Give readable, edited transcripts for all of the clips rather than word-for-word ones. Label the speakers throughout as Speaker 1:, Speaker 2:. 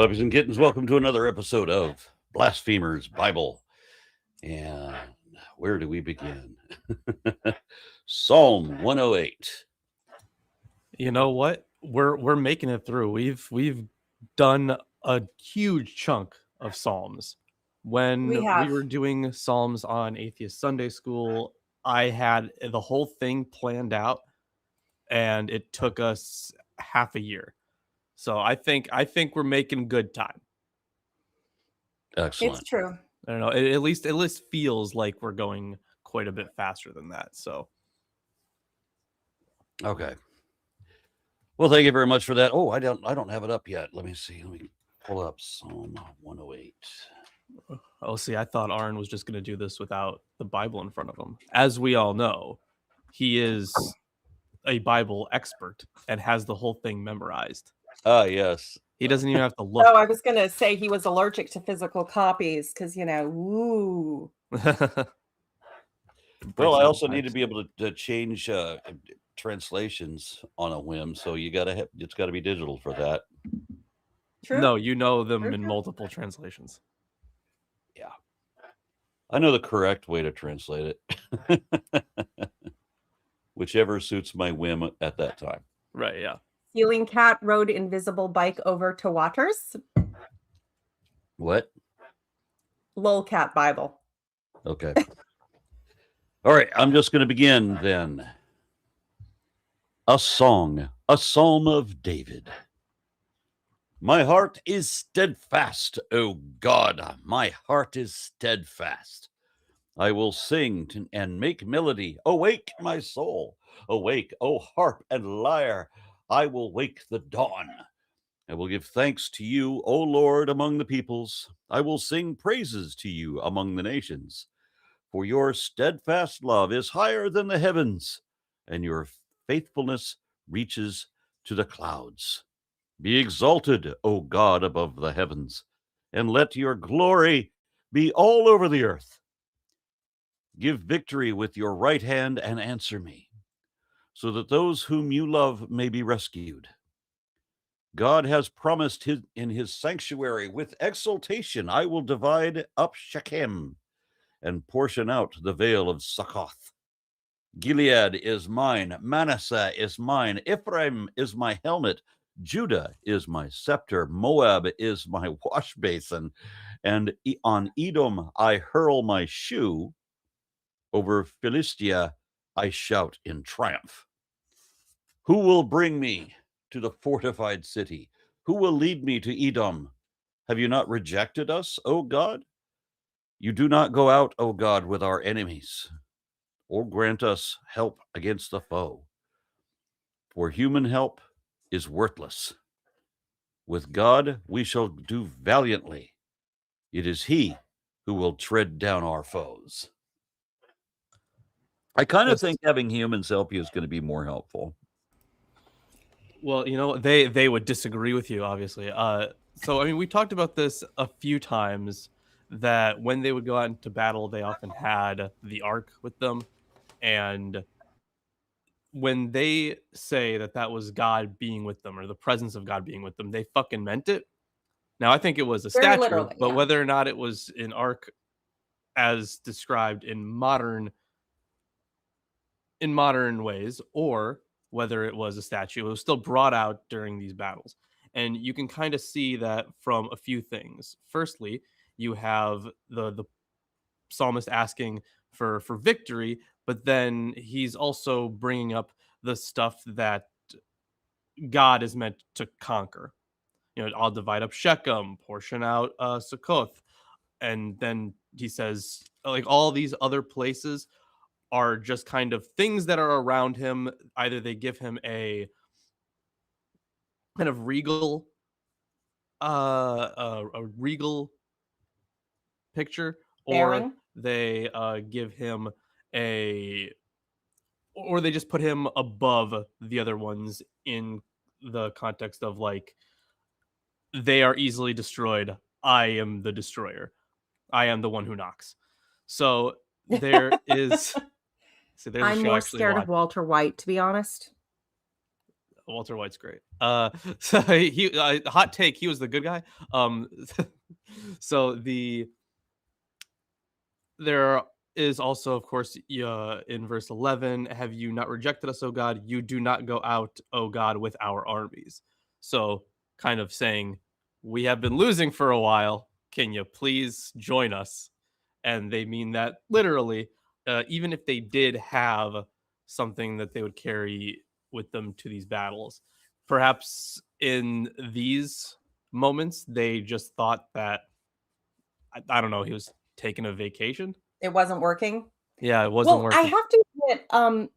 Speaker 1: Puppies and kittens, welcome to another episode of Blasphemers Bible. And where do we begin? Psalm 108.
Speaker 2: You know what? We're making it through. We've done a huge chunk of Psalms. When we were doing Psalms on Atheist Sunday School, I had the whole thing planned out, and it took us half a year. So I think we're making good time.
Speaker 1: Excellent.
Speaker 3: It's true.
Speaker 2: I don't know. It at least feels like we're going quite a bit faster than that. So
Speaker 1: Okay. Well, thank you very much for that. Oh, I don't have it up yet. Let me see. Let me pull up Psalm 108.
Speaker 2: Oh, see, I thought Aaron was just going to do this without the Bible in front of him. As we all know, he is a Bible expert and has the whole thing memorized.
Speaker 1: Yes.
Speaker 2: He doesn't even have to look.
Speaker 3: Oh, I was going to say he was allergic to physical copies because, ooh.
Speaker 1: Well, I also need to be able to change translations on a whim, so it's got to be digital for that.
Speaker 3: True.
Speaker 2: No, you know them in multiple translations.
Speaker 1: Yeah. I know the correct way to translate it. Whichever suits my whim at that time.
Speaker 2: Right, yeah.
Speaker 3: Healing cat rode invisible bike over to Waters.
Speaker 1: What?
Speaker 3: Lolcat Bible.
Speaker 1: Okay. All right, I'm just going to begin then. A song, a psalm of David. My heart is steadfast, O God, my heart is steadfast. I will sing and make melody. Awake, my soul. Awake, O harp and lyre. I will wake the dawn. I will give thanks to you, O Lord, among the peoples. I will sing praises to you among the nations. For your steadfast love is higher than the heavens, and your faithfulness reaches to the clouds. Be exalted, O God, above the heavens, and let your glory be all over the earth. Give victory with your right hand and answer me, so that those whom you love may be rescued. God has promised in his sanctuary, with exultation I will divide up Shechem and portion out the vale of Succoth. Gilead is mine, Manasseh is mine, Ephraim is my helmet, Judah is my scepter, Moab is my wash basin, and on Edom I hurl my shoe. Over Philistia I shout in triumph. Who will bring me to the fortified city? Who will lead me to Edom? Have you not rejected us, O God? You do not go out, O God, with our enemies, or grant us help against the foe. For human help is worthless. With God we shall do valiantly. It is he who will tread down our foes. I kind of think having humans help you is going to be more helpful.
Speaker 2: Well, they would disagree with you, obviously. So, I mean, we talked about this a few times, that when they would go out into battle, they often had the ark with them. And when they say that was God being with them, or the presence of God being with them, they fucking meant it. Now, I think it was a
Speaker 3: Very
Speaker 2: statue,
Speaker 3: literally,
Speaker 2: but
Speaker 3: yeah.
Speaker 2: whether or not it was an ark as described in modern ways, or whether it was a statue, it was still brought out during these battles. And you can kind of see that from a few things. Firstly, you have the psalmist asking for victory, but then he's also bringing up the stuff that God is meant to conquer. I'll divide up Shechem, portion out Succoth, and then he says, like, all these other places are just kind of things that are around him. Either they give him a kind of regal a regal picture,
Speaker 3: Baron.
Speaker 2: or they give him or they just put him above the other ones in the context of, like, they are easily destroyed. I am the destroyer. I am the one who knocks. So there is. So
Speaker 3: I'm more scared of Walter White, to be honest.
Speaker 2: Walter White's great. So hot take, he was the good guy. So there is also, of course, in verse 11, have you not rejected us, O God? You do not go out, O God, with our armies. So kind of saying, we have been losing for a while. Can you please join us? And they mean that literally, even if they did have something that they would carry with them to these battles, perhaps in these moments, they just thought that, I don't know, he was taking a vacation.
Speaker 3: It wasn't working.
Speaker 2: Yeah, it wasn't
Speaker 3: Well, I
Speaker 2: working.
Speaker 3: have to admit,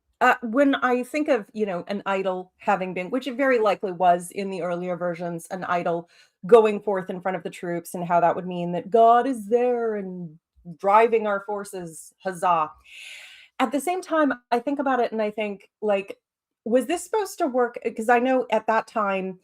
Speaker 3: when I think of, an idol having been, which it very likely was in the earlier versions, an idol going forth in front of the troops and how that would mean that God is there and driving our forces, huzzah. At the same time, I think about it and I think, like, was this supposed to work? Because I know at that time,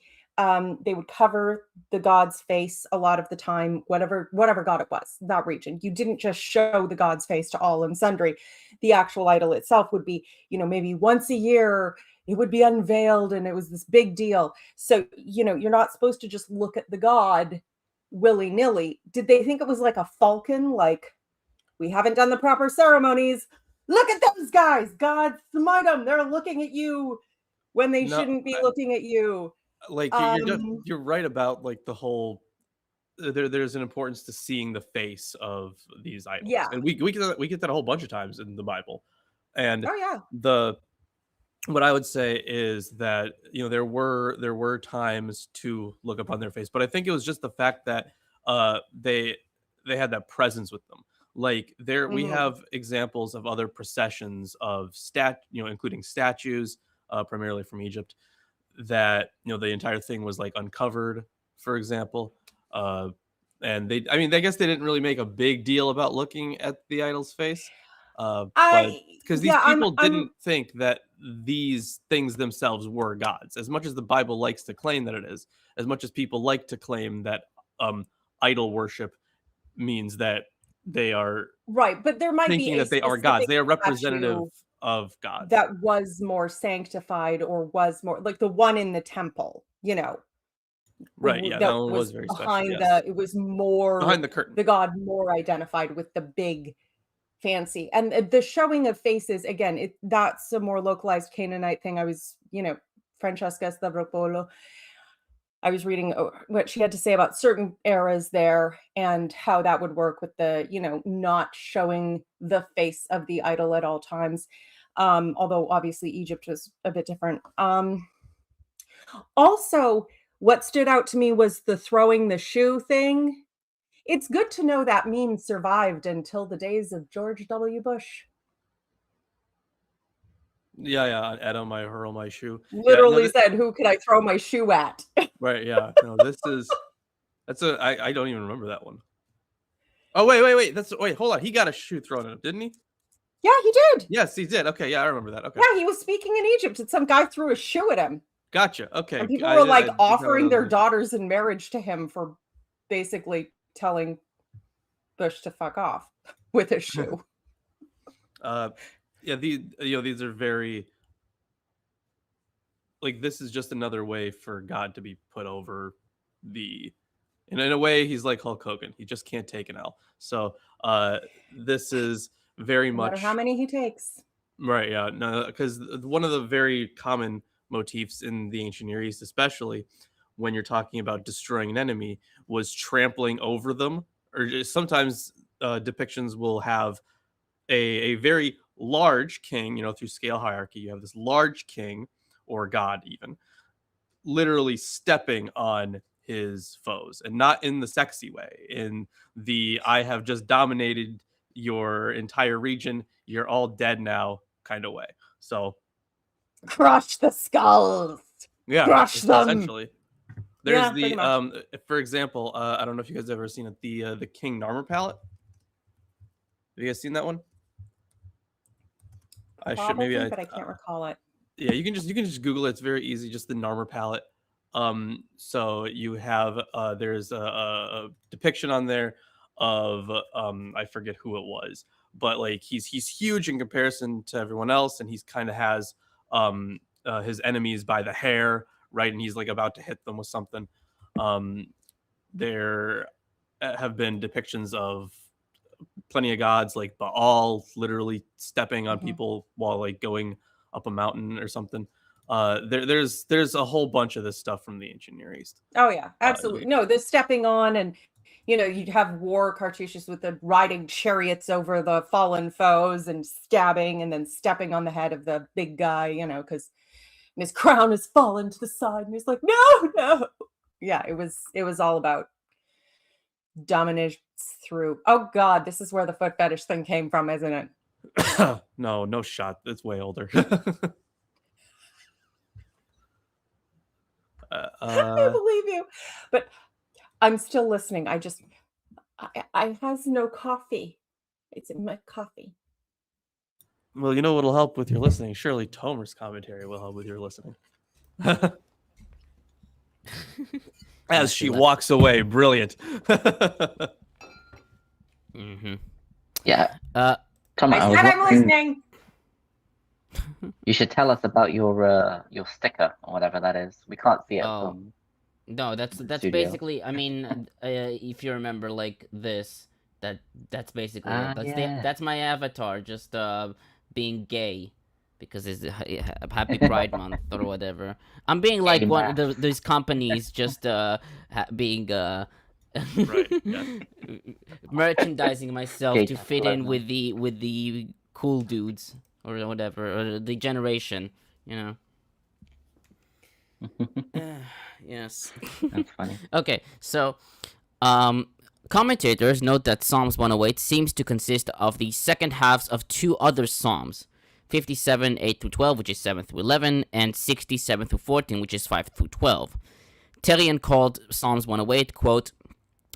Speaker 3: they would cover the god's face a lot of the time, whatever god it was, that region. You didn't just show the god's face to all and sundry. The actual idol itself would be, maybe once a year it would be unveiled and it was this big deal. So, you're not supposed to just look at the god willy-nilly. Did they think it was like a falcon? Like, we haven't done the proper ceremonies. Look at those guys. God smite them. They're looking at you when they
Speaker 2: No,
Speaker 3: shouldn't be looking at you.
Speaker 2: Like you're right about like the whole. There's an importance to seeing the face of these idols,
Speaker 3: Yeah.
Speaker 2: and we get that a whole bunch of times in the Bible, and
Speaker 3: Oh yeah.
Speaker 2: what I would say is that there were times to look upon their face, but I think it was just the fact that they had that presence with them. Like we
Speaker 3: Mhm.
Speaker 2: have examples of other processions of including statues, primarily from Egypt, that the entire thing was like uncovered, for example. And I guess they didn't really make a big deal about looking at the idol's face, but because these
Speaker 3: Yeah,
Speaker 2: people
Speaker 3: I'm
Speaker 2: didn't think that these things themselves were gods, as much as the Bible likes to claim that it is, as much as people like to claim that idol worship means that they are
Speaker 3: right, but there might be
Speaker 2: thinking
Speaker 3: a
Speaker 2: that they are gods.
Speaker 3: specific
Speaker 2: They are representative
Speaker 3: statue
Speaker 2: of gods.
Speaker 3: that was more sanctified or was more like the one in the temple,
Speaker 2: Right. Yeah, that
Speaker 3: that
Speaker 2: one was
Speaker 3: was
Speaker 2: very special.
Speaker 3: behind
Speaker 2: Yes.
Speaker 3: it was more
Speaker 2: Behind the curtain.
Speaker 3: the god more identified with the big fancy. And the showing of faces, again, that's a more localized Canaanite thing. I was, Francesca Stavropolo, I was reading what she had to say about certain eras there and how that would work with the, not showing the face of the idol at all times. Although obviously Egypt was a bit different. Also, what stood out to me was the throwing the shoe thing. It's good to know that meme survived until the days of George W. Bush.
Speaker 2: Yeah. Adam, I hurl my shoe. Yeah. No.
Speaker 3: Literally said, "Who could I throw my shoe at?"
Speaker 2: Right. Yeah. No. I don't even remember that one. Oh wait. Wait. Hold on. He got a shoe thrown at him, didn't he?
Speaker 3: Yeah, he did.
Speaker 2: Yes, he did. Okay. Yeah, I remember that. Okay.
Speaker 3: Yeah, he was speaking in Egypt and some guy threw a shoe at him.
Speaker 2: Gotcha. Okay.
Speaker 3: And people
Speaker 2: I
Speaker 3: were
Speaker 2: didn't
Speaker 3: like
Speaker 2: know that
Speaker 3: offering
Speaker 2: was
Speaker 3: their
Speaker 2: a-
Speaker 3: daughters in marriage to him for basically telling Bush to fuck off with a shoe.
Speaker 2: Yeah. These are very. Like, this is just another way for God to be put over and in a way he's like Hulk Hogan. He just can't take an L. So this is very
Speaker 3: No
Speaker 2: much
Speaker 3: matter how many he takes.
Speaker 2: right. Yeah. No, because one of the very common motifs in the ancient Near East, especially when you're talking about destroying an enemy, was trampling over them. Or sometimes depictions will have a very large king, through scale hierarchy. You have this large king or god, even literally stepping on his foes, and not in the sexy way, in the I have just dominated your entire region, you're all dead now kind of way. So
Speaker 3: Crush the skulls.
Speaker 2: yeah,
Speaker 3: Crush them.
Speaker 2: essentially. There's
Speaker 3: Yeah, pretty much.
Speaker 2: for example, I don't know if you guys have ever seen it, the King Narmer palette. Have you guys seen that one?
Speaker 3: Probably, but I can't recall it.
Speaker 2: Yeah, you can just Google it. It's very easy. Just the Narmer palette. So you have there's a depiction on there of I forget who it was, but like he's huge in comparison to everyone else, and he's kind of has his enemies by the hair, right? And he's like about to hit them with something. There have been depictions of plenty of gods like Baal literally stepping on people while like going up a mountain or something. There's a whole bunch of this stuff from the ancient Near East.
Speaker 3: Oh yeah, absolutely. No, the stepping on, and you'd have war cartouches with the riding chariots over the fallen foes and stabbing and then stepping on the head of the big guy, because his crown has fallen to the side and he's like, no. Yeah, it was all about dominance through. Oh God, this is where the foot fetish thing came from, isn't it?
Speaker 2: No shot. It's way older.
Speaker 3: I believe you, but I'm still listening. I has no coffee. It's in my coffee.
Speaker 2: Well, you know what'll help with your listening? Surely Tomer's commentary will help with your listening. As she walks away, brilliant.
Speaker 4: Yeah.
Speaker 3: Tom, I said I'm listening.
Speaker 4: You should tell us about your sticker or whatever that is. We can't see it.
Speaker 5: No, that's
Speaker 4: studio.
Speaker 5: basically. I mean, if you remember, like this, that's basically it. That's my avatar, just being gay, because it's a Happy Pride Month or whatever. I'm being like one of these companies, just being
Speaker 2: right. Yeah.
Speaker 5: merchandising myself
Speaker 4: Gay
Speaker 5: to fit in
Speaker 4: Pride
Speaker 5: with the cool dudes or whatever, or the generation, Yes.
Speaker 4: That's funny.
Speaker 5: Okay, so commentators note that Psalms 108 seems to consist of the second halves of two other psalms, 57, 8 through 12, which is 7 through 11, and 67 through 14, which is 5 through 12. Terrian called Psalms 108, quote,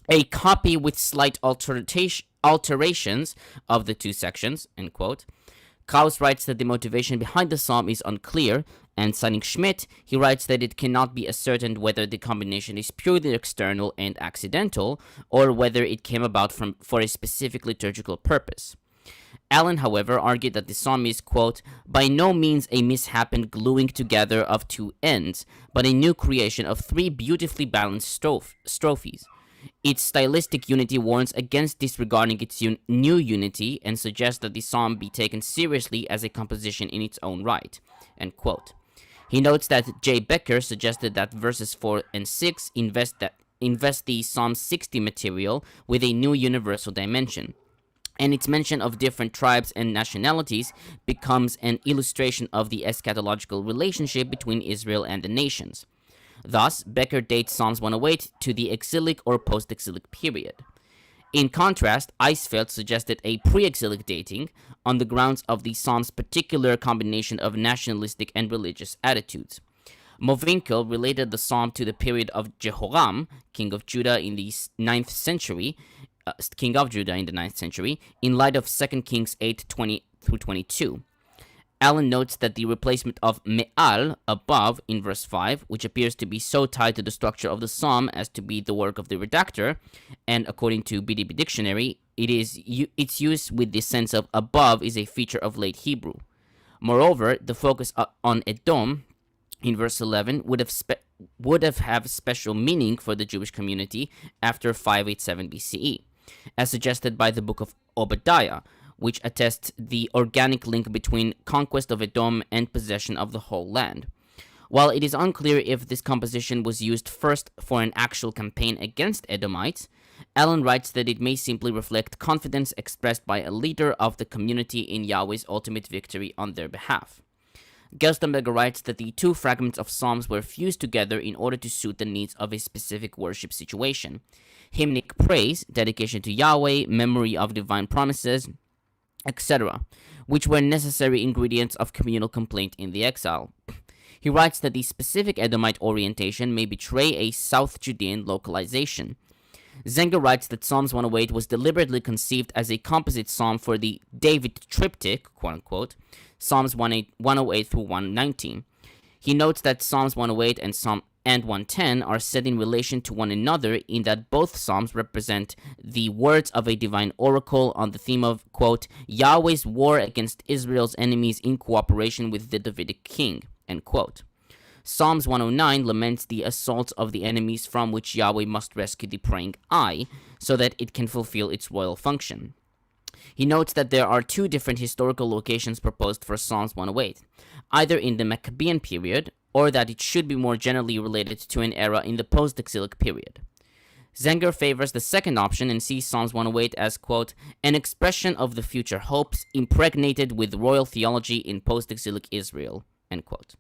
Speaker 5: a copy with slight alterations of the two sections, end quote. Krauss writes that the motivation behind the psalm is unclear, and citing Schmidt, he writes that it cannot be ascertained whether the combination is purely external and accidental, or whether it came about for a specific liturgical purpose. Allen, however, argued that the psalm is, quote, by no means a misshapen gluing together of two ends, but a new creation of three beautifully balanced strophes. Its stylistic unity warns against disregarding its new unity and suggests that the psalm be taken seriously as a composition in its own right, end quote. He notes that J. Becker suggested that verses 4 and 6 invest the Psalm 60 material with a new universal dimension, and its mention of different tribes and nationalities becomes an illustration of the eschatological relationship between Israel and the nations. Thus, Becker dates Psalms 108 to the exilic or post-exilic period. In contrast, Eisfeld suggested a pre-exilic dating on the grounds of the Psalm's particular combination of nationalistic and religious attitudes. Movinkel related the psalm to the period of Jehoram, king of Judah in the 9th century, in light of 2 Kings 8:20 through 22. Allen notes that the replacement of me'al, above, in verse 5, which appears to be so tied to the structure of the psalm as to be the work of the redactor, and according to BDB Dictionary, its use with the sense of above is a feature of late Hebrew. Moreover, the focus on Edom, in verse 11, would have special meaning for the Jewish community after 587 BCE, as suggested by the book of Obadiah, which attests the organic link between conquest of Edom and possession of the whole land. While it is unclear if this composition was used first for an actual campaign against Edomites, Allen writes that it may simply reflect confidence expressed by a leader of the community in Yahweh's ultimate victory on their behalf. Gerstenberger writes that the two fragments of Psalms were fused together in order to suit the needs of a specific worship situation. Hymnic praise, dedication to Yahweh, memory of divine promises, etc., which were necessary ingredients of communal complaint in the exile. He writes that the specific Edomite orientation may betray a South Judean localization. Zenger writes that Psalms 108 was deliberately conceived as a composite psalm for the David triptych, quote-unquote, Psalms 108 through 119. He notes that Psalms 108 and 110 are set in relation to one another in that both psalms represent the words of a divine oracle on the theme of, quote, Yahweh's war against Israel's enemies in cooperation with the Davidic king, End quote. Psalms 109 laments the assaults of the enemies from which Yahweh must rescue the praying eye, so that it can fulfill its royal function. He notes that there are two different historical locations proposed for Psalms 108, either in the Maccabean period, or that it should be more generally related to an era in the post-exilic period. Zenger favors the second option and sees Psalms 108 as, quote, an expression of the future hopes impregnated with royal theology in post-exilic Israel, end quote.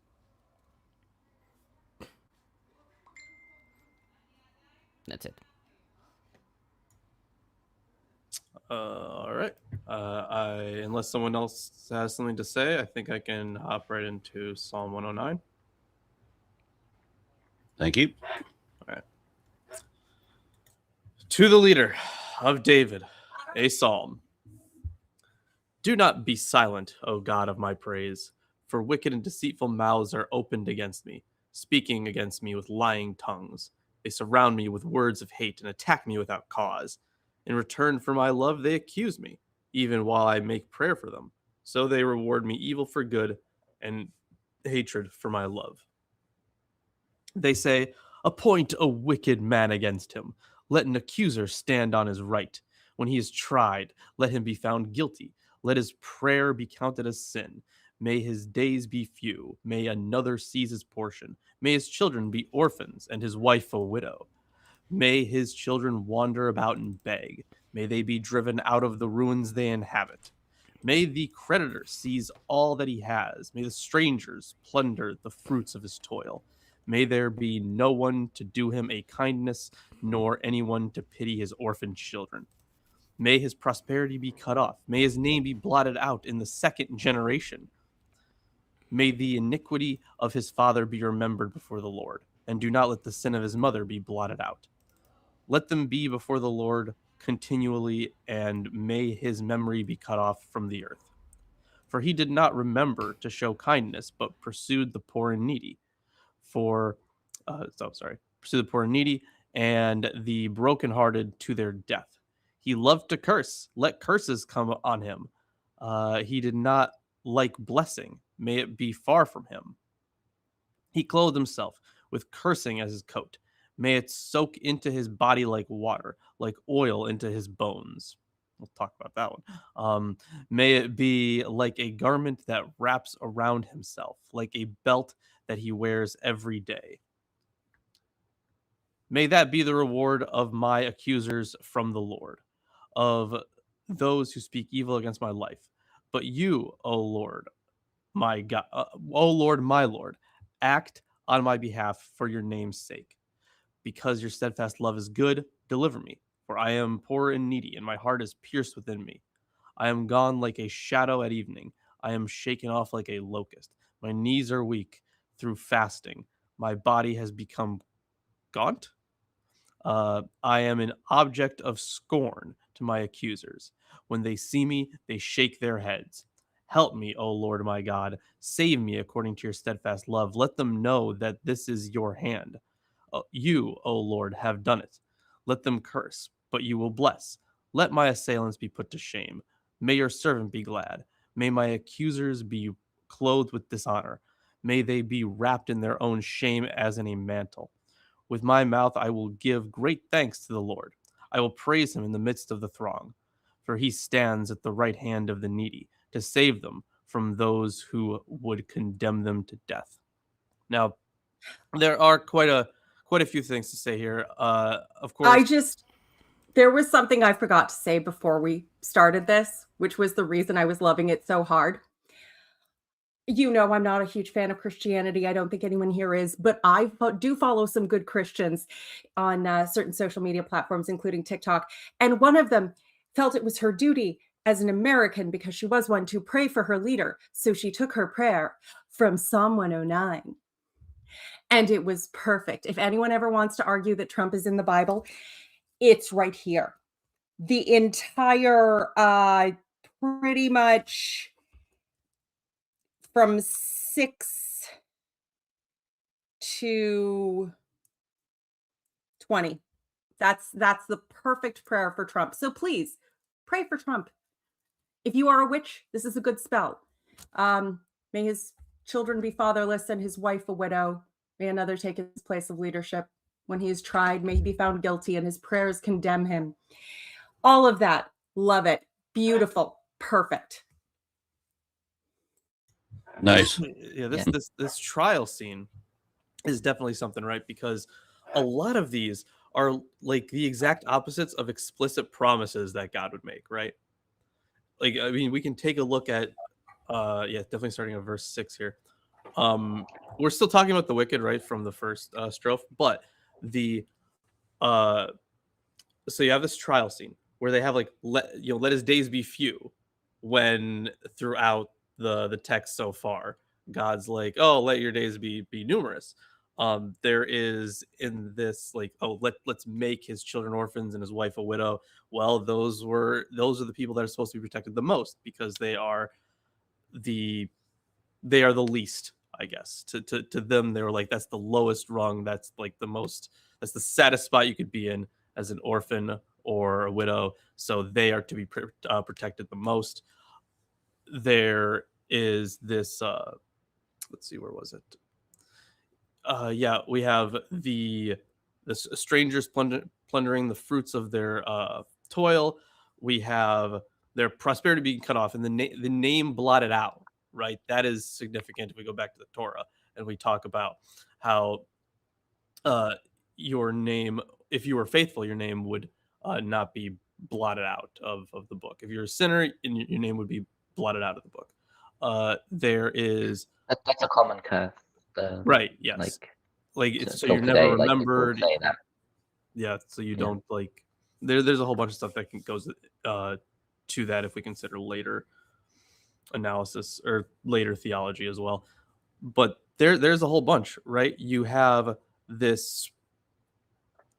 Speaker 5: That's it.
Speaker 2: All right. Unless someone else has something to say, I think I can hop right into Psalm 109.
Speaker 1: Thank you.
Speaker 2: All right. To the leader of David, a psalm. Do not be silent, O God of my praise, for wicked and deceitful mouths are opened against me, speaking against me with lying tongues. They surround me with words of hate and attack me without cause. In return for my love, they accuse me, even while I make prayer for them. So they reward me evil for good and hatred for my love. They say, appoint a wicked man against him. Let an accuser stand on his right. When he is tried, let him be found guilty. Let his prayer be counted as sin. May his days be few. May another seize his portion. May his children be orphans and his wife a widow. May his children wander about and beg. May they be driven out of the ruins they inhabit. May the creditor seize all that he has. May the strangers plunder the fruits of his toil. May there be no one to do him a kindness, nor anyone to pity his orphaned children. May his prosperity be cut off. May his name be blotted out in the second generation. May the iniquity of his father be remembered before the Lord, and do not let the sin of his mother be blotted out. Let them be before the Lord continually, and may his memory be cut off from the earth. For he did not remember to show kindness, but pursued the poor and needy. Pursue the poor and needy, and the brokenhearted to their death. He loved to curse. Let curses come on him. He did not like blessing. May it be far from him. He clothed himself with cursing as his coat. May it soak into his body like water, like oil into his bones. We'll talk about that one. May it be like a garment that wraps around himself, like a belt that he wears every day. May that be the reward of my accusers from the Lord, of those who speak evil against my life. But you, O Lord, my God, O Lord, my Lord, act on my behalf for your name's sake. Because your steadfast love is good, deliver me, for I am poor and needy, and my heart is pierced within me. I am gone like a shadow at evening. I am shaken off like a locust. My knees are weak through fasting. My body has become gaunt. I am an object of scorn to my accusers. When they see me, they shake their heads. Help me, O Lord my God. Save me according to your steadfast love. Let them know that this is your hand. You, O Lord, have done it. Let them curse, but you will bless. Let my assailants be put to shame. May your servant be glad. May my accusers be clothed with dishonor. May they be wrapped in their own shame as in a mantle. With my mouth I will give great thanks to the Lord. I will praise him in the midst of the throng. For he stands at the right hand of the needy to save them from those who would condemn them to death. Now, there are quite a few things to say here. Of course,
Speaker 3: there was something I forgot to say before we started this, which was the reason I was loving it so hard. You know, I'm not a huge fan of Christianity. I don't think anyone here is, but I do follow some good Christians on certain social media platforms, including TikTok. And one of them felt it was her duty as an American, because she was one, to pray for her leader. So she took her prayer from Psalm 109. And it was perfect. If anyone ever wants to argue that Trump is in the Bible, it's right here. The entire, pretty much from 6 to 20. That's the perfect prayer for Trump. So please pray for Trump. If you are a witch, this is a good spell. May his children be fatherless and his wife a widow. May another take his place of leadership. When he is tried, may he be found guilty and his prayers condemn him. All of that. Love it. Beautiful. Perfect.
Speaker 1: Nice.
Speaker 2: Yeah, this trial scene is definitely something, right? Because a lot of these are like the exact opposites of explicit promises that God would make, right? Like, I mean, we can take a look at definitely starting at verse 6 here. We're still talking about the wicked, right, from the first strophe, but the so you have this trial scene where they have like let his days be few, when throughout the text so far God's like, oh, let your days be numerous. There is in this like, oh, let's make his children orphans and his wife a widow. Well, those are the people that are supposed to be protected the most, because they are the least, I guess. To them, they were like, that's the lowest rung, that's like that's the saddest spot you could be in as an orphan or a widow, so they are to be protected the most. There is this let's see, where was it? We have the strangers plundering the fruits of their toil. We have their prosperity being cut off, and the name blotted out, right? That is significant. If we go back to the Torah and we talk about how your name, if you were faithful, your name would not be blotted out of the book. If you're a sinner, your name would be blotted out of the book. There is
Speaker 4: That's a common curse.
Speaker 2: right, yes, like it's so you're never remembered.
Speaker 4: Like, say that.
Speaker 2: Yeah, so you don't like. There's a whole bunch of stuff that goes to that if we consider later analysis or later theology as well. But there's a whole bunch, right? You have this,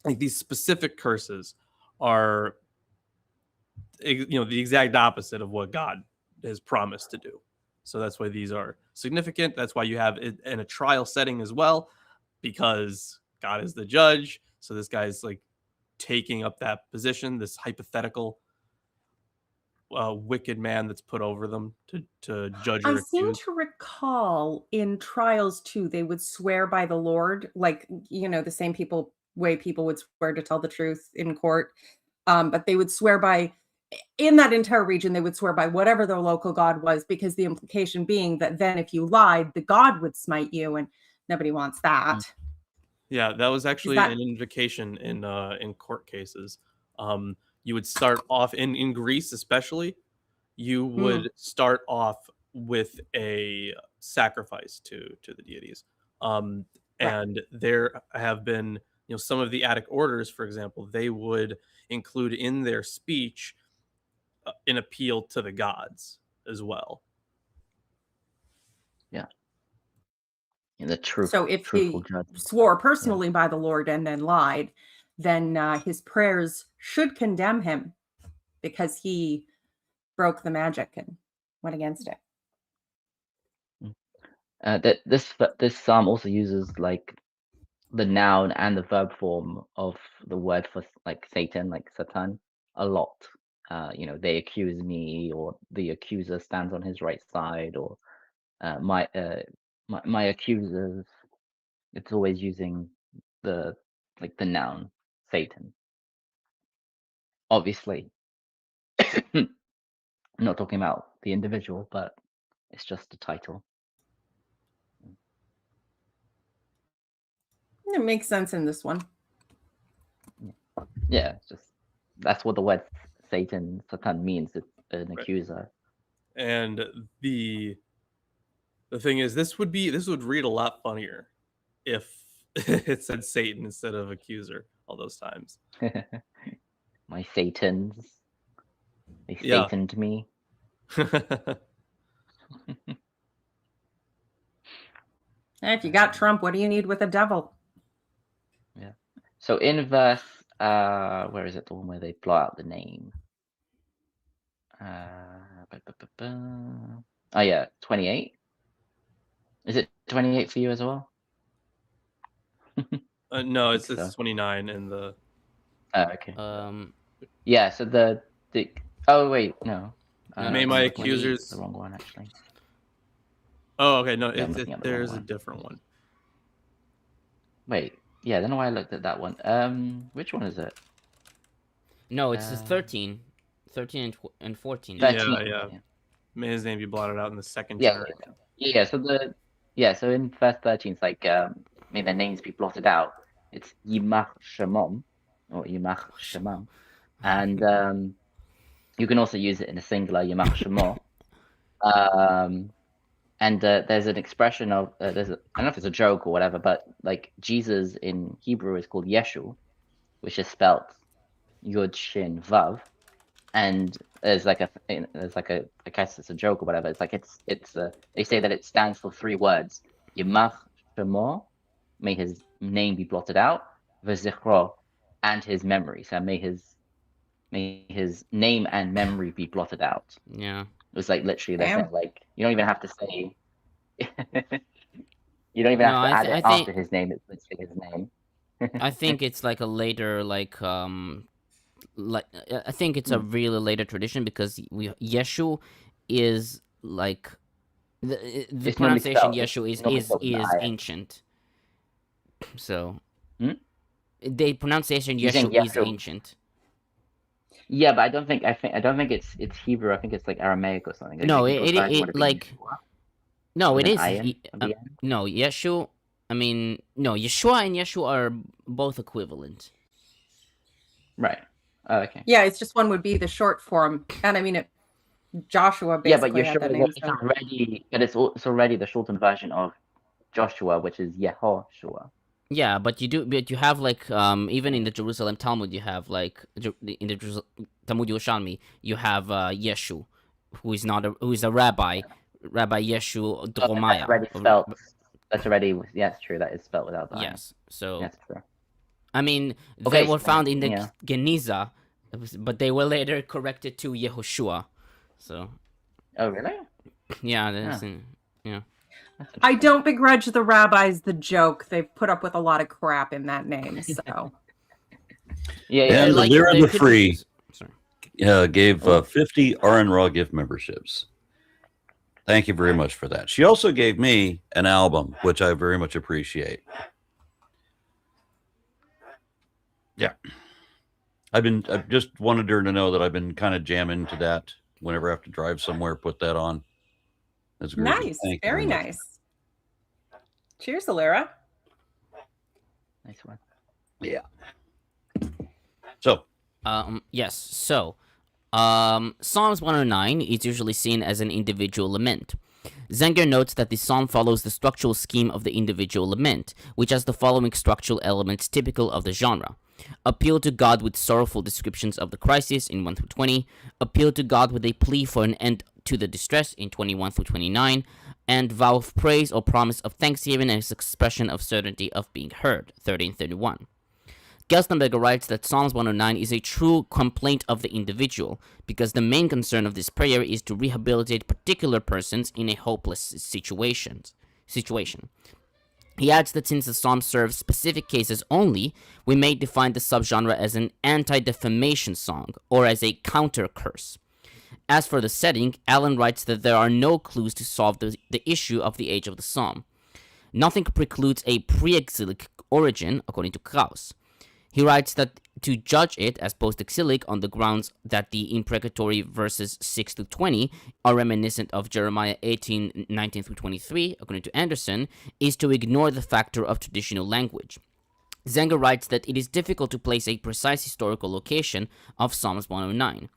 Speaker 2: like, these specific curses are the exact opposite of what God has promised to do. So that's why these are significant. That's why you have it in a trial setting as well, because God is the judge. So this guy's like taking up that position, this hypothetical wicked man that's put over them to judge or
Speaker 3: I seem
Speaker 2: accuse.
Speaker 3: to recall in trials too, they would swear by the Lord, like, the same way people would swear to tell the truth in court. But they would swear by, in that entire region, they would swear by whatever their local god was, because the implication being that then if you lied, the god would smite you, and nobody wants that.
Speaker 2: Yeah, that was actually an invocation in court cases. You would start off in Greece, especially. You would start off with a sacrifice to the deities, and there have been some of the Attic orders, for example, they would include in their speech an appeal to the gods as well.
Speaker 4: Yeah. In the truth.
Speaker 3: So if he swore personally by the Lord and then lied, then his prayers should condemn him, because he broke the magic and went against it.
Speaker 4: This psalm also uses like the noun and the verb form of the word for like Satan, like Satan, a lot. They accuse me, or the accuser stands on his right side, or my accusers. It's always using the noun Satan. Obviously, I'm not talking about the individual, but it's just a title.
Speaker 3: It makes sense in this one.
Speaker 4: Yeah, it's just that's what the word Satan means. It's an accuser.
Speaker 2: And the thing is, this would read a lot funnier if it said Satan instead of accuser all those times.
Speaker 4: My Satans, they Sataned me.
Speaker 3: If you got Trump, what do you need with a devil?
Speaker 4: Yeah. So in verse, where is it? The one where they blot out the name. Oh yeah, 28. Is it 28 for you as well?
Speaker 2: No, it's 29 in the.
Speaker 4: Okay. Yeah. So the. Oh wait, no.
Speaker 2: May my accusers.
Speaker 4: The wrong one actually.
Speaker 2: Oh, okay. No,
Speaker 4: Yeah, I'm looking at the wrong
Speaker 2: there's a
Speaker 4: one.
Speaker 2: different one.
Speaker 4: Wait, yeah, I don't know why I looked at that one. Which one is it?
Speaker 5: No, it's the
Speaker 4: Uh,
Speaker 5: 13. 13 and 14.
Speaker 4: 13.
Speaker 2: Yeah. May his name be blotted out in the second
Speaker 4: Yeah,
Speaker 2: generation.
Speaker 4: so in verse 13, it's like, may their names be blotted out. It's Yimach Shemam, or Yimach Shemam. And you can also use it in a singular, Yimach Shemo. And there's an expression of, I don't know if it's a joke or whatever, but like Jesus in Hebrew is called Yeshu, which is spelled Yud Shin Vav. And there's like a, I guess it's a joke or whatever. It's like they say that it stands for 3 words: Yimach Shemo, may his name be blotted out, V'zichro, and his memory. So may his name and memory be blotted out.
Speaker 5: Yeah.
Speaker 4: It was like literally they're
Speaker 3: Damn.
Speaker 4: saying, like, you don't even have to say, you don't even
Speaker 5: No,
Speaker 4: have to add
Speaker 5: I
Speaker 4: it
Speaker 5: think-
Speaker 4: after his name. It's literally his name.
Speaker 5: I think it's like a later I think it's a really later tradition because Yeshu is like the
Speaker 4: It's normally
Speaker 5: pronunciation
Speaker 4: spelled-
Speaker 5: Yeshu
Speaker 4: it's normally
Speaker 5: is
Speaker 4: spelled with an I.
Speaker 5: ancient. So
Speaker 4: Hmm?
Speaker 5: the pronunciation
Speaker 4: You're saying
Speaker 5: Yeshu is
Speaker 4: Yeshu.
Speaker 5: ancient.
Speaker 4: Yeah, but I don't think it's Hebrew. I think it's like Aramaic or something. I
Speaker 5: No,
Speaker 4: think
Speaker 5: it
Speaker 4: Osiris would have been
Speaker 5: like
Speaker 4: Yeshua
Speaker 5: no,
Speaker 4: with
Speaker 5: it
Speaker 4: an
Speaker 5: is
Speaker 4: iron at the end.
Speaker 5: no Yeshu. I mean, no, Yeshua and Yeshu are both equivalent.
Speaker 4: Right. Oh, okay.
Speaker 3: Yeah, it's just one would be the short form, and I mean it. Joshua
Speaker 4: Yeah, but
Speaker 3: basically had that
Speaker 4: Yeshua,
Speaker 3: name.
Speaker 4: it's
Speaker 3: So.
Speaker 4: already, but it's already the shortened version of Joshua, which is Yehoshua.
Speaker 5: Yeah, but you have like even in the Jerusalem Talmud you have like in the Talmud Yerushalmi you have Yeshu, who is a rabbi, Rabbi Yeshu
Speaker 4: That's
Speaker 5: Dromaya.
Speaker 4: already spelled. That's already, yeah, it's true. That is spelled without the iron.
Speaker 5: Yes, so
Speaker 4: That's true.
Speaker 5: I mean
Speaker 4: Okay,
Speaker 5: they were
Speaker 4: so,
Speaker 5: found in the
Speaker 4: yeah.
Speaker 5: Geniza, but they were later corrected to Yehoshua. So
Speaker 4: Oh, really?
Speaker 5: yeah, that's
Speaker 3: I don't begrudge the rabbis the joke. They've put up with a lot of crap in that name. So
Speaker 4: Yeah.
Speaker 1: And
Speaker 5: like,
Speaker 1: they're in
Speaker 5: they
Speaker 1: the
Speaker 5: could-
Speaker 1: free.
Speaker 5: Sorry.
Speaker 1: Gave 50 RN Raw gift memberships. Thank you very much for that. She also gave me an album, which I very much appreciate. Yeah. I've just wanted her to know that I've been kind of jamming to that whenever I have to drive somewhere, put that on. That's great.
Speaker 3: nice,
Speaker 1: Thank you
Speaker 3: very
Speaker 1: much.
Speaker 3: nice. Cheers, Alira.
Speaker 4: Nice one.
Speaker 1: Yeah. So,
Speaker 5: Yes. So, Psalms 109 is usually seen as an individual lament. Zenger notes that the psalm follows the structural scheme of the individual lament, which has the following structural elements typical of the genre: appeal to God with sorrowful descriptions of the crisis in 1 through 20, appeal to God with a plea for an end to the distress in 21 through 29, and vow of praise or promise of thanksgiving as expression of certainty of being heard, 30 and 31. Gerstenberger writes that Psalms 109 is a true complaint of the individual, because the main concern of this prayer is to rehabilitate particular persons in a hopeless situation. He adds that since the psalm serves specific cases only, we may define the subgenre as an anti-defamation song, or as a counter-curse. As for the setting, Allen writes that there are no clues to solve the issue of the age of the psalm. Nothing precludes a pre-exilic origin, according to Krauss. He writes that to judge it as post-exilic on the grounds that the imprecatory verses 6 to 20 are reminiscent of Jeremiah 18, 19 through 23, according to Anderson, is to ignore the factor of traditional language. Zenger writes that it is difficult to place a precise historical location of Psalms 109.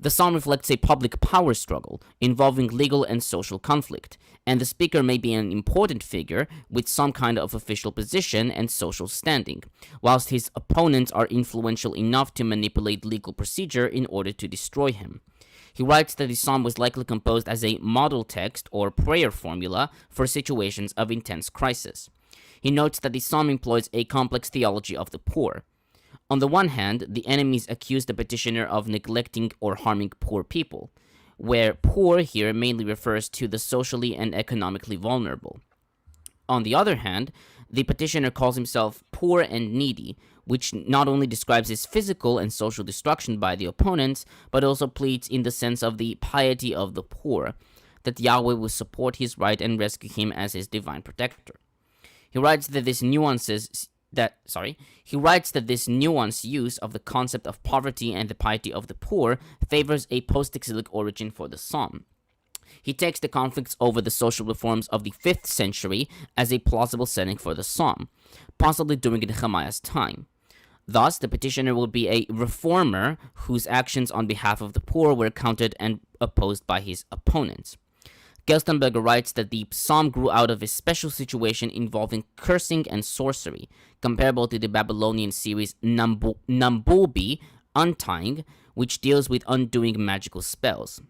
Speaker 5: The psalm reflects a public power struggle involving legal and social conflict, and the speaker may be an important figure with some kind of official position and social standing, whilst his opponents are influential enough to manipulate legal procedure in order to destroy him. He writes that the psalm was likely composed as a model text or prayer formula for situations of intense crisis. He notes that the psalm employs a complex theology of the poor. On the one hand, the enemies accuse the petitioner of neglecting or harming poor people, where poor here mainly refers to the socially and economically vulnerable. On the other hand, the petitioner calls himself poor and needy, which not only describes his physical and social destruction by the opponents, but also pleads in the sense of the piety of the poor. that Yahweh will support his right and rescue him as his divine protector. He writes that this nuanced use of the concept of poverty and the piety of the poor favors a post-exilic origin for the psalm. He takes the conflicts over the social reforms of the 5th century as a plausible setting for the psalm, possibly during Nehemiah's time. Thus, the petitioner will be a reformer whose actions on behalf of the poor were countered and opposed by his opponents. Gerstenberger writes that the psalm grew out of a special situation involving cursing and sorcery, comparable to the Babylonian series Nambobi, Untying, which deals with undoing magical spells.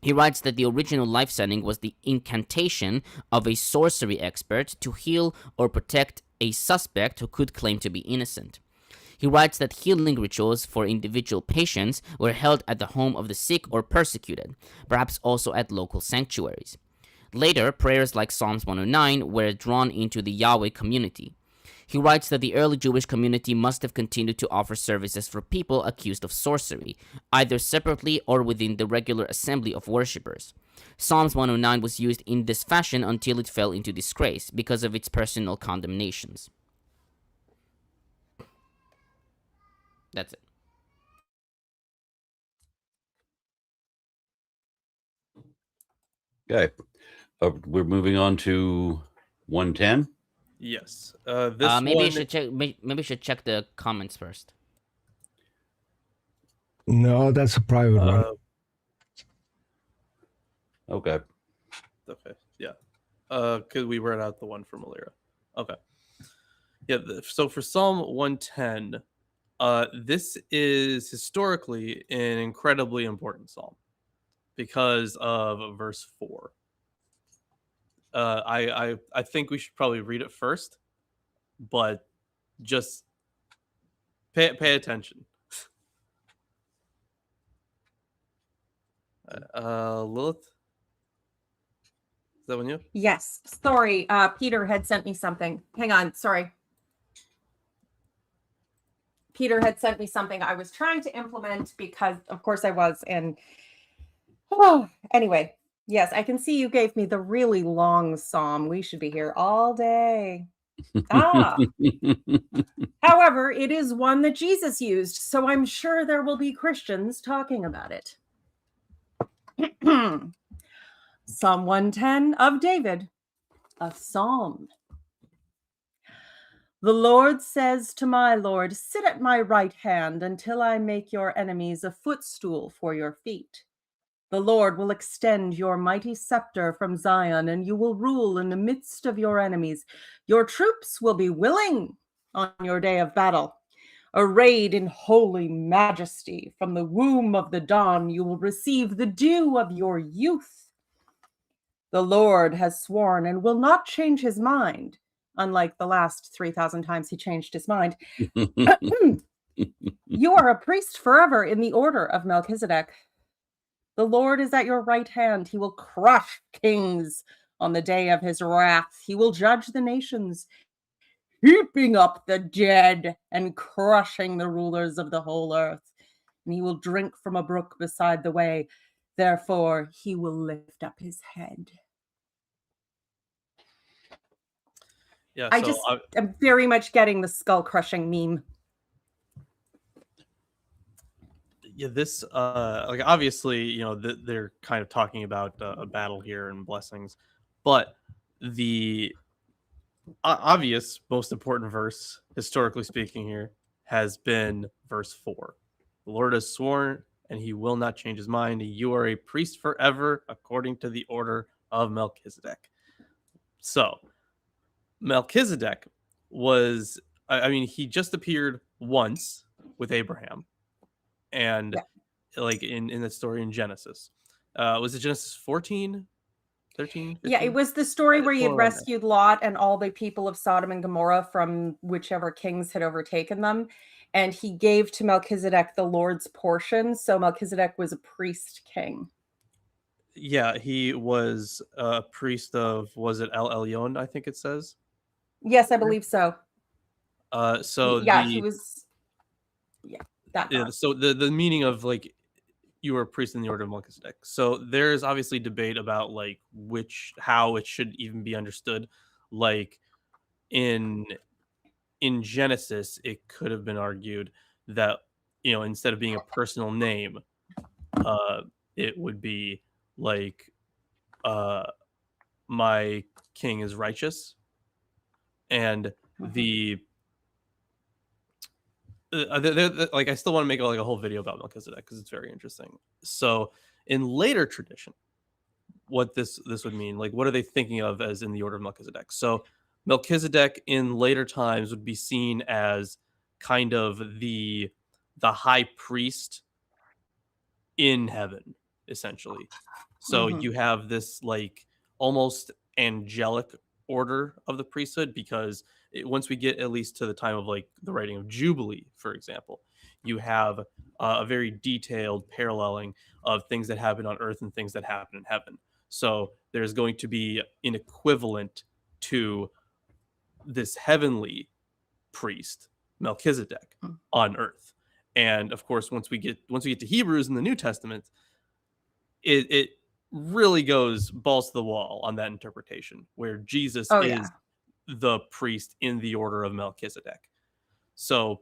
Speaker 5: He writes that the original life setting was the incantation of a sorcery expert to heal or protect a suspect who could claim to be innocent. He writes that healing rituals for individual patients were held at the home of the sick or persecuted, perhaps also at local sanctuaries. Later, prayers like Psalms 109 were drawn into the Yahweh community. He writes that the early Jewish community must have continued to offer services for people accused of sorcery, either separately or within the regular assembly of worshippers. Psalms 109 was used in this fashion until it fell into disgrace because of its personal condemnations. That's it.
Speaker 1: Okay. We're moving on to 110.
Speaker 2: Yes.
Speaker 5: Maybe you should check the comments first.
Speaker 6: No, that's a private one.
Speaker 1: Okay.
Speaker 2: Okay. Yeah. Because we read out the one from Alira. Okay. Yeah. So for Psalm 110, this is historically an incredibly important psalm because of verse 4. I think we should probably read it first, but just pay attention. Lilith, is that one you?
Speaker 3: Yes. Sorry. Peter had sent me something. Hang on. Sorry. Peter had sent me something I was trying to implement because, of course, I was. And anyway, yes, I can see you gave me the really long psalm. We should be here all day. However, it is one that Jesus used, so I'm sure there will be Christians talking about it. Psalm 110 of David, a psalm. The Lord says to my Lord, sit at my right hand until I make your enemies a footstool for your feet. The Lord will extend your mighty scepter from Zion, and you will rule in the midst of your enemies. Your troops will be willing on your day of battle. Arrayed in holy majesty, from the womb of the dawn, you will receive the dew of your youth. The Lord has sworn and will not change his mind, unlike the last 3,000 times he changed his mind. You are a priest forever in the order of Melchizedek. The Lord is at your right hand. He will crush kings on the day of his wrath. He will judge the nations, heaping up the dead and crushing the rulers of the whole earth. And he will drink from a brook beside the way. Therefore, he will lift up his head.
Speaker 2: Yeah,
Speaker 3: I'm very much getting the skull crushing meme.
Speaker 2: Yeah, this like obviously, you know, they're kind of talking about a battle here and blessings, but the obvious most important verse, historically speaking, here has been verse 4. The Lord has sworn, and he will not change his mind. You are a priest forever, according to the order of Melchizedek. So, Melchizedek was, I mean, he just appeared once with Abraham. And like in that story in Genesis, was it Genesis 14, 13? 15?
Speaker 3: Yeah, it was the story where he had rescued Lot and all the people of Sodom and Gomorrah from whichever kings had overtaken them. And he gave to Melchizedek the Lord's portion. So Melchizedek was a priest king.
Speaker 2: Yeah, he was a priest of, was it El Elyon, I think it says?
Speaker 3: Yes, I believe so.
Speaker 2: So
Speaker 3: yeah, he was. Yeah. That
Speaker 2: so the meaning of like you were a priest in the order of Melchizedek. So there's obviously debate about like how it should even be understood. Like in Genesis, it could have been argued that, you know, instead of being a personal name, it would be like, my king is righteous, and like I still want to make like a whole video about Melchizedek because it's very interesting. So in later tradition, what this would mean, like what are they thinking of as in the order of Melchizedek? So Melchizedek in later times would be seen as kind of the high priest in heaven, essentially. So you have this like almost angelic order of the priesthood, because once we get at least to the time of like the writing of Jubilee, for example, you have a very detailed paralleling of things that happen on earth and things that happen in heaven. So there's going to be an equivalent to this heavenly priest, Melchizedek, on earth. And of course, once we get to Hebrews in the New Testament, it really goes balls to the wall on that interpretation, where Jesus is the priest in the order of Melchizedek. So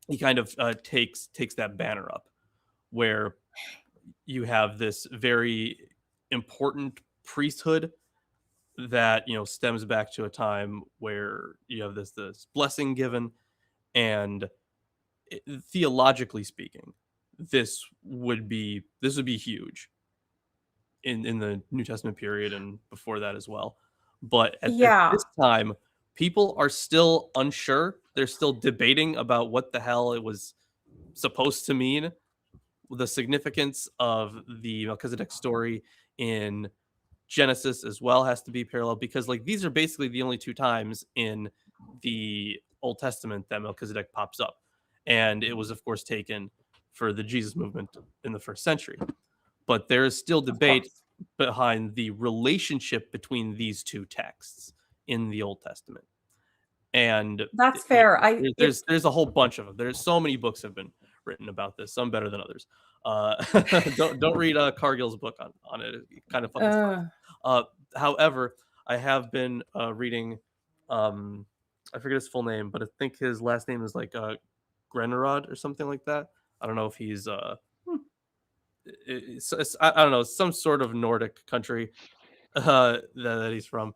Speaker 2: he kind of takes that banner up, where you have this very important priesthood that, you know, stems back to a time where you have this blessing given, and theologically speaking, this would be huge in the New Testament period and before that as well. But at this time, people are still unsure. They're still debating about what the hell it was supposed to mean. The significance of the Melchizedek story in Genesis as well has to be parallel, because like these are basically the only two times in the Old Testament that Melchizedek pops up. And it was, of course, taken for the Jesus movement in the first century. But there is still debate behind the relationship between these two texts in the Old Testament. And
Speaker 3: that's fair.
Speaker 2: There's a whole bunch of them. There's so many books have been written about this, some better than others. Don't read Cargill's book on it. It's kind of fun. However, I have been reading, I forget his full name, but I think his last name is like Grenrod or something like that. I don't know if he's I don't know, some sort of Nordic country that he's from.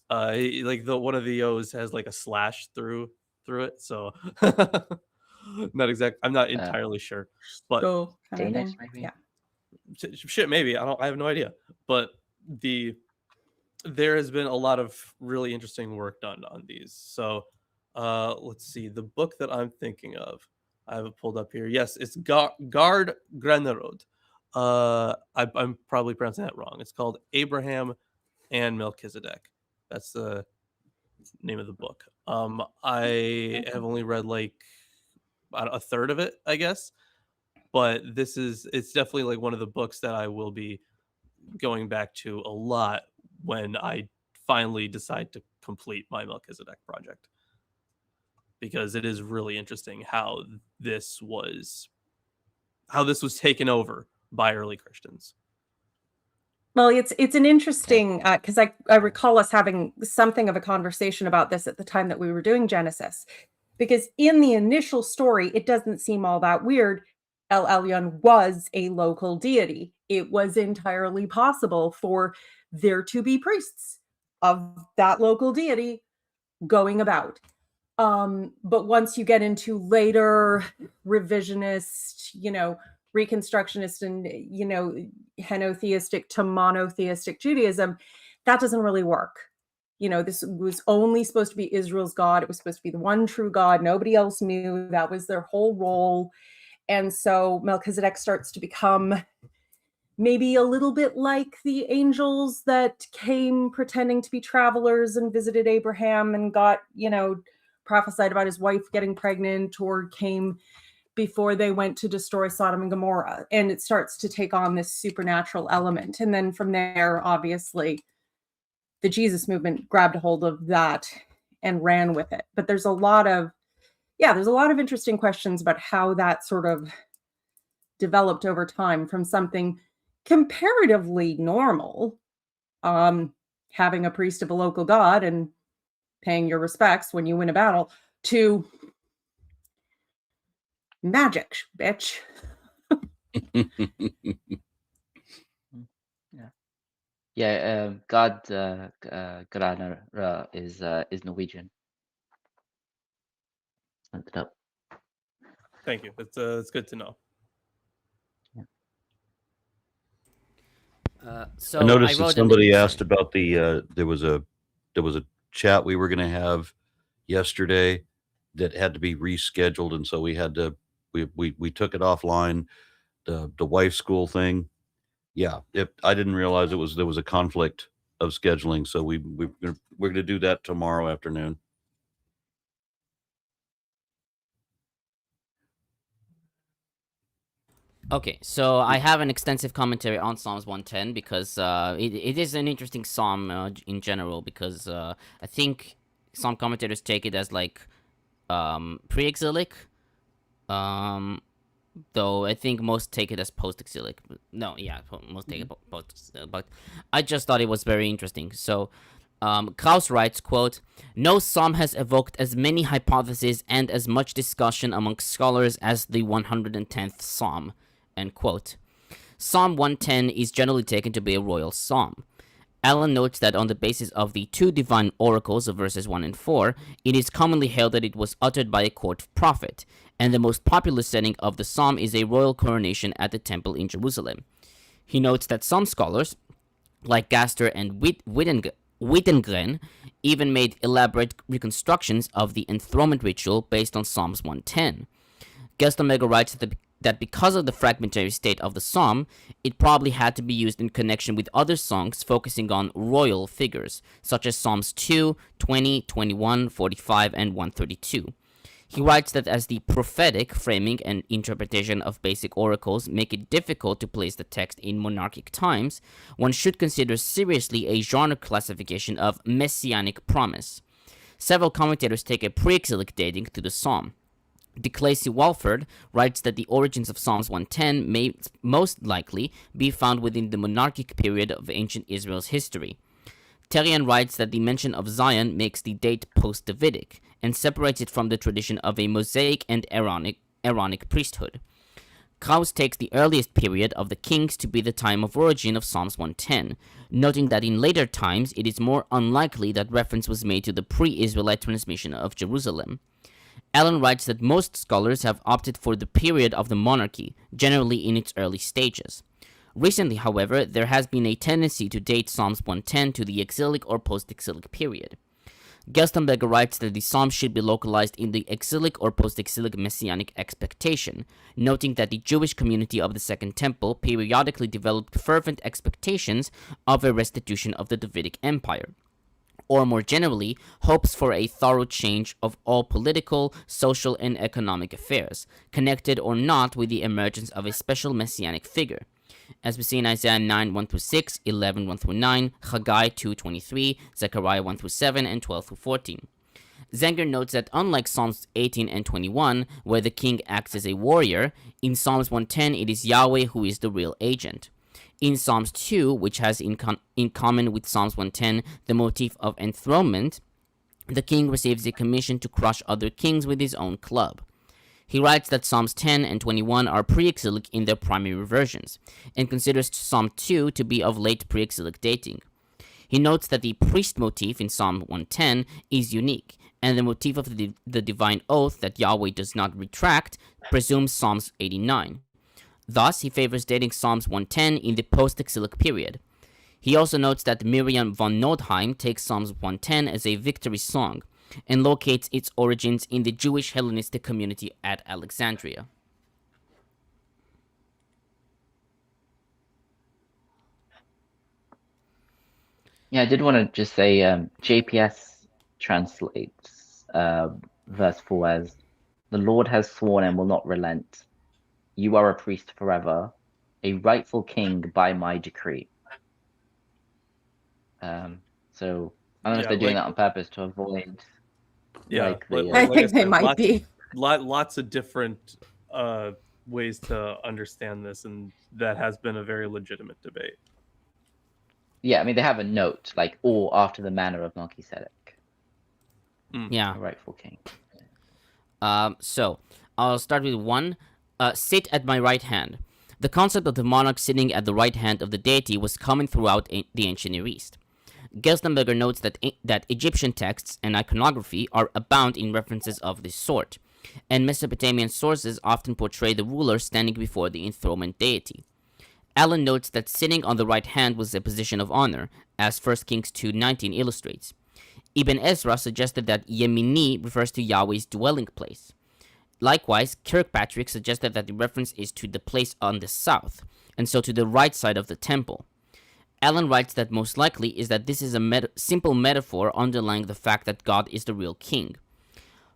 Speaker 2: Like one of the O's has like a slash through it, so not exact. I'm not entirely sure, but
Speaker 4: Danish maybe.
Speaker 3: Yeah.
Speaker 2: Shit, maybe I have no idea. But there has been a lot of really interesting work done on these. So let's see, the book that I'm thinking of, I have it pulled up here. Yes, it's Gard Grennerod. I'm probably pronouncing that wrong. It's called Abraham and Melchizedek. That's the name of the book. I have only read like about a third of it, I guess. But it's definitely like one of the books that I will be going back to a lot when I finally decide to complete my Melchizedek project, because it is really interesting how this was taken over by early Christians.
Speaker 3: Well, it's an interesting, because I recall us having something of a conversation about this at the time that we were doing Genesis, because in the initial story, it doesn't seem all that weird. El Elyon was a local deity. It was entirely possible for there to be priests of that local deity going about. But once you get into later revisionist, Reconstructionist and, henotheistic to monotheistic Judaism, that doesn't really work. This was only supposed to be Israel's God. It was supposed to be the one true God. Nobody else knew. That was their whole role. And so Melchizedek starts to become maybe a little bit like the angels that came pretending to be travelers and visited Abraham and got, prophesied about his wife getting pregnant, or came before they went to destroy Sodom and Gomorrah. And it starts to take on this supernatural element. And then from there, obviously, the Jesus movement grabbed a hold of that and ran with it. But there's a lot of interesting questions about how that sort of developed over time from something comparatively normal, having a priest of a local god and paying your respects when you win a battle, to magic, bitch.
Speaker 4: God Granara is Norwegian. Looked it up.
Speaker 2: Thank you. It's good to know.
Speaker 5: So
Speaker 1: I noticed that
Speaker 5: wrote
Speaker 1: somebody
Speaker 5: sorry.
Speaker 1: asked about the there was a chat we were going to have yesterday that had to be rescheduled, and so we had to we took it offline. The wife school thing. Yeah, I didn't realize there was a conflict of scheduling, so we're going to do that tomorrow afternoon.
Speaker 5: Okay, so I have an extensive commentary on Psalms 110 because it is an interesting psalm in general, because I think some commentators take it as like pre-exilic, though I think most take it as post-exilic. No, yeah, most take it post-exilic, but I just thought it was very interesting. So Krauss writes, quote, "No psalm has evoked as many hypotheses and as much discussion amongst scholars as the 110th psalm." End quote. Psalm 110 is generally taken to be a royal psalm. Allen notes that on the basis of the two divine oracles of verses 1 and 4, it is commonly held that it was uttered by a court prophet, and the most popular setting of the psalm is a royal coronation at the temple in Jerusalem. He notes that some scholars, like Gaster and Wittengren, even made elaborate reconstructions of the enthronement ritual based on Psalms 110. Gerstenberger writes that because of the fragmentary state of the psalm, it probably had to be used in connection with other songs focusing on royal figures, such as Psalms 2, 20, 21, 45, and 132. He writes that as the prophetic framing and interpretation of basic oracles make it difficult to place the text in monarchic times, one should consider seriously a genre classification of messianic promise. Several commentators take a pre-exilic dating to the psalm. deClaissé-Walford writes that the origins of Psalms 110 may most likely be found within the monarchic period of ancient Israel's history. Terrian writes that the mention of Zion makes the date post-Davidic, and separates it from the tradition of a Mosaic and Aaronic priesthood. Krauss takes the earliest period of the kings to be the time of origin of Psalms 110, noting that in later times it is more unlikely that reference was made to the pre-Israelite transmission of Jerusalem. Allen writes that most scholars have opted for the period of the monarchy, generally in its early stages. Recently, however, there has been a tendency to date Psalms 110 to the exilic or post-exilic period. Gerstenberger writes that the psalm should be localized in the exilic or post-exilic messianic expectation, noting that the Jewish community of the Second Temple periodically developed fervent expectations of a restitution of the Davidic Empire, or more generally, hopes for a thorough change of all political, social, and economic affairs, connected or not with the emergence of a special messianic figure, as we see in Isaiah 9, 1-6, 11, 1-9, Haggai 2:23, Zechariah 1-7, and 12-14. Zenger notes that unlike Psalms 18 and 21, where the king acts as a warrior, in Psalms 110 it is Yahweh who is the real agent. In Psalms 2, which has in common with Psalms 110 the motif of enthronement, the king receives a commission to crush other kings with his own club. He writes that Psalms 10 and 21 are pre-exilic in their primary versions, and considers Psalm 2 to be of late pre-exilic dating. He notes that the priest motif in Psalm 110 is unique, and the motif of the divine oath that Yahweh does not retract presumes Psalms 89. Thus, he favors dating Psalms 110 in the post-exilic period. He also notes that Miriam von Nordheim takes Psalms 110 as a victory song, and locates its origins in the Jewish Hellenistic community at Alexandria.
Speaker 4: Yeah, I did want to just say JPS translates verse 4 as, "The Lord has sworn and will not relent. You are a priest forever, a rightful king by my decree." So I don't know if they're doing that on purpose to avoid.
Speaker 2: Yeah,
Speaker 4: like the,
Speaker 3: I think they might be.
Speaker 2: Lots of different ways to understand this, and that has been a very legitimate debate.
Speaker 4: Yeah, I mean, they have a note, like, or after the manner of Melchizedek,
Speaker 5: Yeah.
Speaker 4: a rightful king.
Speaker 5: So I'll start with one. Sit at my right hand. The concept of the monarch sitting at the right hand of the deity was common throughout the ancient Near East. Gerstenberger notes that Egyptian texts and iconography are abound in references of this sort, and Mesopotamian sources often portray the ruler standing before the enthronement deity. Allen notes that sitting on the right hand was a position of honor, as 1 Kings 2:19 illustrates. Ibn Ezra suggested that Yemini refers to Yahweh's dwelling place. Likewise, Kirkpatrick suggested that the reference is to the place on the south, and so to the right side of the temple. Allen writes that most likely is that this is a simple metaphor underlying the fact that God is the real king.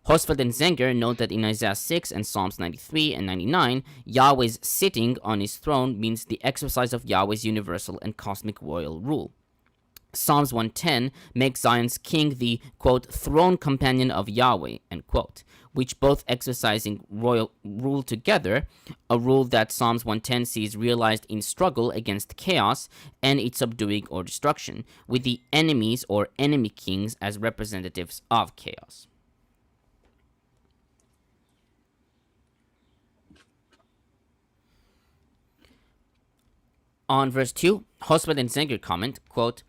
Speaker 5: Hosfeld and Zenger note that in Isaiah 6 and Psalms 93 and 99, Yahweh's sitting on his throne means the exercise of Yahweh's universal and cosmic royal rule. Psalms 110 makes Zion's king the, quote, throne companion of Yahweh, end quote, which both exercising royal rule together, a rule that Psalms 110 sees realized in struggle against chaos and its subduing or destruction, with the enemies or enemy kings as representatives of chaos. On verse 2, Hosfeld and Zenger comment, quote,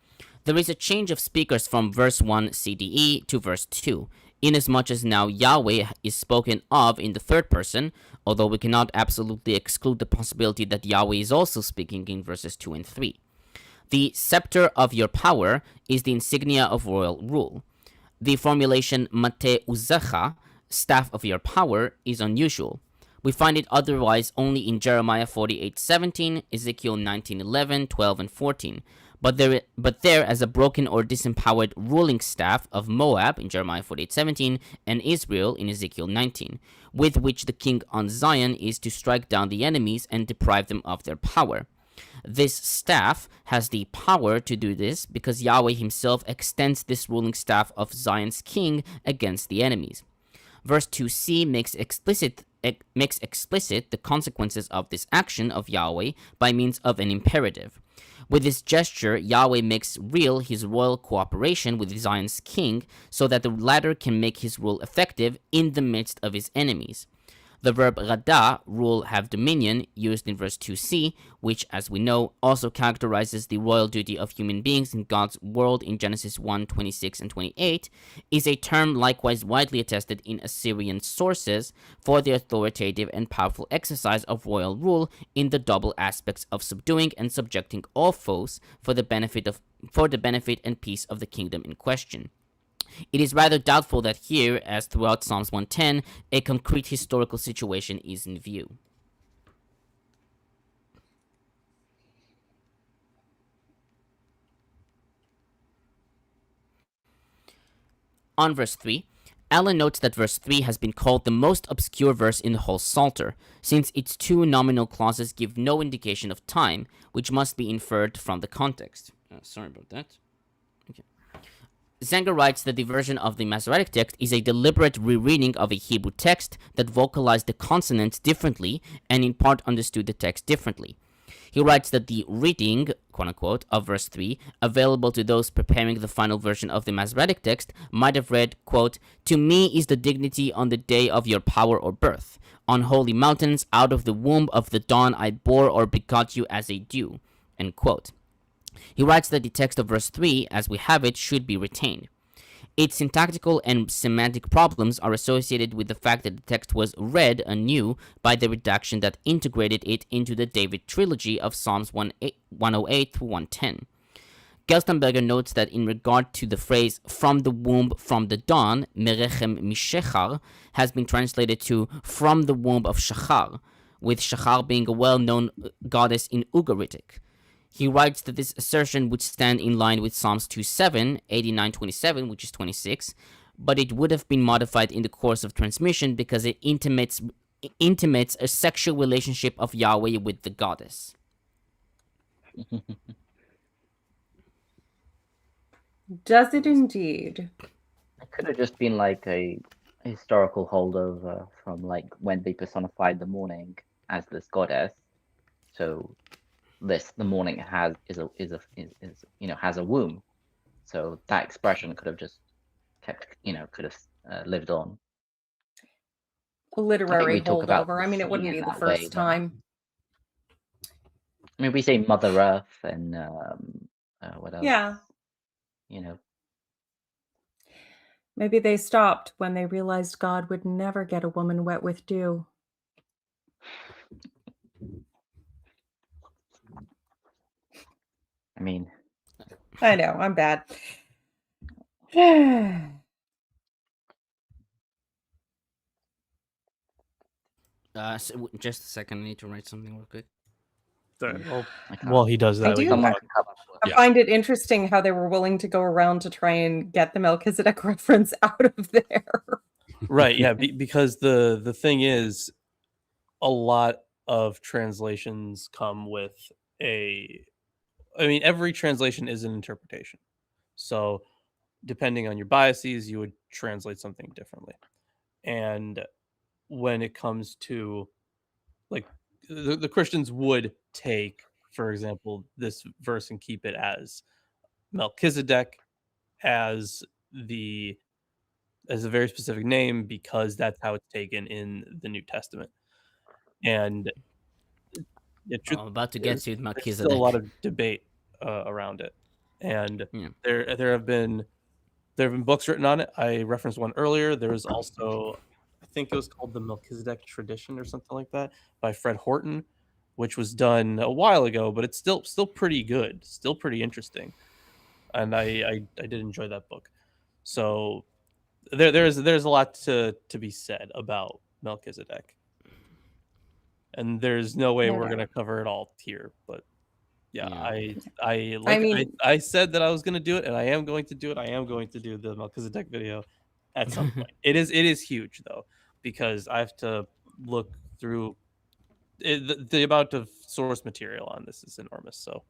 Speaker 5: there is a change of speakers from verse 1 CDE to verse 2, inasmuch as now Yahweh is spoken of in the third person, although we cannot absolutely exclude the possibility that Yahweh is also speaking in verses 2 and 3. The scepter of your power is the insignia of royal rule. The formulation Mate Uzecha, staff of your power, is unusual. We find it otherwise only in Jeremiah 48:17, Ezekiel 19:11, 12, and 14. But there as a broken or disempowered ruling staff of Moab in Jeremiah 48:17 and Israel in Ezekiel 19, with which the king on Zion is to strike down the enemies and deprive them of their power. This staff has the power to do this because Yahweh himself extends this ruling staff of Zion's king against the enemies. Verse 2c makes explicit the consequences of this action of Yahweh by means of an imperative. With this gesture, Yahweh makes real his royal cooperation with Zion's king so that the latter can make his rule effective in the midst of his enemies. The verb rada, rule, have dominion, used in verse 2c, which, as we know, also characterizes the royal duty of human beings in God's world in Genesis 1:26 and 28, is a term likewise widely attested in Assyrian sources for the authoritative and powerful exercise of royal rule in the double aspects of subduing and subjecting all foes for the benefit and peace of the kingdom in question. It is rather doubtful that here, as throughout Psalms 110, a concrete historical situation is in view. On verse 3, Allen notes that verse 3 has been called the most obscure verse in the whole Psalter, since its two nominal clauses give no indication of time, which must be inferred from the context. Sorry about that. Okay. Zenger writes that the version of the Masoretic text is a deliberate rereading of a Hebrew text that vocalized the consonants differently and in part understood the text differently. He writes that the reading, quote-unquote, of verse 3, available to those preparing the final version of the Masoretic text, might have read, quote, to me is the dignity on the day of your power or birth. On holy mountains, out of the womb of the dawn I bore or begot you as a dew, end quote. He writes that the text of verse 3, as we have it, should be retained. Its syntactical and semantic problems are associated with the fact that the text was read anew by the redaction that integrated it into the David trilogy of Psalms 108 through 110. Gerstenberger notes that in regard to the phrase from the womb, from the dawn, merechem mishechar, has been translated to from the womb of Shachar, with Shachar being a well-known goddess in Ugaritic. He writes that this assertion would stand in line with Psalms 2:7, 89:27, which is 26, but it would have been modified in the course of transmission because it intimates a sexual relationship of Yahweh with the goddess.
Speaker 3: Does it indeed?
Speaker 4: It could have just been like a historical holdover from like when they personified the morning as this goddess. So the morning has a womb. So that expression could have just lived on.
Speaker 3: A literary
Speaker 4: we talk about
Speaker 3: holdover. I mean, it
Speaker 4: sea
Speaker 3: wouldn't
Speaker 4: in
Speaker 3: be the
Speaker 4: that way
Speaker 3: first
Speaker 4: when-
Speaker 3: time.
Speaker 4: I mean, we say Mother Earth and what else?
Speaker 3: Yeah. Maybe they stopped when they realized God would never get a woman wet with dew.
Speaker 4: I mean,
Speaker 3: I know, I'm bad.
Speaker 5: Just a second, I need to write something real quick.
Speaker 2: Sorry,
Speaker 4: I can't-
Speaker 2: while he does that, we
Speaker 3: do.
Speaker 2: can
Speaker 4: someone
Speaker 2: talk.
Speaker 4: could come up with-
Speaker 3: I find it interesting how they were willing to go around to try and get the Melchizedek reference out of there.
Speaker 2: Right, yeah, because the thing is, a lot of translations come with every translation is an interpretation. So depending on your biases, you would translate something differently. And when it comes to like the Christians would take, for example, this verse and keep it as Melchizedek as a very specific name because that's how it's taken in the New Testament. And
Speaker 5: I'm about to get to
Speaker 2: there's
Speaker 5: Melchizedek.
Speaker 2: still a lot of debate around it, and
Speaker 5: Yeah.
Speaker 2: there have been books written on it. I referenced one earlier. There was also, I think it was called the Melchizedek Tradition or something like that by Fred Horton, which was done a while ago, but it's still pretty good, still pretty interesting, and I did enjoy that book. So there's a lot to be said about Melchizedek. And there's no way we're going to cover it all here, but yeah. I said that I was going to do it, and I am going to do it. I am going to do the Melchizedek video at some point. It is huge though, because I have to look through it, the amount of source material on this is enormous. So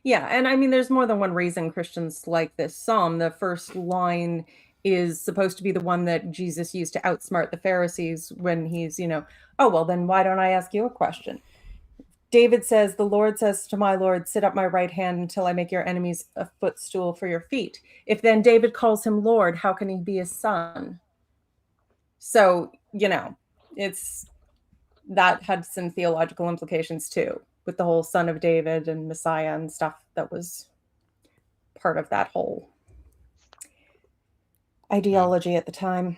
Speaker 3: Yeah, and I mean, there's more than one reason Christians like this psalm. The first line is supposed to be the one that Jesus used to outsmart the Pharisees when he's, oh, well, then why don't I ask you a question? David says, the Lord says to my Lord, sit at my right hand until I make your enemies a footstool for your feet. If then David calls him Lord, how can he be his son? So, that had some theological implications too, with the whole son of David and Messiah and stuff that was part of that whole ideology at the time.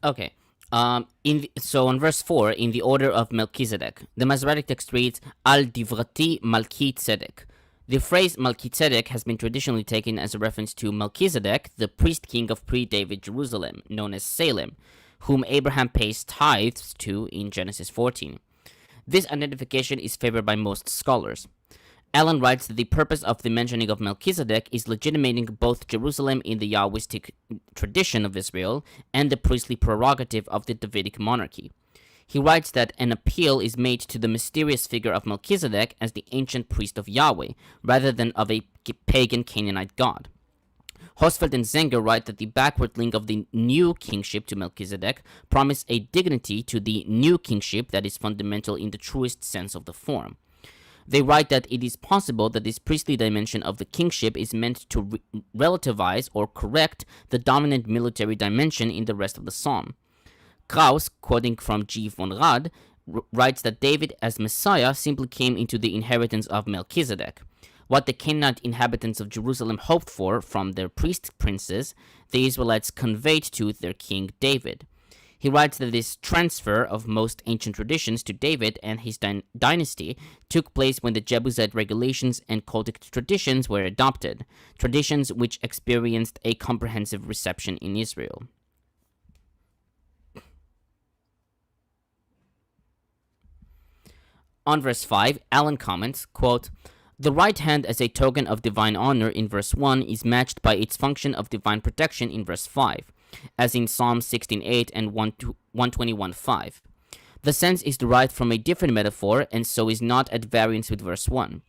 Speaker 5: Okay. So on verse 4, in the order of Melchizedek, the Masoretic text reads, Al divrati Melchizedek. The phrase Melchizedek has been traditionally taken as a reference to Melchizedek, the priest king of pre-David Jerusalem, known as Salem, whom Abraham pays tithes to in Genesis 14. This identification is favored by most scholars. Allen writes that the purpose of the mentioning of Melchizedek is legitimating both Jerusalem in the Yahwistic tradition of Israel and the priestly prerogative of the Davidic monarchy. He writes that an appeal is made to the mysterious figure of Melchizedek as the ancient priest of Yahweh, rather than of a pagan Canaanite god. Hosfeld and Zenger write that the backward link of the new kingship to Melchizedek promise a dignity to the new kingship that is fundamental in the truest sense of the form. They write that it is possible that this priestly dimension of the kingship is meant to relativize or correct the dominant military dimension in the rest of the psalm. Krauss, quoting from G. von Rad, writes that David as Messiah simply came into the inheritance of Melchizedek. What the Canaanite inhabitants of Jerusalem hoped for from their priest princes, the Israelites conveyed to their king David. He writes that this transfer of most ancient traditions to David and his dynasty took place when the Jebusite regulations and cultic traditions were adopted, traditions which experienced a comprehensive reception in Israel. On verse 5, Allen comments, quote, the right hand as a token of divine honor in verse 1 is matched by its function of divine protection in verse 5, as in Psalm 16:8 and 121:5. The sense is derived from a different metaphor and so is not at variance with verse 1.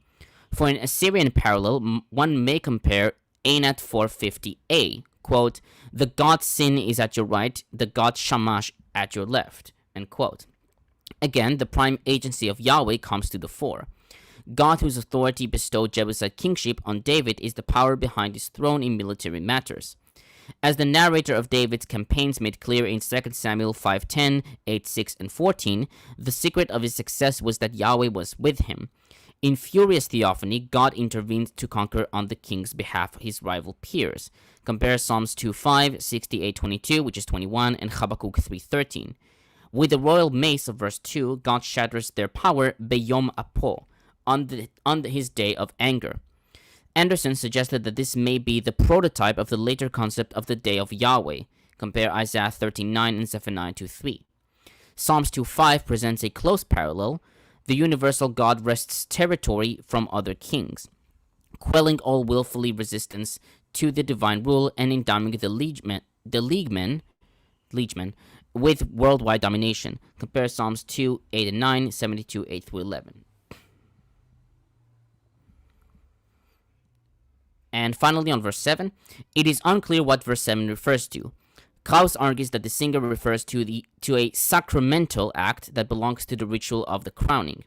Speaker 5: For an Assyrian parallel, one may compare Anat 450a, quote, "The god Sin is at your right, the god Shamash at your left," end quote. Again, the prime agency of Yahweh comes to the fore. God, whose authority bestowed Jebusite kingship on David, is the power behind his throne in military matters. As the narrator of David's campaigns made clear in 2 Samuel 5:10, 8:6, and 14, the secret of his success was that Yahweh was with him. In furious theophany, God intervened to conquer on the king's behalf his rival peers. Compare Psalms 2:5, 68:22, which is 21, and Habakkuk 3:13. With the royal mace of verse 2, God shatters their power beyom apo, on his day of anger. Anderson suggested that this may be the prototype of the later concept of the day of Yahweh. Compare Isaiah 13:9 and Zephaniah 2:3. Psalms 2:5 presents a close parallel. The universal God wrests territory from other kings, quelling all willfully resistance to the divine rule and endowing the liegemen with worldwide domination. Compare Psalms 2:8 and 9, 72, 8 through 11. And finally, on verse 7, it is unclear what verse 7 refers to. Krauss argues that the singer refers to a sacramental act that belongs to the ritual of the crowning.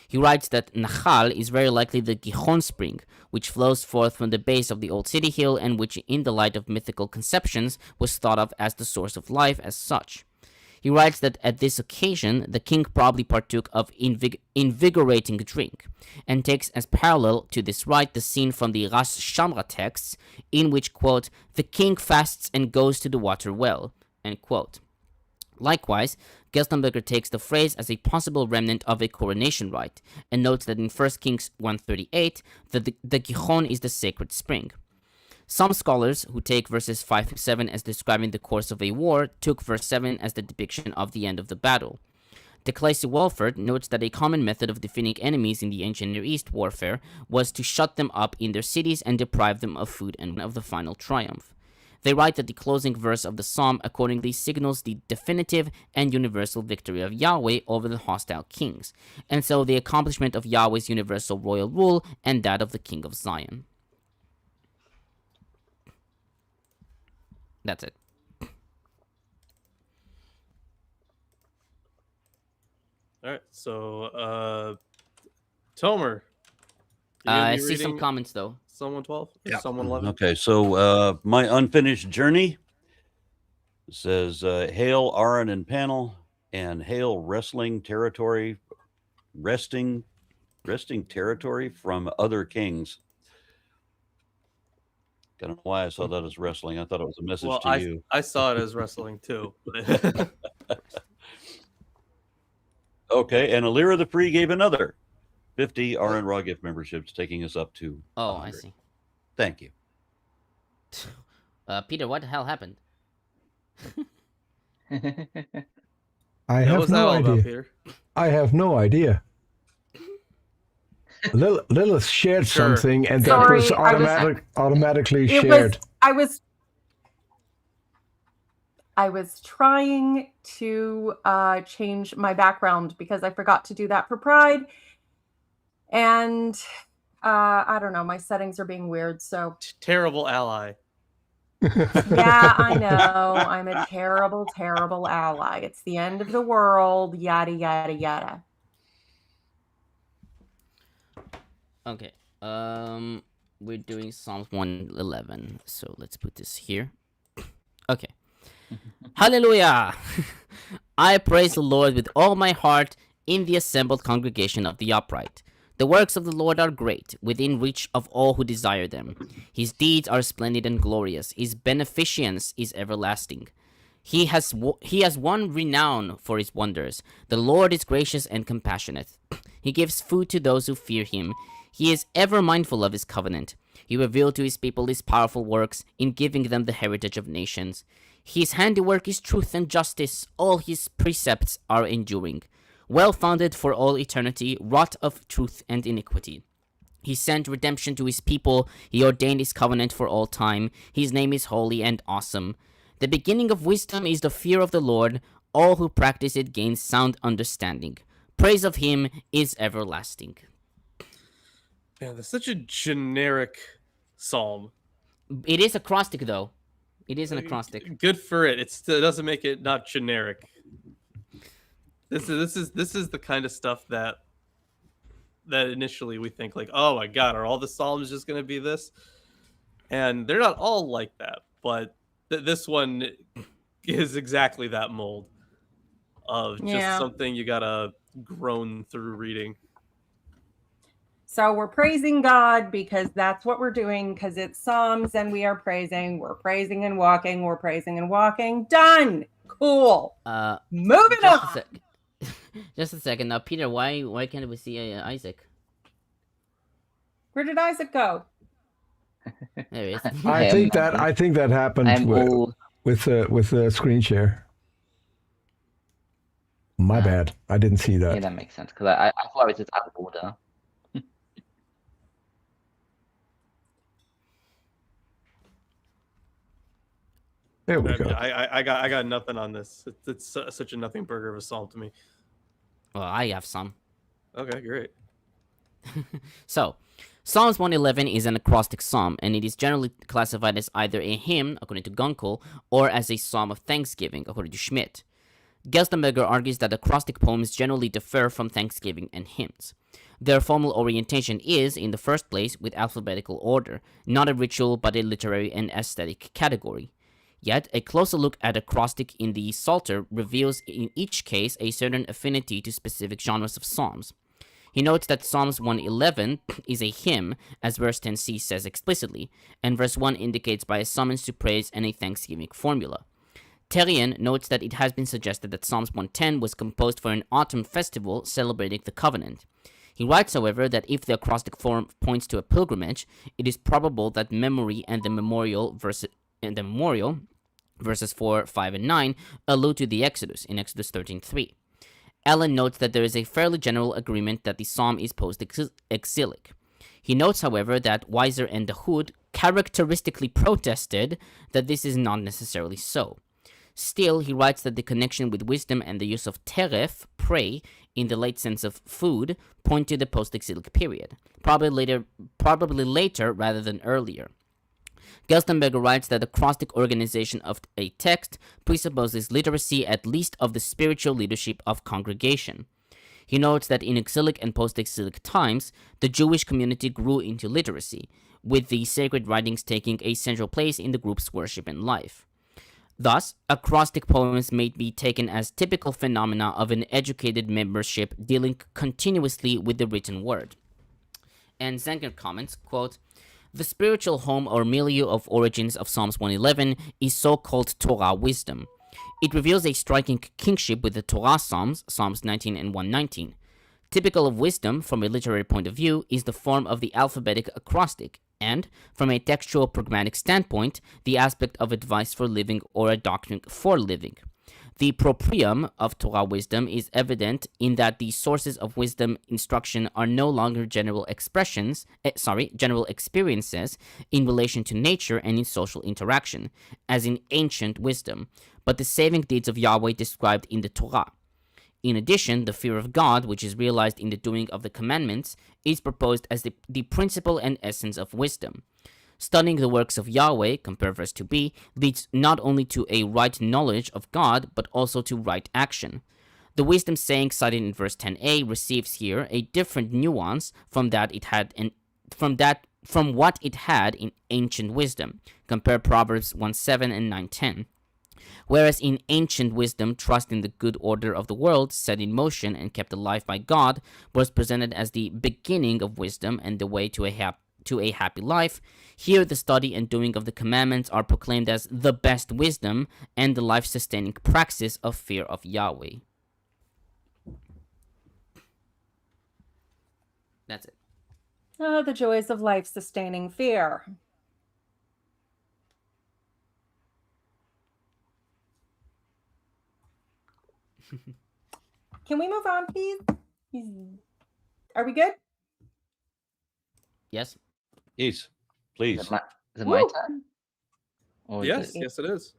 Speaker 5: He writes that Nachal is very likely the Gihon spring, which flows forth from the base of the old city hill and which, in the light of mythical conceptions, was thought of as the source of life as such. He writes that at this occasion, the king probably partook of invigorating drink, and takes as parallel to this rite the scene from the Ras Shamra texts, in which, quote, "the king fasts and goes to the water well," end quote. Likewise, Gerstenberger takes the phrase as a possible remnant of a coronation rite, and notes that in 1 Kings 1:38, the Gihon is the sacred spring. Some scholars who take verses 5 through 7 as describing the course of a war took verse 7 as the depiction of the end of the battle. deClaissé-Walford notes that a common method of defeating enemies in the ancient Near East warfare was to shut them up in their cities and deprive them of food and of the final triumph. They write that the closing verse of the psalm accordingly signals the definitive and universal victory of Yahweh over the hostile kings, and so the accomplishment of Yahweh's universal royal rule and that of the King of Zion. That's it.
Speaker 2: All right, so Tomer,
Speaker 5: I see some comments though.
Speaker 2: Psalm 112,
Speaker 1: Yeah.
Speaker 2: Psalm 111.
Speaker 1: Okay, so my unfinished journey says, "Hail Aaron and Panel, and hail resting territory from other kings." I don't know why I saw that as wrestling. I thought it was a message
Speaker 2: Well,
Speaker 1: to you.
Speaker 2: I saw it as wrestling too.
Speaker 1: Okay, and Alira the Free gave another 50 RN Raw gift memberships, taking us up to
Speaker 5: Oh,
Speaker 1: 100.
Speaker 5: I see.
Speaker 1: Thank you.
Speaker 5: Peter, what the hell happened?
Speaker 6: I
Speaker 2: What
Speaker 6: have
Speaker 2: was that
Speaker 6: no
Speaker 2: all about,
Speaker 6: idea.
Speaker 2: Peter?
Speaker 6: I have no idea. Lilith shared
Speaker 2: Sure.
Speaker 6: something, and that
Speaker 3: Sorry,
Speaker 6: was
Speaker 3: I was-
Speaker 6: automatically
Speaker 3: It
Speaker 6: shared.
Speaker 3: was I was trying to change my background because I forgot to do that for Pride. And I don't know, my settings are being weird. So
Speaker 2: Terrible ally.
Speaker 3: yeah, I know. I'm a terrible, terrible ally. It's the end of the world, yada yada yada.
Speaker 5: Okay. We're doing Psalms 111. So let's put this here. Okay. Hallelujah! I praise the Lord with all my heart in the assembled congregation of the upright. The works of the Lord are great, within reach of all who desire them. His deeds are splendid and glorious. His beneficence is everlasting. He has won renown for his wonders. The Lord is gracious and compassionate. He gives food to those who fear him. He is ever mindful of his covenant. He revealed to his people his powerful works in giving them the heritage of nations. His handiwork is truth and justice. All his precepts are enduring. Well-founded for all eternity, wrought of truth and iniquity. He sent redemption to his people. He ordained his covenant for all time. His name is holy and awesome. The beginning of wisdom is the fear of the Lord. All who practice it gain sound understanding. Praise of him is everlasting.
Speaker 2: Man, that's such a generic psalm.
Speaker 5: It is acrostic, though. It is an acrostic.
Speaker 2: Good for it. It doesn't make it not generic. This is the kind of stuff that initially we think like, oh my god, are all the Psalms just going to be this? And they're not all like that, but this one is exactly that mold of just something you gotta groan through reading.
Speaker 3: So we're praising God because that's what we're doing, because it's Psalms and we're praising and walking, we're praising and walking. Done. Cool. Moving on.
Speaker 5: Just a second. Now, Peter, why can't we see Isaac?
Speaker 3: Where did Isaac go?
Speaker 5: There he is.
Speaker 6: I think that happened with the screen share. My bad. I didn't see that.
Speaker 4: Yeah, that makes sense, because I thought it was just out of order.
Speaker 6: There we go.
Speaker 2: I got nothing on this. It's such a nothing burger of a psalm to me.
Speaker 5: Well, I have some.
Speaker 2: Okay, great.
Speaker 5: So, Psalms 111 is an acrostic psalm, and it is generally classified as either a hymn, according to Gunkel, or as a psalm of thanksgiving, according to Schmidt. Gerstenberger argues that acrostic poems generally differ from thanksgiving and hymns. Their formal orientation is, in the first place, with alphabetical order, not a ritual but a literary and aesthetic category. Yet, a closer look at acrostic in the Psalter reveals in each case a certain affinity to specific genres of psalms. He notes that Psalms 111 is a hymn, as verse 10c says explicitly, and verse 1 indicates by a summons to praise and a thanksgiving formula. Terrien notes that it has been suggested that Psalms 110 was composed for an autumn festival celebrating the covenant. He writes, however, that if the acrostic form points to a pilgrimage, it is probable that memory and the memorial verses 4, 5, and 9 allude to the Exodus in Exodus 13:3. Allen notes that there is a fairly general agreement that the psalm is post-exilic. He notes, however, that Weiser and the Hood characteristically protested that this is not necessarily so. Still, he writes that the connection with wisdom and the use of teref, pray, in the late sense of food, point to the post-exilic period, probably later rather than earlier. Gerstenberger writes that the acrostic organization of a text presupposes literacy at least of the spiritual leadership of congregation. He notes that in exilic and post-exilic times, the Jewish community grew into literacy, with the sacred writings taking a central place in the group's worship and life. Thus, acrostic poems may be taken as typical phenomena of an educated membership dealing continuously with the written word. And Zenger comments, quote, "The spiritual home or milieu of origins of Psalms 111 is so-called Torah wisdom. It reveals a striking kingship with the Torah Psalms, Psalms 19 and 119. Typical of wisdom, from a literary point of view, is the form of the alphabetic acrostic, and, from a textual pragmatic standpoint, the aspect of advice for living or a doctrine for living. The proprium of Torah wisdom is evident in that the sources of wisdom instruction are no longer general experiences in relation to nature and in social interaction, as in ancient wisdom, but the saving deeds of Yahweh described in the Torah. In addition, the fear of God, which is realized in the doing of the commandments, is proposed as the principle and essence of wisdom. Studying the works of Yahweh, compare verse 2b, leads not only to a right knowledge of God, but also to right action. The wisdom saying cited in verse 10a receives here a different nuance from what it had in ancient wisdom. Compare Proverbs 1:7 and 9:10. Whereas in ancient wisdom, trust in the good order of the world, set in motion and kept alive by God, was presented as the beginning of wisdom and the way to a happy life. Here, the study and doing of the commandments are proclaimed as the best wisdom and the life-sustaining praxis of fear of Yahweh. That's it.
Speaker 3: Oh, the joys of life-sustaining fear. Can we move on, please? Are we good?
Speaker 1: Yes,
Speaker 5: Yes.
Speaker 1: please.
Speaker 4: Is it my turn? Or
Speaker 2: Yes, yes it is.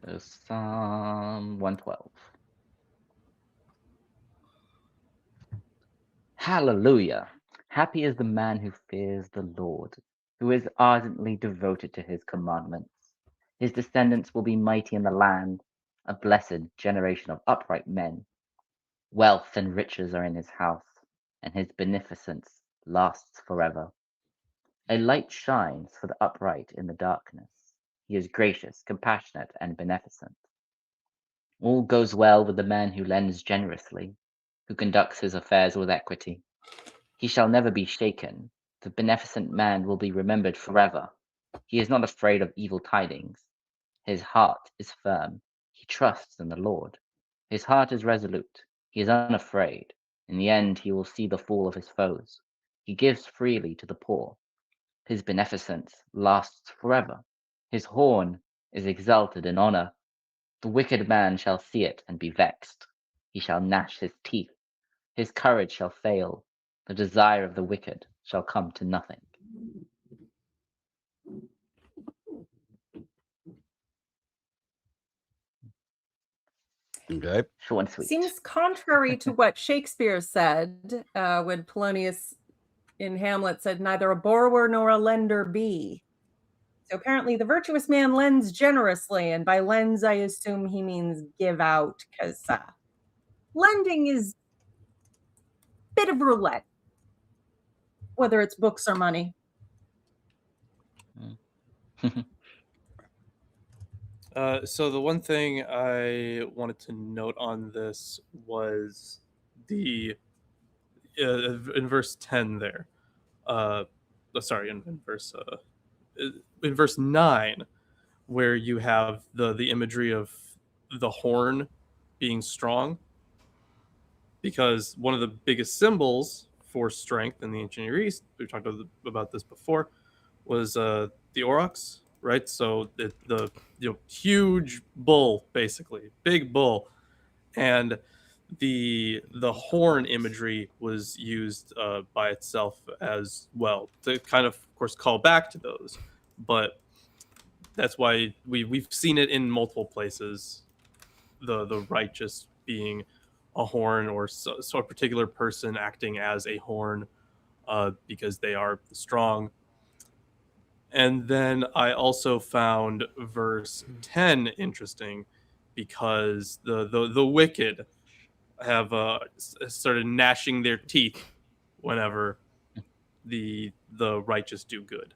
Speaker 4: So Psalm 112. Hallelujah. Happy is the man who fears the Lord, who is ardently devoted to his commandments. His descendants will be mighty in the land, a blessed generation of upright men. Wealth and riches are in his house, and his beneficence lasts forever. A light shines for the upright in the darkness. He is gracious, compassionate, and beneficent. All goes well with the man who lends generously, who conducts his affairs with equity. He shall never be shaken. The beneficent man will be remembered forever. He is not afraid of evil tidings. His heart is firm. He trusts in the Lord. His heart is resolute. He is unafraid. In the end, he will see the fall of his foes. He gives freely to the poor. His beneficence lasts forever. His horn is exalted in honor. The wicked man shall see it and be vexed. He shall gnash his teeth. His courage shall fail. The desire of the wicked shall come to nothing.
Speaker 1: Okay.
Speaker 4: Short and sweet.
Speaker 3: Seems contrary to what Shakespeare said when Polonius in Hamlet said, "Neither a borrower nor a lender be." So apparently the virtuous man lends generously, and by lends I assume he means give out, because lending is a bit of roulette, whether it's books or money.
Speaker 2: So the one thing I wanted to note on this was the in verse 10 there. Sorry, in verse 9, where you have the imagery of the horn being strong, because one of the biggest symbols for strength in the ancient Near East, we've talked about this before, was the aurochs, right? So the huge bull, basically big bull, and the horn imagery was used by itself as well to kind of course call back to those, but that's why we've seen it in multiple places, the righteous being a horn, or so a particular person acting as a horn because they are strong. And then I also found verse 10 interesting, because the wicked have started gnashing their teeth whenever the righteous do good.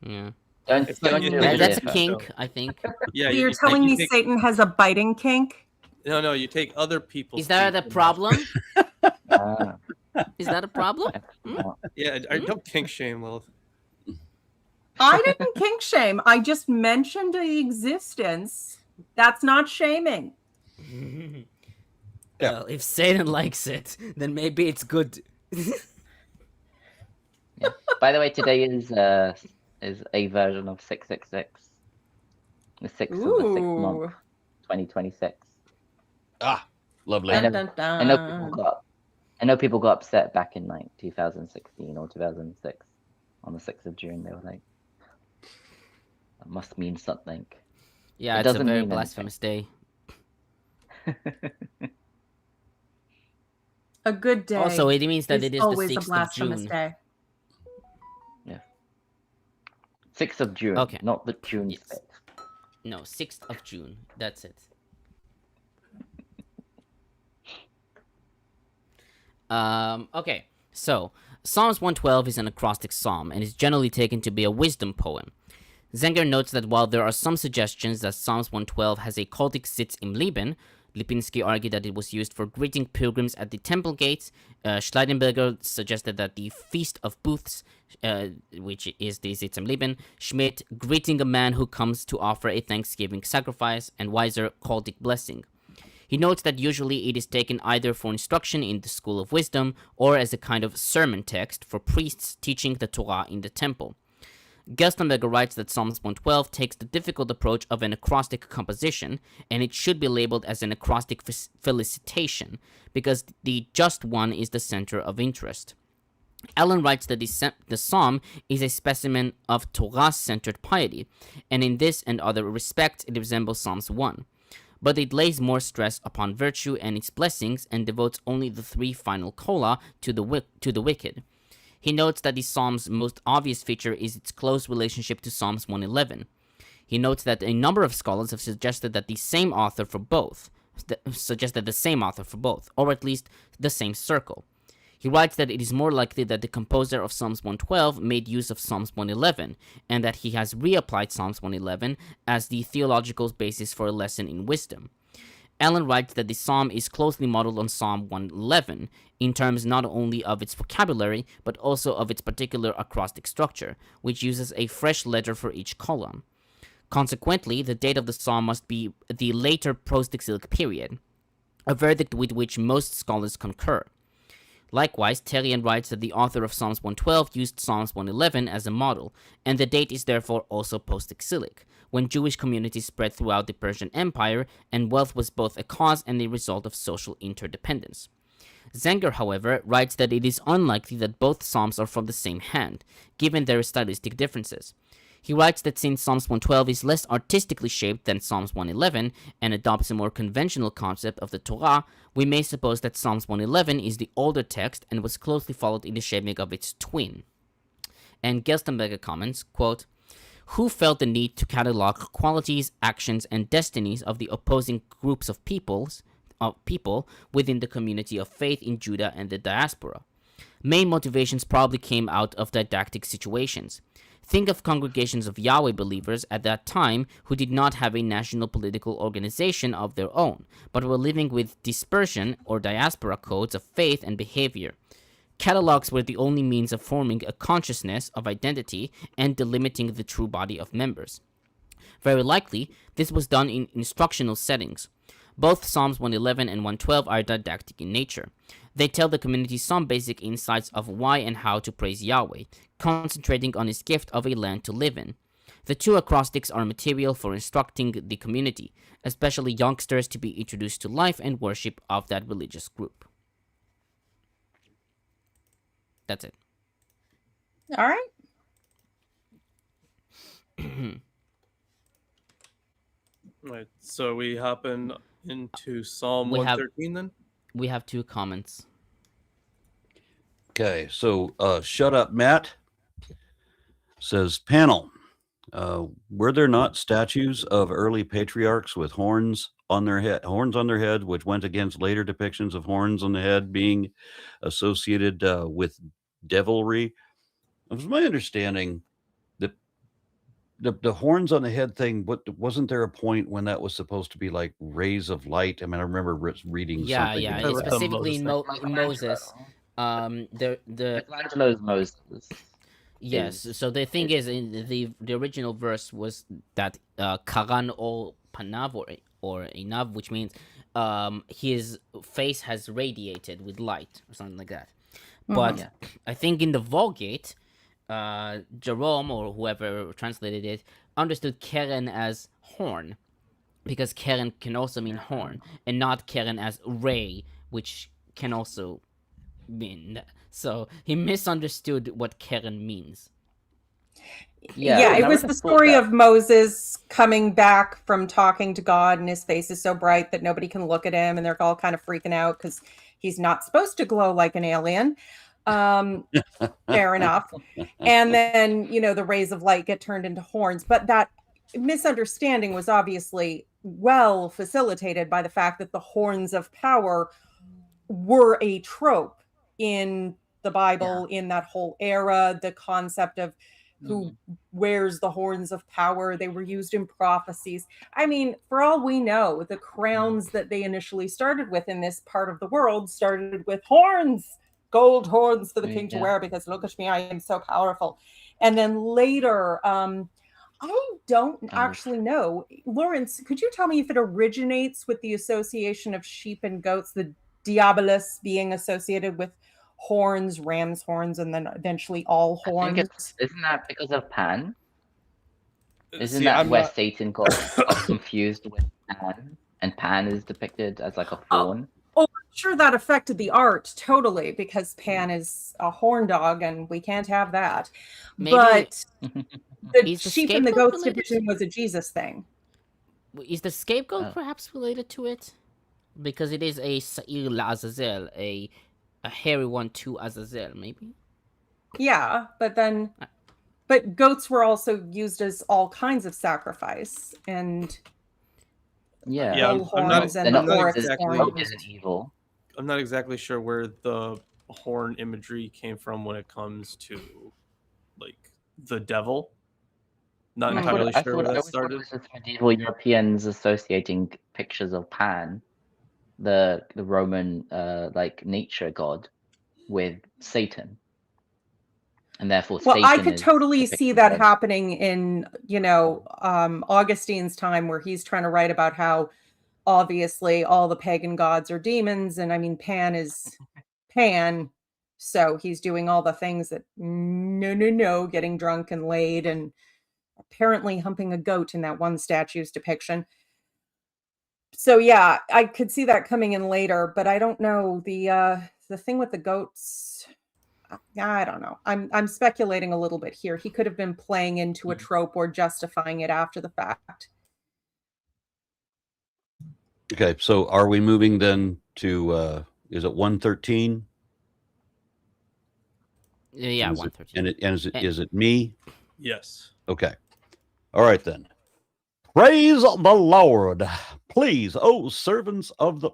Speaker 5: Yeah.
Speaker 4: Don't do it
Speaker 5: That's a
Speaker 4: different.
Speaker 5: kink, I think.
Speaker 2: Yeah,
Speaker 3: So you're telling me Satan has a biting kink?
Speaker 2: No, you take other people's.
Speaker 5: Is that a
Speaker 2: teeth.
Speaker 5: problem?
Speaker 4: Ah,
Speaker 5: Is that a problem?
Speaker 4: no.
Speaker 2: Yeah, I don't kink shame, Lilith.
Speaker 3: I didn't kink shame. I just mentioned the existence. That's not shaming.
Speaker 5: Well, if Satan likes it, then maybe it's good.
Speaker 4: Yeah. By the way, today is a version of 666, the 6th of the 6th month, 2026.
Speaker 1: Ah, lovely.
Speaker 4: I
Speaker 3: Dun,
Speaker 4: know,
Speaker 3: dun,
Speaker 4: I know
Speaker 3: dun.
Speaker 4: people got upset back in like 2016 or 2006 on the 6th of June. They were like, that must mean something.
Speaker 5: Yeah,
Speaker 4: It
Speaker 5: it's a
Speaker 4: doesn't
Speaker 5: very
Speaker 4: mean
Speaker 5: blasphemous day.
Speaker 3: A good day.
Speaker 5: Also, it means that
Speaker 3: is
Speaker 5: it is the
Speaker 3: always a
Speaker 5: 6th of
Speaker 3: blasphemous
Speaker 5: June.
Speaker 3: day.
Speaker 4: 6th of June,
Speaker 5: Okay.
Speaker 4: not the June
Speaker 5: Yes.
Speaker 4: 6th.
Speaker 5: No, 6th of June. That's it. Okay, so Psalms 112 is an acrostic psalm and is generally taken to be a wisdom poem. Zenger notes that while there are some suggestions that Psalms 112 has a cultic Sitz im Leben, Lipinski argued that it was used for greeting pilgrims at the temple gates. Schleidenberger suggested that the Feast of Booths, which is the Sitz im Leben, Schmidt greeting a man who comes to offer a thanksgiving sacrifice, and Weiser cultic blessing. He notes that usually it is taken either for instruction in the school of wisdom or as a kind of sermon text for priests teaching the Torah in the temple. Gerstenberger writes that Psalms 112 takes the difficult approach of an acrostic composition, and it should be labeled as an acrostic felicitation, because the just one is the center of interest. Allen writes that the psalm is a specimen of Torah-centered piety, and in this and other respects it resembles Psalms 1. But it lays more stress upon virtue and its blessings, and devotes only the 3 final kola to the wicked. He notes that the Psalm's most obvious feature is its close relationship to Psalms 111. He notes that a number of scholars have suggested that the same author for both, or at least the same circle. He writes that it is more likely that the composer of Psalms 112 made use of Psalms 111, and that he has reapplied Psalms 111 as the theological basis for a lesson in wisdom. Allen writes that the psalm is closely modeled on Psalm 111, in terms not only of its vocabulary, but also of its particular acrostic structure, which uses a fresh letter for each column. Consequently, the date of the psalm must be the later post-exilic period, a verdict with which most scholars concur. Likewise, Terrien writes that the author of Psalms 112 used Psalms 111 as a model, and the date is therefore also post-exilic, when Jewish communities spread throughout the Persian Empire, and wealth was both a cause and a result of social interdependence. Zenger, however, writes that it is unlikely that both psalms are from the same hand, given their stylistic differences. He writes that since Psalms 112 is less artistically shaped than Psalms 111 and adopts a more conventional concept of the Torah, we may suppose that Psalms 111 is the older text and was closely followed in the shaping of its twin. And Gerstenberger comments, quote, "Who felt the need to catalog qualities, actions, and destinies of the opposing groups of people within the community of faith in Judah and the diaspora? Main motivations probably came out of didactic situations. Think of congregations of Yahweh believers at that time who did not have a national political organization of their own, but were living with dispersion or diaspora codes of faith and behavior. Catalogs were the only means of forming a consciousness of identity and delimiting the true body of members. Very likely, this was done in instructional settings. Both Psalms 111 and 112 are didactic in nature. They tell the community some basic insights of why and how to praise Yahweh, concentrating on his gift of a land to live in. The two acrostics are material for instructing the community, especially youngsters, to be introduced to life and worship of that religious group." That's it.
Speaker 3: All right.
Speaker 2: Right. So we hop into Psalm
Speaker 5: We have-
Speaker 2: 113 then?
Speaker 5: We have 2 comments.
Speaker 1: Okay, so Shut Up Matt says, panel, were there not statues of early patriarchs with horns on their head, which went against later depictions of horns on the head being associated with devilry? It was my understanding that the horns on the head thing, wasn't there a point when that was supposed to be like rays of light? I mean, I remember reading
Speaker 5: Yeah,
Speaker 1: something.
Speaker 5: yeah.
Speaker 1: about
Speaker 2: It's
Speaker 1: that.
Speaker 5: Specifically in
Speaker 2: Moses
Speaker 5: Moses. The
Speaker 4: Michelangelo's Moses.
Speaker 5: yes. So the thing is, in the original verse was that Karan ol panav or inav, which means his face has radiated with light or something like that. But
Speaker 4: Yeah.
Speaker 5: I think in the Vulgate, Jerome or whoever translated it understood Keren as horn, because Keren can also mean horn, and not Keren as ray, which can also mean. So he misunderstood what Keren means.
Speaker 3: Yeah, it
Speaker 4: I
Speaker 3: was
Speaker 4: would've
Speaker 3: the
Speaker 4: thought
Speaker 3: story
Speaker 4: that.
Speaker 3: of Moses coming back from talking to God, and his face is so bright that nobody can look at him, and they're all kind of freaking out because he's not supposed to glow like an alien. Fair enough. And then, the rays of light get turned into horns. But that misunderstanding was obviously well facilitated by the fact that the horns of power were a trope in the Bible, in that whole era. The concept of who wears the horns of power, they were used in prophecies. I mean, for all we know, the crowns that they initially started with in this part of the world started with horns, gold horns for the king to wear, because look at me, I am so powerful. And then later, I don't actually know. Lawrence, could you tell me if it originates with the association of sheep and goats, the diabolus being associated with horns, ram's horns, and then eventually all horns?
Speaker 4: I think isn't that because of Pan? Isn't
Speaker 2: See,
Speaker 4: that
Speaker 2: I'm
Speaker 4: where
Speaker 2: not-
Speaker 4: Satan got confused with Pan, and Pan is depicted as like a fawn?
Speaker 3: I'm sure that affected the art totally, because Pan is a horn dog and we can't have that.
Speaker 5: Maybe-
Speaker 3: But the
Speaker 5: Is the
Speaker 3: sheep and the
Speaker 5: scapegoat
Speaker 3: goats
Speaker 5: related?
Speaker 3: division was a Jesus thing.
Speaker 5: Is the scapegoat
Speaker 4: Oh.
Speaker 5: perhaps related to it? Because it is a Sa'ir la Azazel, a hairy one to Azazel, maybe?
Speaker 3: Yeah, but goats were also used as all kinds of sacrifice, and
Speaker 4: Yeah.
Speaker 2: Yeah,
Speaker 3: bull
Speaker 2: I'm not.
Speaker 3: horns
Speaker 4: They're
Speaker 3: and
Speaker 4: not
Speaker 2: I'm not
Speaker 3: oryx
Speaker 4: considered
Speaker 2: exactly.
Speaker 3: horns.
Speaker 4: good and evil.
Speaker 2: I'm not exactly sure where the horn imagery came from when it comes to like the devil. Not
Speaker 3: Hmm.
Speaker 2: entirely
Speaker 4: I
Speaker 2: sure where that
Speaker 4: always thought
Speaker 2: started.
Speaker 4: it was just medieval Europeans associating pictures of Pan, the Roman like nature god, with Satan, and therefore
Speaker 3: Well, I
Speaker 4: Satan
Speaker 3: could
Speaker 4: is
Speaker 3: totally see
Speaker 4: depicted
Speaker 3: that
Speaker 4: as
Speaker 3: happening in, Augustine's time, where he's trying to write about how obviously all the pagan gods are demons, and I mean Pan is Pan, so he's doing all the things that no, getting drunk and laid and apparently humping a goat in that one statue's depiction. So yeah, I could see that coming in later, but I don't know the thing with the goats. I don't know. I'm speculating a little bit here. He could have been playing into a trope or justifying it after the fact.
Speaker 1: Okay, so are we moving then to is it 113?
Speaker 5: Yeah,
Speaker 1: Is
Speaker 5: 113.
Speaker 1: is it me?
Speaker 2: Yes.
Speaker 1: Okay. All right then. Praise the Lord. Please, O servants of the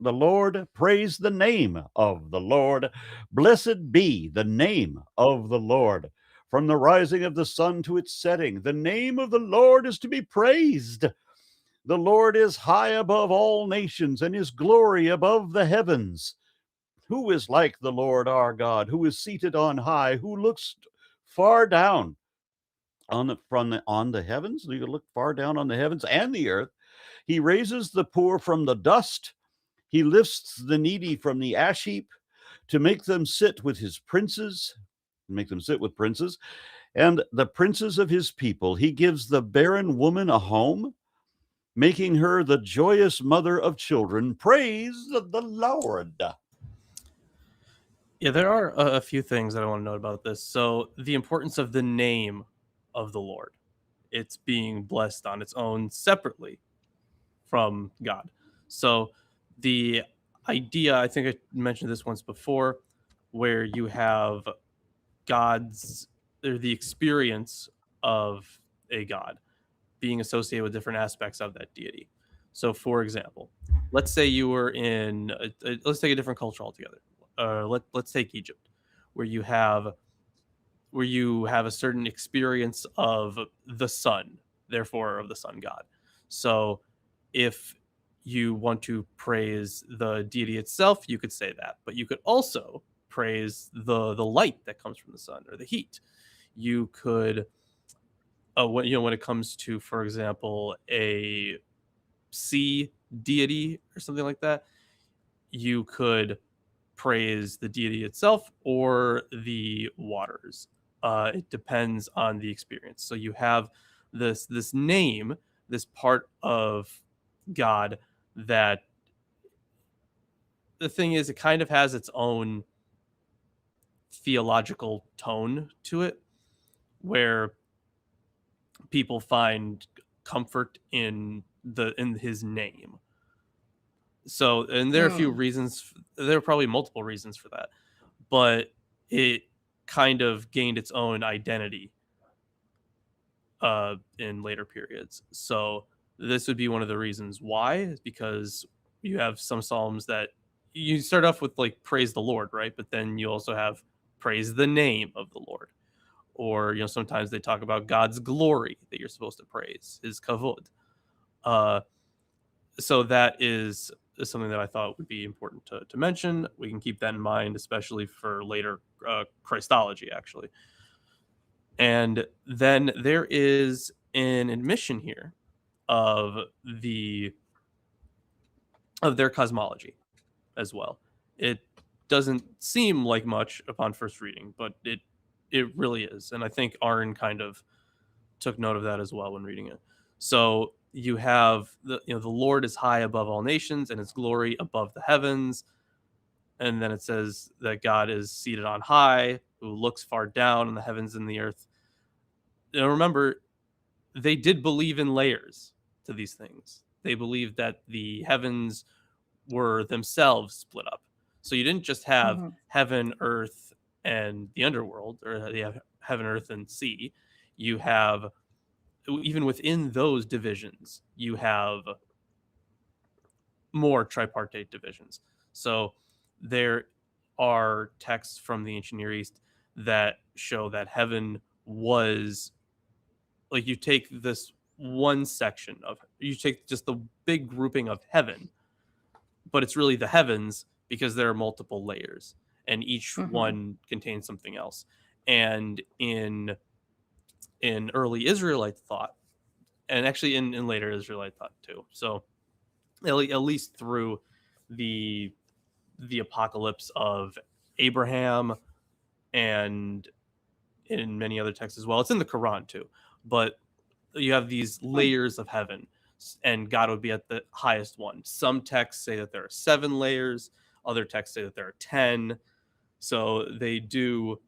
Speaker 1: the Lord. Praise the name of the Lord. Blessed be the name of the Lord. From the rising of the sun to its setting, the name of the Lord is to be praised. The Lord is high above all nations, and his glory above the heavens. Who is like the Lord our God, who is seated on high, who looks far down on the heavens? You look far down on the heavens and the earth. He raises the poor from the dust. He lifts the needy from the ash heap to make them sit with his princes, and the princes of his people. He gives the barren woman a home, making her the joyous mother of children. Praise the Lord.
Speaker 2: Yeah, there are a few things that I want to note about this. So the importance of the name of the Lord. It's being blessed on its own separately from God. So the idea, I think I mentioned this once before, where you have God's or the experience of a God being associated with different aspects of that deity. So, for example, let's say you were in, let's take a different culture altogether. Let's take Egypt, where you have a certain experience of the sun, therefore of the sun god. So, if you want to praise the deity itself, you could say that, but you could also praise the light that comes from the sun or the heat. You could when it comes to, for example, a sea deity or something like that, you could praise the deity itself or the waters. It depends on the experience. So you have this name, this part of God that the thing is, it kind of has its own theological tone to it, where people find comfort in his name. So, and there are a few reasons. There are probably multiple reasons for that, but it kind of gained its own identity in later periods. So this would be one of the reasons why, is because you have some psalms that you start off with like praise the Lord, right? But then you also have praise the name of the Lord. Or, sometimes they talk about God's glory that you're supposed to praise, his kavod. So that is something that I thought would be important to mention. We can keep that in mind, especially for later Christology, actually. And then there is an admission here of their cosmology as well. It doesn't seem like much upon first reading, but it really is. And I think Arn kind of took note of that as well when reading it. So you have the Lord is high above all nations and his glory above the heavens. And then it says that God is seated on high, who looks far down on the heavens and the earth. Remember, they did believe in layers to these things. They believed that the heavens were themselves split up. So you didn't just have heaven, earth, and the underworld, or the heaven, earth, and sea, you have, even within those divisions, you have more tripartite divisions. So there are texts from the ancient Near East that show that heaven was, like, you take this one section of, you take just the big grouping of heaven, but it's really the heavens because there are multiple layers and each one contains something else. And in early Israelite thought, and actually in later Israelite thought too, so at least through the apocalypse of Abraham, and in many other texts as well, it's in the Quran too, but you have these layers of heaven, and God would be at the highest one. Some texts say that there are 7 layers, other texts say that there are 10, so they do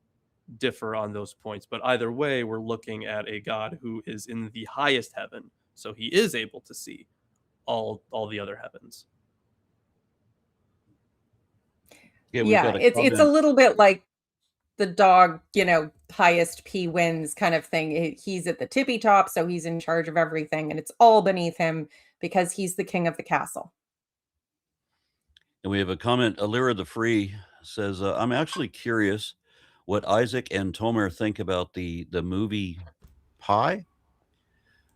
Speaker 2: differ on those points. But either way, we're looking at a God who is in the highest heaven, so he is able to see all the other heavens.
Speaker 3: Yeah, it's a little bit like the dog, highest P wins kind of thing. He's at the tippy top, so he's in charge of everything, and it's all beneath him because he's the king of the castle.
Speaker 1: And we have a comment. Alira the Free says, I'm actually curious what Isaac and Tomer think about the movie Pi.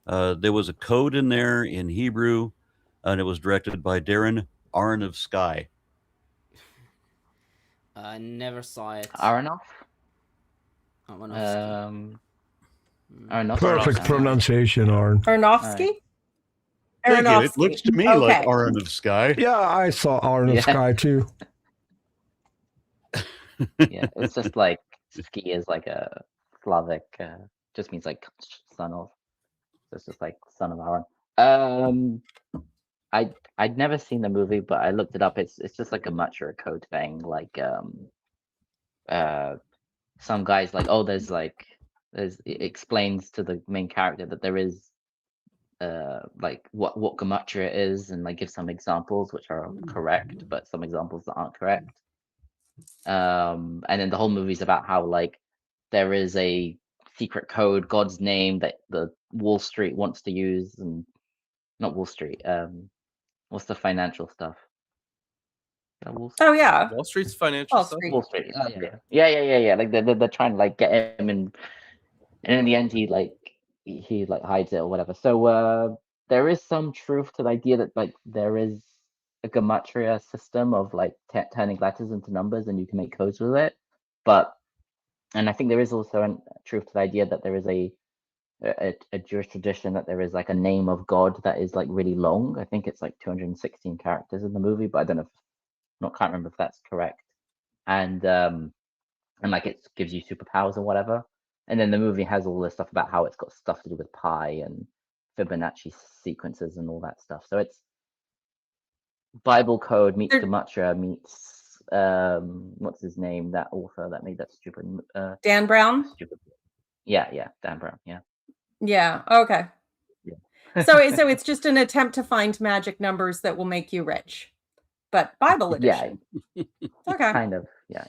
Speaker 1: There was a code in there in Hebrew, and it was directed by Darren Aronofsky.
Speaker 5: I never saw it.
Speaker 4: Aronoff?
Speaker 5: Aronofsky.
Speaker 4: Aronofsky.
Speaker 6: Perfect pronunciation, Arn.
Speaker 3: Aronofsky?
Speaker 1: Thank you. It
Speaker 3: Aronofsky.
Speaker 1: looks to me like Aronofsky.
Speaker 6: Yeah, I saw Aronofsky too.
Speaker 4: Yeah, it's just like ski is like a Slavic, just means like son of. So it's just like son of Aaron. I'd never seen the movie, but I looked it up. It's just like a Machra code thing. Like some guys like, oh, it explains to the main character that there is like what gematria is, and like give some examples which are correct, but some examples that aren't correct. And then the whole movie's about how like there is a secret code, God's name, that the Wall Street wants to use, and not Wall Street. What's the financial stuff?
Speaker 3: Oh yeah,
Speaker 2: Wall Street's financial
Speaker 3: Wall
Speaker 2: stuff.
Speaker 3: Street.
Speaker 4: Wall Street. Oh, yeah. Like they're trying to like get him, and in the end he hides it or whatever. So there is some truth to the idea that like there is a gematria system of like turning letters into numbers, and you can make codes with it. And I think there is also a truth to the idea that there is a Jewish tradition that there is like a name of God that is like really long. I think it's like 216 characters in the movie, but I don't know can't remember if that's correct. And like it gives you superpowers or whatever. And then the movie has all this stuff about how it's got stuff to do with pi and Fibonacci sequences and all that stuff. So it's Bible code meets gematria meets what's his name, that author that made that stupid
Speaker 3: Dan Brown.
Speaker 4: Yeah, Dan Brown.
Speaker 3: Yeah. Okay.
Speaker 4: Yeah.
Speaker 3: So it's just an attempt to find magic numbers that will make you rich, but Bible edition.
Speaker 4: Yeah.
Speaker 3: Okay.
Speaker 4: Kind of. Yeah.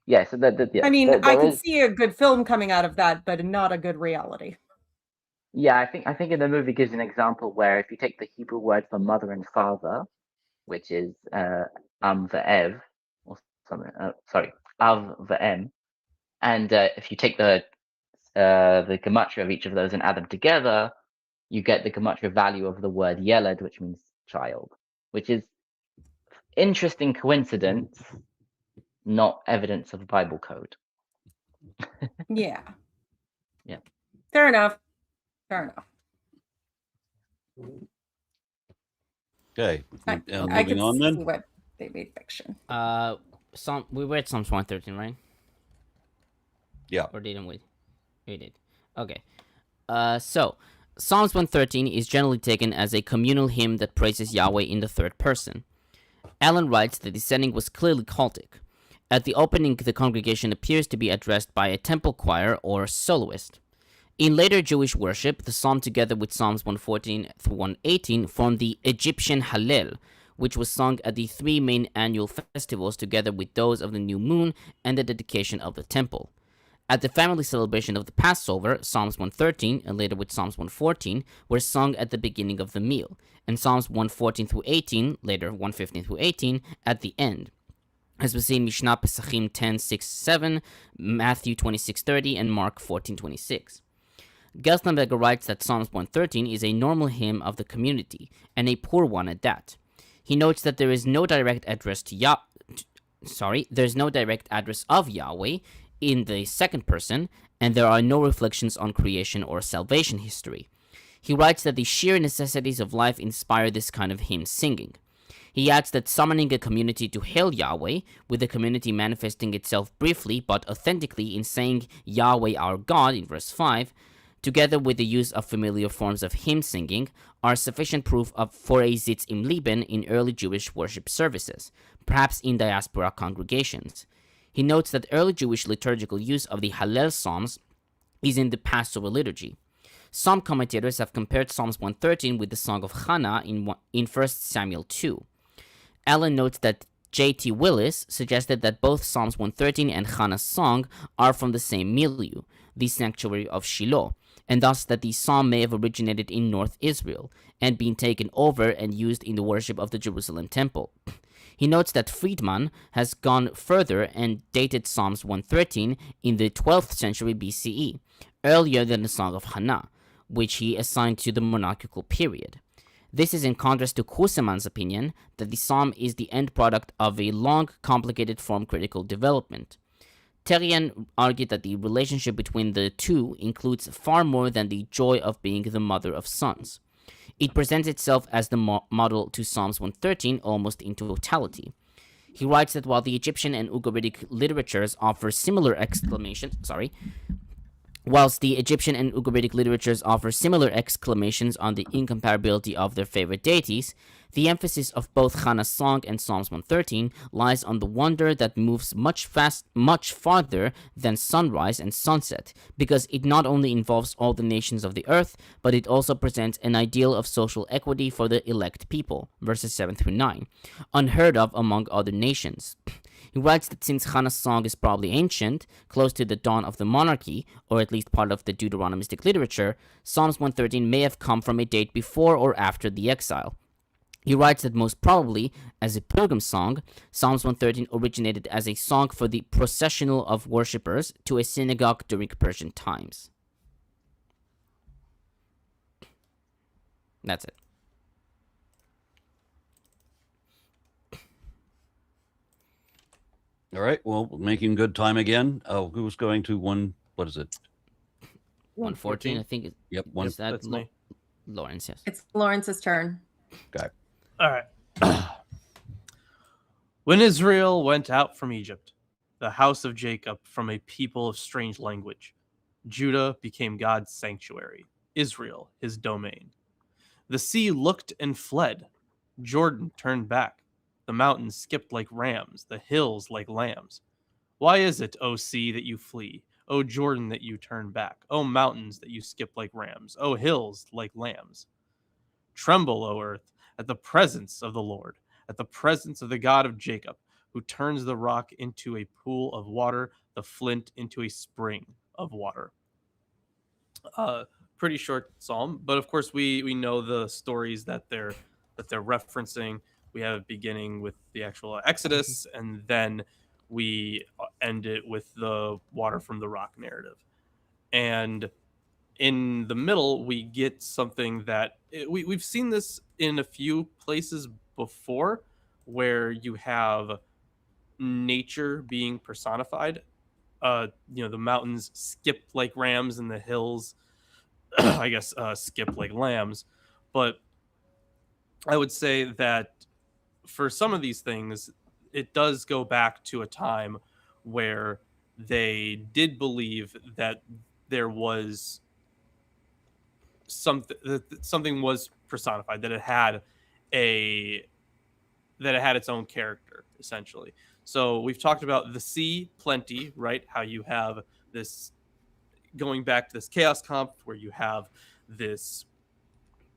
Speaker 4: Yeah. So yeah,
Speaker 3: I mean, I could see a good film coming out of that, but not a good reality.
Speaker 4: Yeah, I think in the movie gives an example where if you take the Hebrew word for mother and father, which is ve'ev, or something. Sorry, av ve'em, and if you take the gematria of each of those and add them together, you get the gematria value of the word yeled, which means child, which is interesting coincidence, not evidence of Bible code.
Speaker 3: Yeah.
Speaker 4: Yeah.
Speaker 3: Fair enough.
Speaker 1: Okay.
Speaker 3: I
Speaker 1: Moving on then.
Speaker 3: See what they made fiction.
Speaker 5: We read Psalms 113, right?
Speaker 1: Yeah.
Speaker 5: Or didn't we? We did. Okay. So Psalms 113 is generally taken as a communal hymn that praises Yahweh in the third person. Allen writes that the setting was clearly cultic. At the opening, the congregation appears to be addressed by a temple choir or soloist. In later Jewish worship, the psalm together with Psalms 114 through 118 form the Egyptian Hallel, which was sung at the 3 main annual festivals together with those of the new moon and the dedication of the temple. At the family celebration of the Passover, Psalms 113 and later with Psalms 114 were sung at the beginning of the meal, and Psalms 114 through 18, later 115 through 18, at the end, as we see in Mishnah Pesachim 10:6-7, Matthew 26:30, and Mark 14:26. Gerstenberger writes that Psalms 113 is a normal hymn of the community, and a poor one at that. He notes that there is no direct address of Yahweh in the second person, and there are no reflections on creation or salvation history. He writes that the sheer necessities of life inspire this kind of hymn singing. He adds that summoning a community to hail Yahweh, with the community manifesting itself briefly but authentically in saying Yahweh our God in verse 5, together with the use of familiar forms of hymn singing, are sufficient proof for a Zitz im Leben in early Jewish worship services, perhaps in diaspora congregations. He notes that early Jewish liturgical use of the Hallel Psalms is in the Passover liturgy. Some commentators have compared Psalms 113 with the Song of Hannah in 1 Samuel 2. Allen notes that J.T. Willis suggested that both Psalms 113 and Hannah's song are from the same milieu, the sanctuary of Shiloh, and thus that the psalm may have originated in North Israel and been taken over and used in the worship of the Jerusalem temple. He notes that Friedman has gone further and dated Psalms 113 in the 12th century BCE, earlier than the Song of Hannah, which he assigned to the monarchical period. This is in contrast to Kuseman's opinion that the psalm is the end product of a long, complicated form-critical development. Terrien argued that the relationship between the two includes far more than the joy of being the mother of sons. It presents itself as the model to Psalms 113 almost in totality. He writes that while the Egyptian and Ugaritic literatures offer similar exclamations on the incomparability of their favorite deities, the emphasis of both Hannah's song and Psalms 113 lies on the wonder that moves much farther than sunrise and sunset, because it not only involves all the nations of the earth, but it also presents an ideal of social equity for the elect people, verses 7-9, unheard of among other nations. He writes that since Hannah's song is probably ancient, close to the dawn of the monarchy, or at least part of the Deuteronomistic literature, Psalms 113 may have come from a date before or after the exile. He writes that most probably, as a pilgrim song, Psalms 113 originated as a song for the processional of worshippers to a synagogue during Persian times. That's it.
Speaker 1: All right. Well, making good time again. Oh, who's going to what is it?
Speaker 5: 114, I think.
Speaker 1: Yep.
Speaker 5: Is that
Speaker 2: That's me.
Speaker 5: Lawrence, yes.
Speaker 3: It's Lawrence's turn.
Speaker 1: Okay.
Speaker 2: All right. When Israel went out from Egypt, the house of Jacob from a people of strange language, Judah became God's sanctuary, Israel his domain. The sea looked and fled. Jordan turned back. The mountains skipped like rams, the hills like lambs. Why is it, O sea, that you flee? O Jordan, that you turn back? O mountains, that you skip like rams? O hills, like lambs? Tremble, O earth, at the presence of the Lord, at the presence of the God of Jacob, who turns the rock into a pool of water, the flint into a spring of water. Pretty short psalm, but of course we know the stories that they're referencing. We have it beginning with the actual Exodus, and then we end it with the water from the rock narrative. And in the middle, we get something that we've seen this in a few places before, where you have nature being personified. The mountains skip like rams, and the hills, I guess, skip like lambs. But I would say that for some of these things, it does go back to a time where they did believe that there was something was personified, that it had its own character, essentially. So we've talked about the sea, plenty, right? How you have this going back to this chaos comp where you have this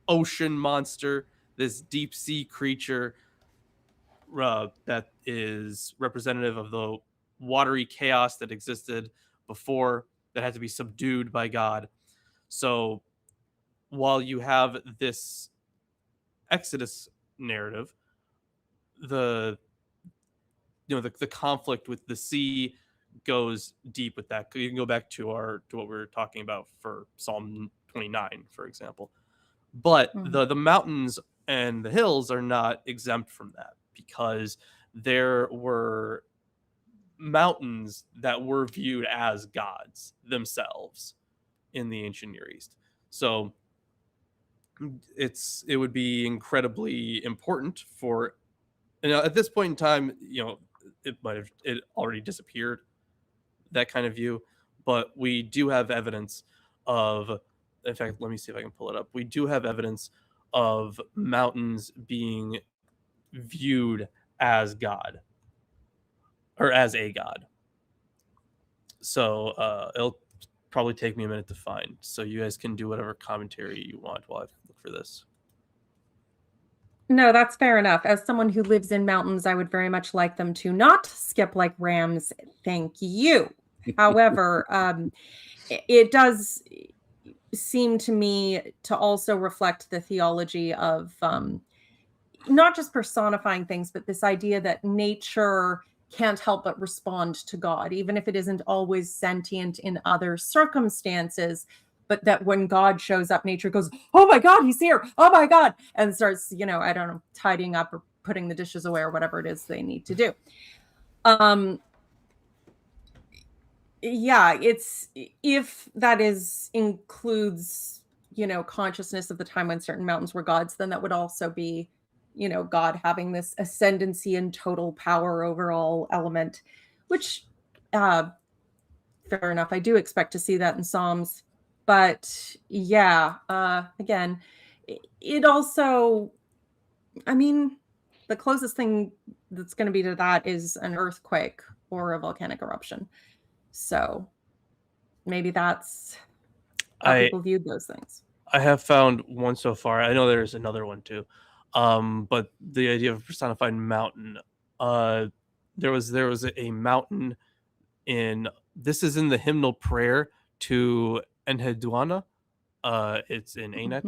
Speaker 2: ocean monster, this deep sea creature, that is representative of the watery chaos that existed before, that had to be subdued by God. So while you have this Exodus narrative, the conflict with the sea goes deep with that. You can go back to what we were talking about for Psalm 29, for example. But the mountains and the hills are not exempt from that, because there were mountains that were viewed as gods themselves in the ancient Near East. So it would be incredibly important for, at this point in time, it already disappeared, that kind of view, but we do have evidence of, in fact, let me see if I can pull it up. We do have evidence of mountains being viewed as God, or as a god. So it'll probably take me a minute to find, so you guys can do whatever commentary you want while I look for this.
Speaker 3: No, that's fair enough. As someone who lives in mountains, I would very much like them to not skip like rams. Thank you. However, it does seem to me to also reflect the theology of not just personifying things, but this idea that nature can't help but respond to God, even if it isn't always sentient in other circumstances. But that when God shows up, nature goes, "Oh my God, he's here. Oh my God." And starts, I don't know, tidying up or putting the dishes away or whatever it is they need to do. Yeah, it's, if that includes, consciousness of the time when certain mountains were gods, then that would also be, God having this ascendancy and total power over all element, which, fair enough. I do expect to see that in Psalms. But yeah, again, it also, the closest thing that's going to be to that is an earthquake or a volcanic eruption. So maybe that's how people viewed those things.
Speaker 2: I have found one so far. I know there's another one too. But the idea of a personified mountain, there was a mountain this is in the hymnal prayer to Enheduanna. It's in Anet.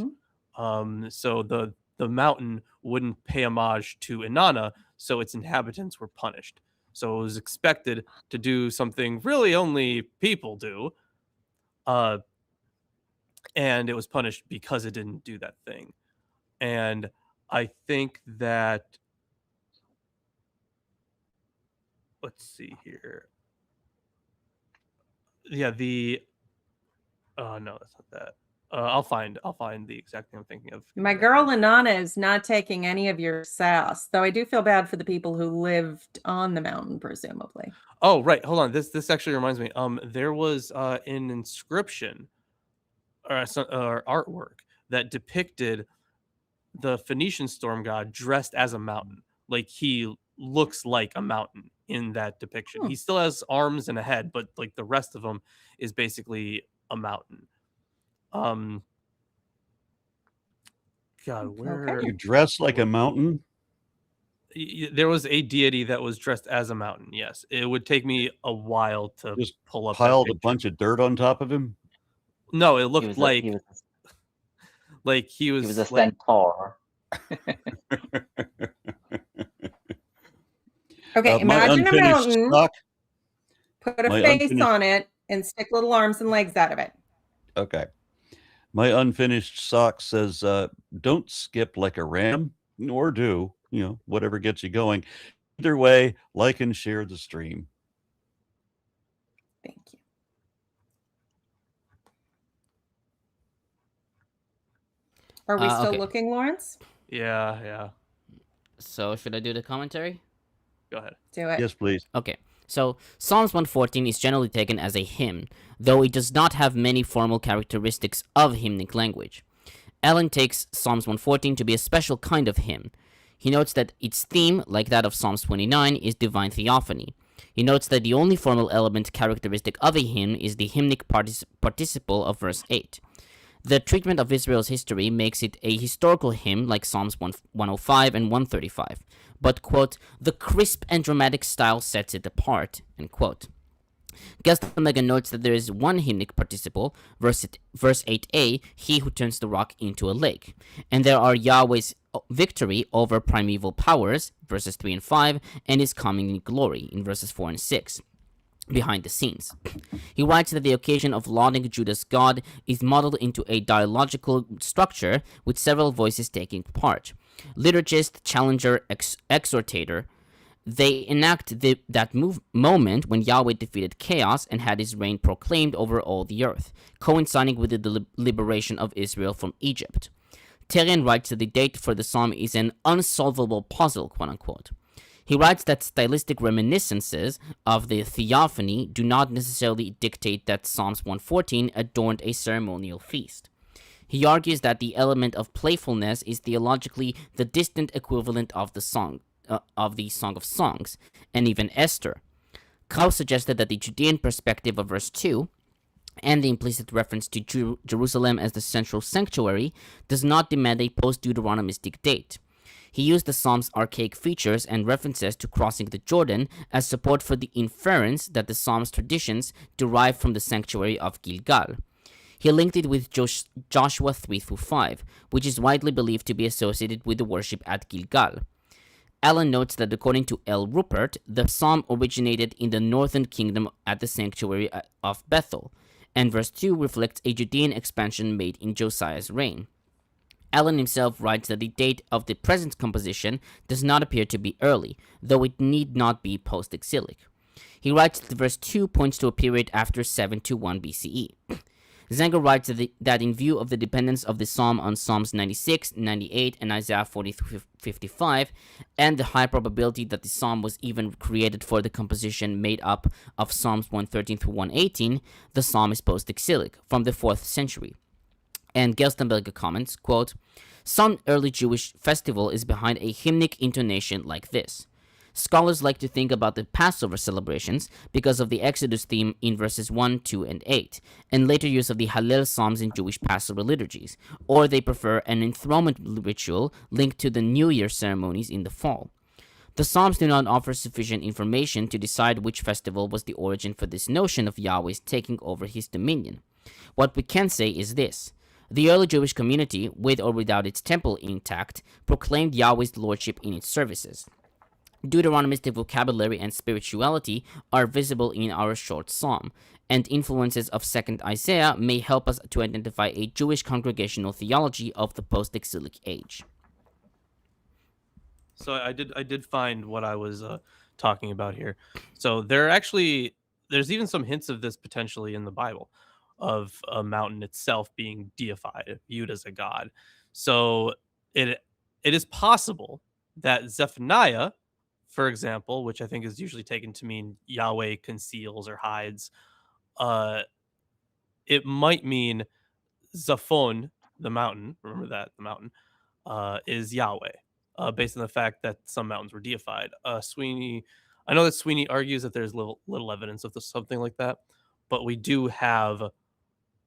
Speaker 2: So the mountain wouldn't pay homage to Inanna, so its inhabitants were punished. So it was expected to do something really only people do, and it was punished because it didn't do that thing. And I think that, let's see here. Yeah, oh no, that's not that. I'll find the exact thing I'm thinking of.
Speaker 3: My girl Inanna is not taking any of your sass, though I do feel bad for the people who lived on the mountain, presumably.
Speaker 2: Oh, right. Hold on. This actually reminds me. There was an inscription or artwork that depicted the Phoenician storm god dressed as a mountain. Like, he looks like a mountain in that depiction. He still has arms and a head, but like the rest of him is basically a mountain. God, where
Speaker 1: you dress like a mountain?
Speaker 2: There was a deity that was dressed as a mountain. Yes, it would take me a while to
Speaker 1: just
Speaker 2: pull up.
Speaker 1: Piled a bunch of dirt on top of him.
Speaker 2: No, it looked like he was
Speaker 4: a centaur.
Speaker 3: Okay, imagine a mountain.
Speaker 1: Sock,
Speaker 3: put a face on it and stick little arms and legs out of it.
Speaker 1: Okay. My unfinished sock says, don't skip like a ram, or do, whatever gets you going. Either way, like and share the stream.
Speaker 3: Thank you. Are we still looking, Lawrence?
Speaker 2: Yeah.
Speaker 5: So should I do the commentary?
Speaker 2: Go ahead.
Speaker 3: Do it.
Speaker 1: Yes, please.
Speaker 5: Okay. So Psalms 114 is generally taken as a hymn, though it does not have many formal characteristics of hymnic language. Allen takes Psalms 114 to be a special kind of hymn. He notes that its theme, like that of Psalms 29, is divine theophany. He notes that the only formal element characteristic of a hymn is the hymnic participle of verse 8. The treatment of Israel's history makes it a historical hymn like Psalms 105 and 135, but, quote, the crisp and dramatic style sets it apart, end quote. Gerstenberger notes that there is one hymnic participle, verse 8a, he who turns the rock into a lake, and there are Yahweh's victory over primeval powers, verses 3 and 5, and his coming in glory, in verses 4 and 6. Behind the scenes. He writes that the occasion of lauding Judah's God is modeled into a dialogical structure with several voices taking part. Liturgist, challenger, exhortator. They enact that moment when Yahweh defeated chaos and had his reign proclaimed over all the earth, coinciding with the liberation of Israel from Egypt. Terrien writes that the date for the psalm is an unsolvable puzzle, quote-unquote. He writes that stylistic reminiscences of the theophany do not necessarily dictate that Psalms 114 adorned a ceremonial feast. He argues that the element of playfulness is theologically the distant equivalent of the Song of Songs, and even Esther. Krauss suggested that the Judean perspective of verse 2 and the implicit reference to Jerusalem as the central sanctuary does not demand a post-Deuteronomistic date. He used the Psalm's archaic features and references to crossing the Jordan as support for the inference that the Psalm's traditions derive from the sanctuary of Gilgal. He linked it with Joshua 3-5, which is widely believed to be associated with the worship at Gilgal. Allen notes that according to L. Rupert, the psalm originated in the northern kingdom at the sanctuary of Bethel, and verse 2 reflects a Judean expansion made in Josiah's reign. Allen himself writes that the date of the present composition does not appear to be early, though it need not be post-exilic. He writes that verse 2 points to a period after 721 BCE. Zenger writes that in view of the dependence of the psalm on Psalms 96, 98, and Isaiah 40-55, and the high probability that the psalm was even created for the composition made up of Psalms 113-118, the psalm is post-exilic, from the 4th century. And Gerstenberger comments, quote, some early Jewish festival is behind a hymnic intonation like this. Scholars like to think about the Passover celebrations because of the Exodus theme in verses 1, 2, and 8, and later use of the Hallel Psalms in Jewish Passover liturgies, or they prefer an enthronement ritual linked to the New Year ceremonies in the fall. The Psalms do not offer sufficient information to decide which festival was the origin for this notion of Yahweh's taking over his dominion. What we can say is this. The early Jewish community, with or without its temple intact, proclaimed Yahweh's lordship in its services. Deuteronomistic vocabulary and spirituality are visible in our short psalm, and influences of 2nd Isaiah may help us to identify a Jewish congregational theology of the post-exilic age.
Speaker 2: So I did find what I was talking about here. So there's even some hints of this potentially in the Bible, of a mountain itself being deified, viewed as a god. So it is possible that Zephaniah, for example, which I think is usually taken to mean Yahweh conceals or hides, it might mean Zaphon, the mountain, remember that, the mountain, is Yahweh, based on the fact that some mountains were deified. I know that Sweeney argues that there's little evidence of something like that, but we do have,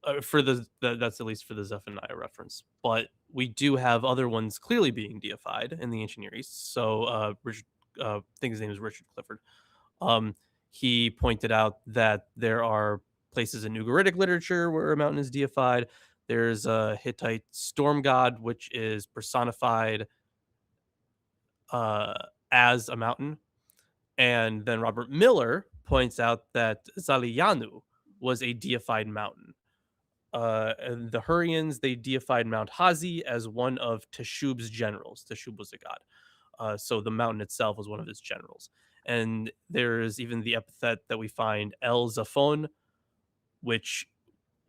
Speaker 2: that's at least for the Zephaniah reference, but we do have other ones clearly being deified in the ancient Near East. So I think his name is Richard Clifford. He pointed out that there are places in Ugaritic literature where a mountain is deified. There's a Hittite storm god, which is personified as a mountain. And then Robert Miller points out that Zaliyanu was a deified mountain. And the Hurrians, they deified Mount Hazi as one of Teshub's generals. Teshub was a god. So the mountain itself was one of his generals. And there's even the epithet that we find El Zaphon, which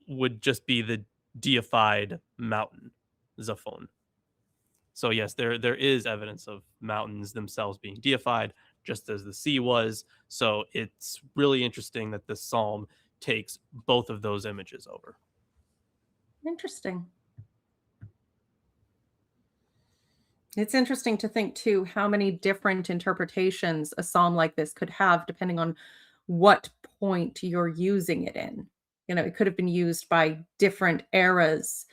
Speaker 2: would just be the deified mountain, Zaphon. So yes, there is evidence of mountains themselves being deified, just as the sea was. So it's really interesting that this psalm takes both of those images over.
Speaker 3: Interesting. It's interesting to think, too, how many different interpretations a psalm like this could have, depending on what point you're using it in. You know, it could have been used by different eras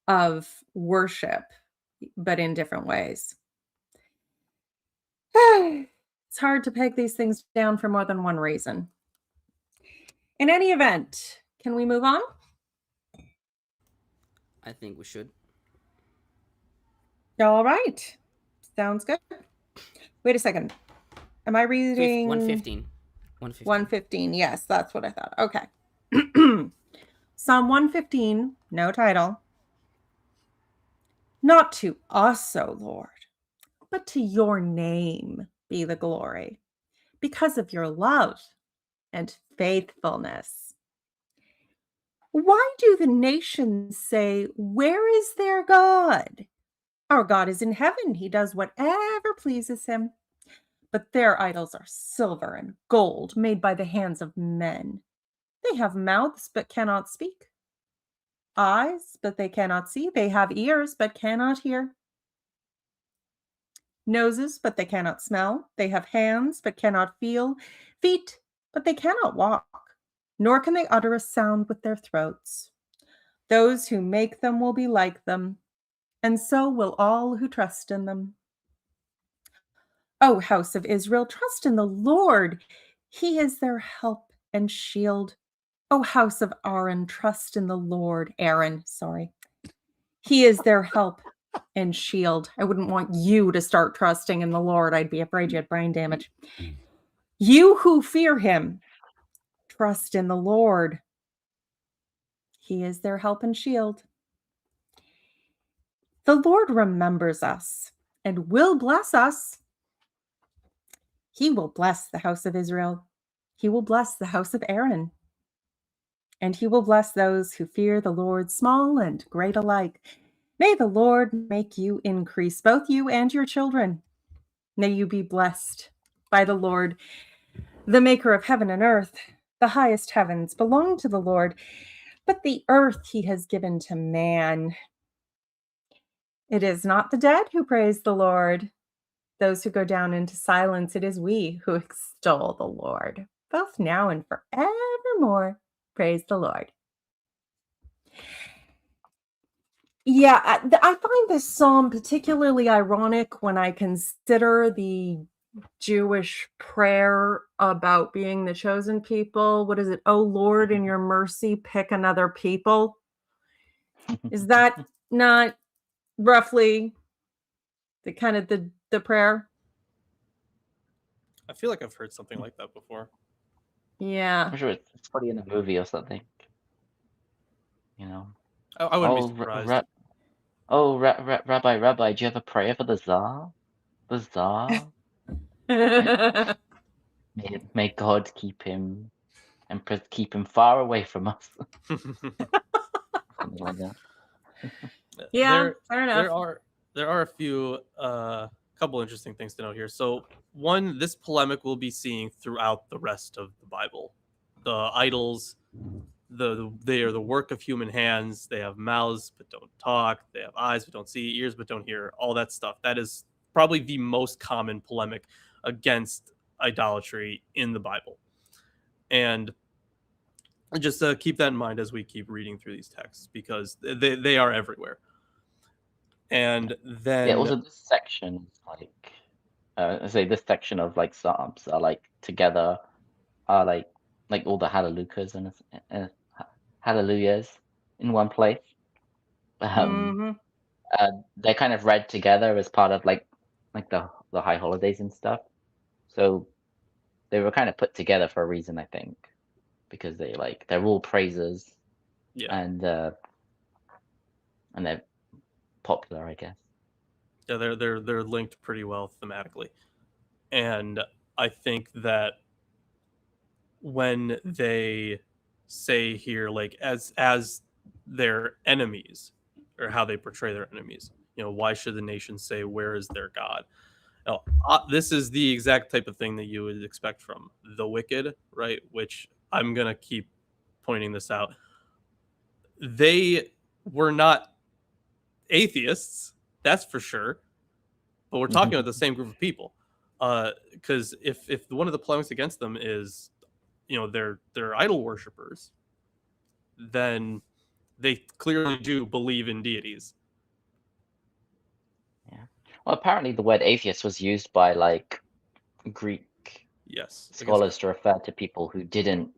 Speaker 3: of worship, but in different ways. It's hard to peg these things down for more than one reason. In any event, can we move on?
Speaker 5: I think we should.
Speaker 3: All right. Sounds good. Wait a second. Am I reading
Speaker 5: 115.
Speaker 3: 115? Yes, that's what I thought. Okay. Psalm 115, no title. Not to us, O Lord, but to your name be the glory, because of your love and faithfulness. Why do the nations say, where is their God? Our God is in heaven. He does whatever pleases him. But their idols are silver and gold made by the hands of men. They have mouths but cannot speak, eyes but they cannot see. They have ears but cannot hear, noses but they cannot smell. They have hands but cannot feel, feet but they cannot walk, nor can they utter a sound with their throats. Those who make them will be like them, and so will all who trust in them. O house of Israel, trust in the Lord. He is their help and shield. O house of Aaron, trust in the Lord. Aaron, sorry. He is their help and shield. I wouldn't want you to start trusting in the Lord. I'd be afraid you had brain damage. You who fear him, trust in the Lord. He is their help and shield. The Lord remembers us and will bless us. He will bless the house of Israel. He will bless the house of Aaron. And he will bless those who fear the Lord, small and great alike. May the Lord make you increase, both you and your children. May you be blessed by the Lord, the maker of heaven and earth. The highest heavens belong to the Lord, but the earth he has given to man. It is not the dead who praise the Lord, those who go down into silence. It is we who extol the Lord, both now and forevermore. Praise the Lord. Yeah, I find this psalm particularly ironic when I consider the Jewish prayer about being the chosen people. What is it? Oh Lord, in your mercy, pick another people. Is that not roughly the kind of the prayer?
Speaker 2: I feel like I've heard something like that before.
Speaker 3: Yeah.
Speaker 4: I'm sure it's probably in a movie or something. You know.
Speaker 2: I wouldn't be surprised.
Speaker 4: Rabbi, do you have a prayer for the Tsar? The Tsar? May God keep him and keep him far away from us. Something like that.
Speaker 3: Yeah, fair enough.
Speaker 2: There are a few couple interesting things to note here. So one, this polemic we'll be seeing throughout the rest of the Bible. The idols, they are the work of human hands. They have mouths but don't talk. They have eyes but don't see, ears but don't hear. All that stuff. That is probably the most common polemic against idolatry in the Bible. And just keep that in mind as we keep reading through these texts, because they are everywhere. And then
Speaker 4: also this section, like this section of like Psalms are like together, are like all the hallelujahs and hallelujahs in one place. They're kind of read together as part of like the high holidays and stuff. So they were kind of put together for a reason, I think, because they're all praises, and they're popular, I guess.
Speaker 2: Yeah, they're linked pretty well thematically, and I think that when they say here, like as their enemies, or how they portray their enemies, why should the nation say, where is their God? Now, this is the exact type of thing that you would expect from the wicked, right? Which I'm gonna keep pointing this out. They were not atheists, that's for sure, but we're talking about the same group of people. Because if one of the polemics against them is, they're idol worshippers, then they clearly do believe in deities.
Speaker 4: Yeah. Well, apparently the word atheist was used by like Greek
Speaker 2: Yes,
Speaker 4: scholars to refer to people who didn't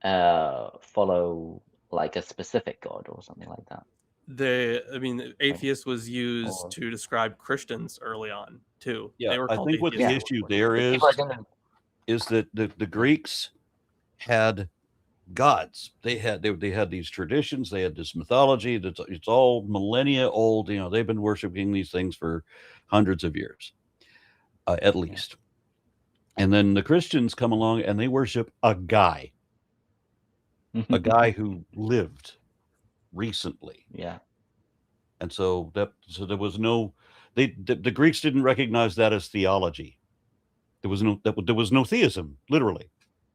Speaker 4: follow like a specific god or something like that.
Speaker 2: Atheist was used
Speaker 4: Or-
Speaker 2: to describe Christians early on too.
Speaker 1: Yeah,
Speaker 2: They were
Speaker 1: I
Speaker 2: called
Speaker 1: think what the
Speaker 2: atheists.
Speaker 1: issue there is that the Greeks had gods. They had these traditions. They had this mythology. It's all millennia old. You know, they've been worshiping these things for hundreds of years, at least. And then the Christians come along and they worship a guy who lived recently.
Speaker 4: Yeah.
Speaker 1: And so there was no, the Greeks didn't recognize that as theology. There was no theism, literally.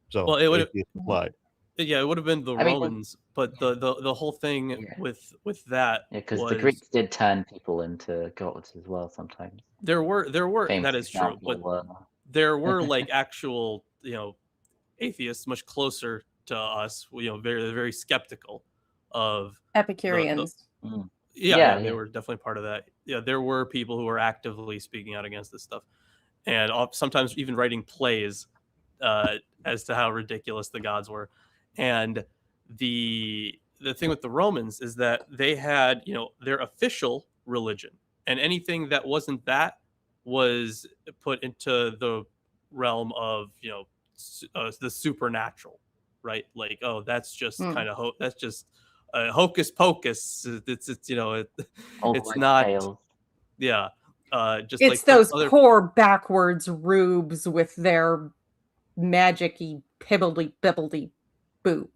Speaker 1: So
Speaker 2: Well, it would
Speaker 1: applied.
Speaker 2: Yeah, it would have been the Romans, but the whole thing with that
Speaker 4: because
Speaker 2: was
Speaker 4: the Greeks did turn people into gods as well sometimes.
Speaker 2: there were
Speaker 4: Famous
Speaker 2: that is true, but
Speaker 4: example,
Speaker 2: there were like actual atheists much closer to us, very very skeptical of
Speaker 3: Epicureans.
Speaker 2: Yeah, they were definitely part of that. Yeah, there were people who were actively speaking out against this stuff, and sometimes even writing plays as to how ridiculous the gods were. And the thing with the Romans is that they had their official religion, and anything that wasn't that was put into the realm of the supernatural, right? Like, oh, that's just kind of that's just hocus pocus. It's not.
Speaker 4: Tales.
Speaker 2: Yeah, just
Speaker 3: it's
Speaker 2: like
Speaker 3: those
Speaker 2: other
Speaker 3: poor backwards rubes with their magic-y pibbledy boo.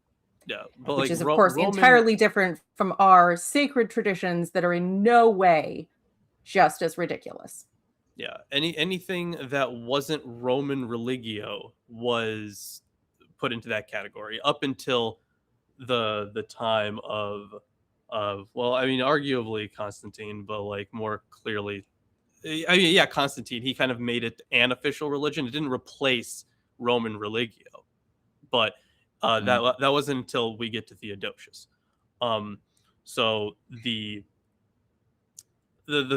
Speaker 2: Yeah, but
Speaker 3: which
Speaker 2: like
Speaker 3: is of course entirely different from our sacred traditions that are in no way just as ridiculous.
Speaker 2: Yeah, anything that wasn't Roman religio was put into that category up until the time of well, I mean, arguably Constantine, but like more clearly, I mean, yeah, Constantine, he kind of made it an official religion. It didn't replace Roman religio, but that wasn't until we get to Theodosius. So the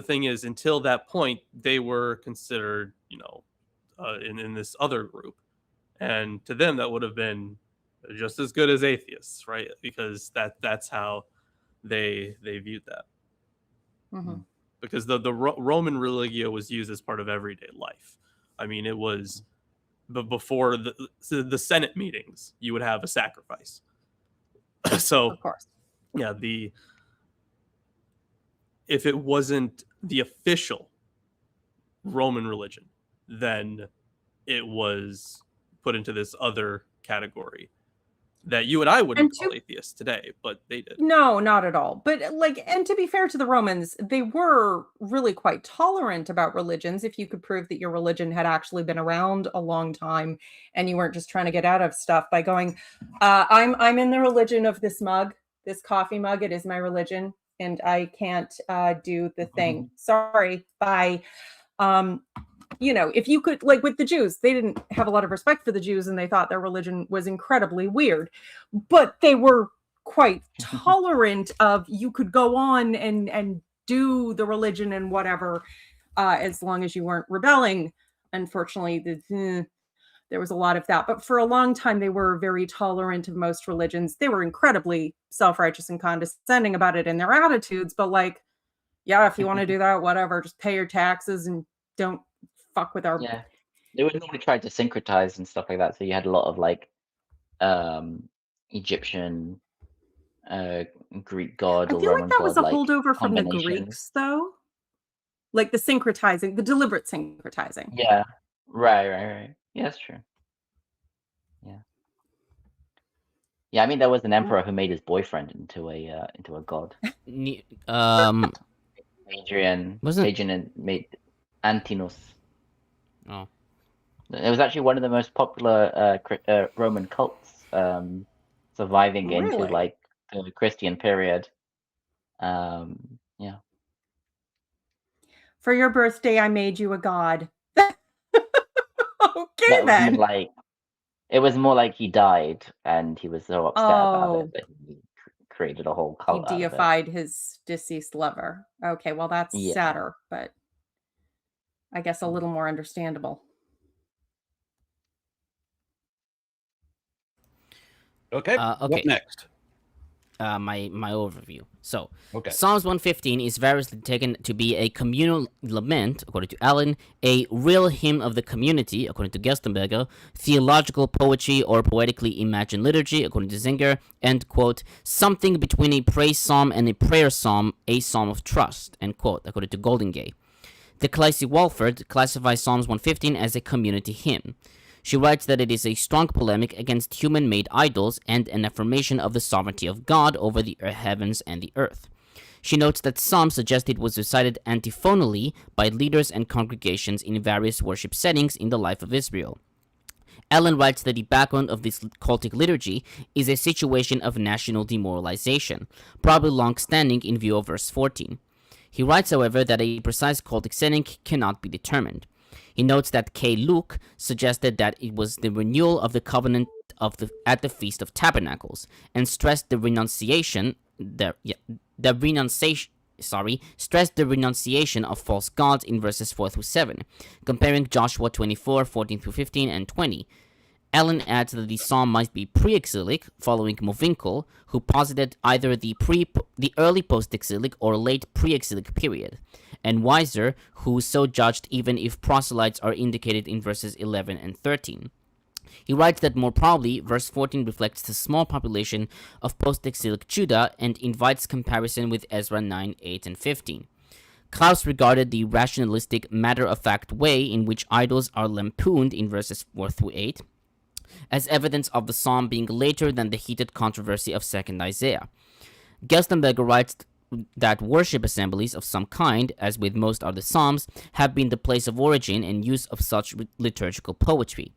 Speaker 2: thing is, until that point, they were considered, in this other group, and to them that would have been just as good as atheists, right? Because that's how they viewed that.
Speaker 3: Mm-hmm.
Speaker 2: Because the Roman religio was used as part of everyday life. I mean, it was, but before the Senate meetings, you would have a sacrifice. So,
Speaker 3: of course,
Speaker 2: yeah, if it wasn't the official Roman religion, then it was put into this other category that you and I wouldn't call atheists today, but they did.
Speaker 3: No, not at all. But and to be fair to the Romans, they were really quite tolerant about religions if you could prove that your religion had actually been around a long time and you weren't just trying to get out of stuff by going, I'm in the religion of this mug, this coffee mug. It is my religion, and I can't do the thing. Sorry, bye. If you could, like with the Jews, they didn't have a lot of respect for the Jews and they thought their religion was incredibly weird, but they were quite tolerant of you could go on and do the religion and whatever, as long as you weren't rebelling. Unfortunately, there was a lot of that, but for a long time, they were very tolerant of most religions. They were incredibly self-righteous and condescending about it in their attitudes, but like, yeah, if you want to do that, whatever, just pay your taxes and don't fuck with our
Speaker 4: they would normally try to syncretize and stuff like that, so you had a lot of like Egyptian Greek god
Speaker 3: I
Speaker 4: or
Speaker 3: feel
Speaker 4: Roman
Speaker 3: like that
Speaker 4: god,
Speaker 3: was a holdover from the
Speaker 4: combinations.
Speaker 3: Greeks though, like the syncretizing, the deliberate syncretizing.
Speaker 4: Yeah, right. Yeah, that's true. Yeah, I mean there was an emperor who made his boyfriend into a god. Hadrian made Antinous.
Speaker 5: Oh.
Speaker 4: It was actually one of the most popular Roman cults, surviving into like the Christian period. Yeah.
Speaker 3: For your birthday, I made you a god. Okay,
Speaker 4: then. It was more like he died, and he was so upset about it that he created a whole
Speaker 3: He
Speaker 4: cult out of it.
Speaker 3: deified his deceased lover. Okay, well, that's
Speaker 4: Yeah.
Speaker 3: sadder, but I guess a little more understandable.
Speaker 1: Okay.
Speaker 5: Okay.
Speaker 1: What next?
Speaker 5: My overview. So,
Speaker 1: Okay.
Speaker 5: Psalms 115 is variously taken to be a communal lament, according to Allen, a real hymn of the community, according to Gerstenberger, theological poetry or poetically imagined liturgy, according to Zinger, and, quote, something between a praise psalm and a prayer psalm, a psalm of trust, end quote, according to Goldingay. deClaissé-Walford classifies Psalms 115 as a community hymn. She writes that it is a strong polemic against human-made idols and an affirmation of the sovereignty of God over the heavens and the earth. She notes that some suggest it was recited antiphonally by leaders and congregations in various worship settings in the life of Israel. Allen writes that the background of this cultic liturgy is a situation of national demoralization, probably long-standing in view of verse 14. He writes, however, that a precise cultic setting cannot be determined. He notes that K. Luke suggested that it was the renewal of the covenant at the Feast of Tabernacles, and stressed the renunciation of false gods in verses 4 through 7, comparing Joshua 24, 14 through 15, and 20. Allen adds that the psalm might be pre-exilic, following Movinkel, who posited either the early post-exilic or late pre-exilic period, and Weiser, who so judged even if proselytes are indicated in verses 11 and 13. He writes that more probably, verse 14 reflects the small population of post-exilic Judah and invites comparison with Ezra 9, 8, and 15. Klaus regarded the rationalistic, matter-of-fact way in which idols are lampooned in verses 4 through 8 as evidence of the psalm being later than the heated controversy of 2nd Isaiah. Gerstenberger writes that worship assemblies of some kind, as with most other psalms, have been the place of origin and use of such liturgical poetry.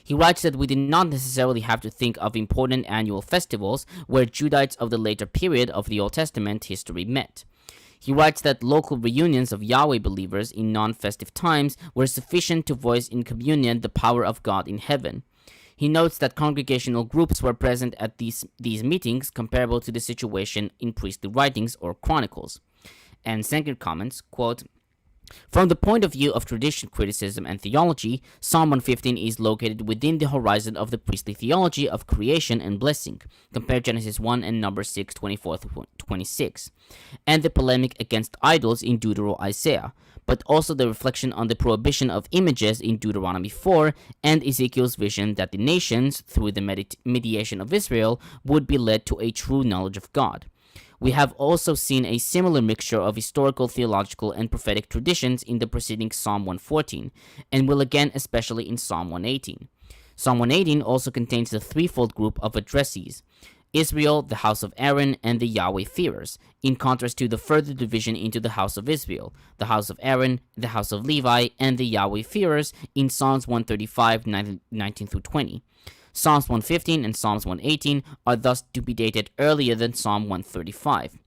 Speaker 5: He writes that we did not necessarily have to think of important annual festivals where Judites of the later period of the Old Testament history met. He writes that local reunions of Yahweh believers in non-festive times were sufficient to voice in communion the power of God in heaven. He notes that congregational groups were present at these meetings, comparable to the situation in priestly writings or chronicles. And Sanger comments, quote, from the point of view of tradition criticism and theology, Psalm 115 is located within the horizon of the priestly theology of creation and blessing, compare Genesis 1 and Numbers 6, 24-26, and the polemic against idols in Deutero-Isaiah, but also the reflection on the prohibition of images in Deuteronomy 4 and Ezekiel's vision that the nations, through the mediation of Israel, would be led to a true knowledge of God. We have also seen a similar mixture of historical, theological, and prophetic traditions in the preceding Psalm 114, and will again especially in Psalm 118. Psalm 118 also contains the threefold group of addressees: Israel, the house of Aaron, and the Yahweh-fearers, in contrast to the further division into the house of Israel, the house of Aaron, the house of Levi, and the Yahweh-fearers in Psalms 135, 19-20. Psalms 115 and Psalms 118 are thus to be dated earlier than Psalm 135,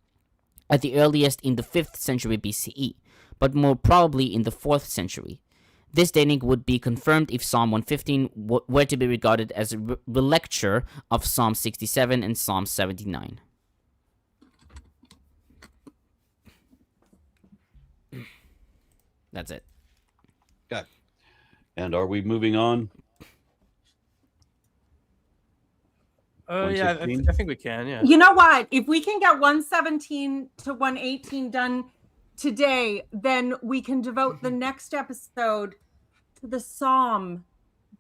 Speaker 5: at the earliest in the 5th century BCE, but more probably in the 4th century. This dating would be confirmed if Psalm 115 were to be regarded as a relecture of Psalm 67 and Psalm 79. That's it.
Speaker 1: Okay. And are we moving on?
Speaker 2: Yeah, I
Speaker 1: 116?
Speaker 2: think we can, yeah.
Speaker 3: You know what? If we can get 117 to 118 done today, then we can devote the next episode to the psalm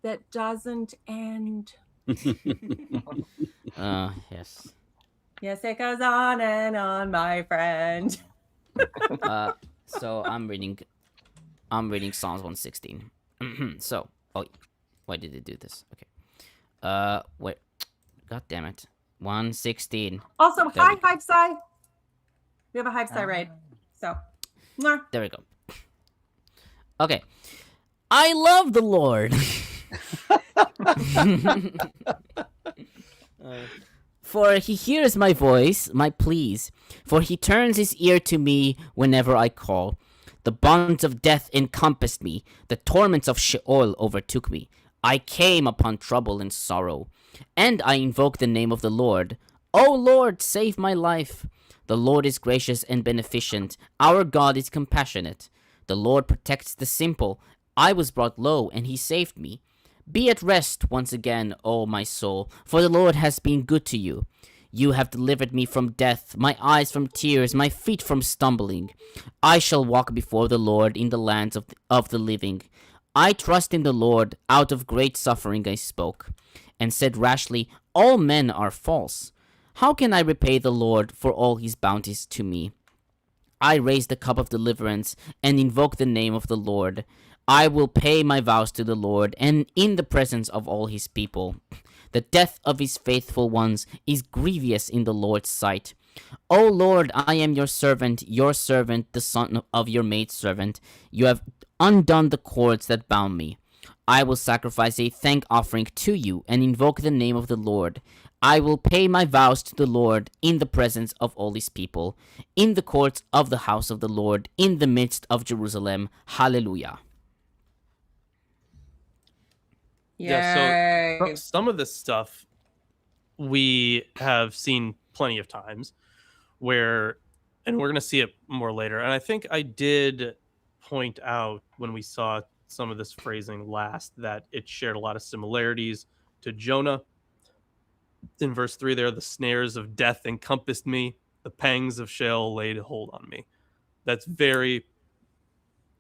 Speaker 3: that doesn't end.
Speaker 5: Yes.
Speaker 3: Yes, it goes on, my friend.
Speaker 5: So I'm reading Psalms 116. So, why did it do this? Okay. Wait. God damn it. 116.
Speaker 3: Also,
Speaker 5: There
Speaker 3: hi,
Speaker 5: we go.
Speaker 3: Hive Sci. We have a Hive Sci raid. So, mwah.
Speaker 5: There we go. Okay. I love the Lord. For he hears my voice, my pleas. For he turns his ear to me whenever I call. The bonds of death encompassed me. The torments of Sheol overtook me. I came upon trouble and sorrow. And I invoked the name of the Lord. O Lord, save my life. The Lord is gracious and beneficent. Our God is compassionate. The Lord protects the simple. I was brought low, and he saved me. Be at rest once again, O my soul, for the Lord has been good to you. You have delivered me from death, my eyes from tears, my feet from stumbling. I shall walk before the Lord in the lands of the living. I trust in the Lord. Out of great suffering I spoke, and said rashly, all men are false. How can I repay the Lord for all his bounties to me? I raise the cup of deliverance and invoke the name of the Lord. I will pay my vows to the Lord, and in the presence of all his people. The death of his faithful ones is grievous in the Lord's sight. O Lord, I am your servant, the son of your maidservant. You have undone the cords that bound me. I will sacrifice a thank offering to you and invoke the name of the Lord. I will pay my vows to the Lord in the presence of all his people, in the courts of the house of the Lord, in the midst of Jerusalem. Hallelujah.
Speaker 3: Yay.
Speaker 2: So some of this stuff we have seen plenty of times where, and we're going to see it more later. And I think I did point out when we saw some of this phrasing last that it shared a lot of similarities to Jonah. In verse 3 there, the snares of death encompassed me, the pangs of Sheol laid hold on me. That's very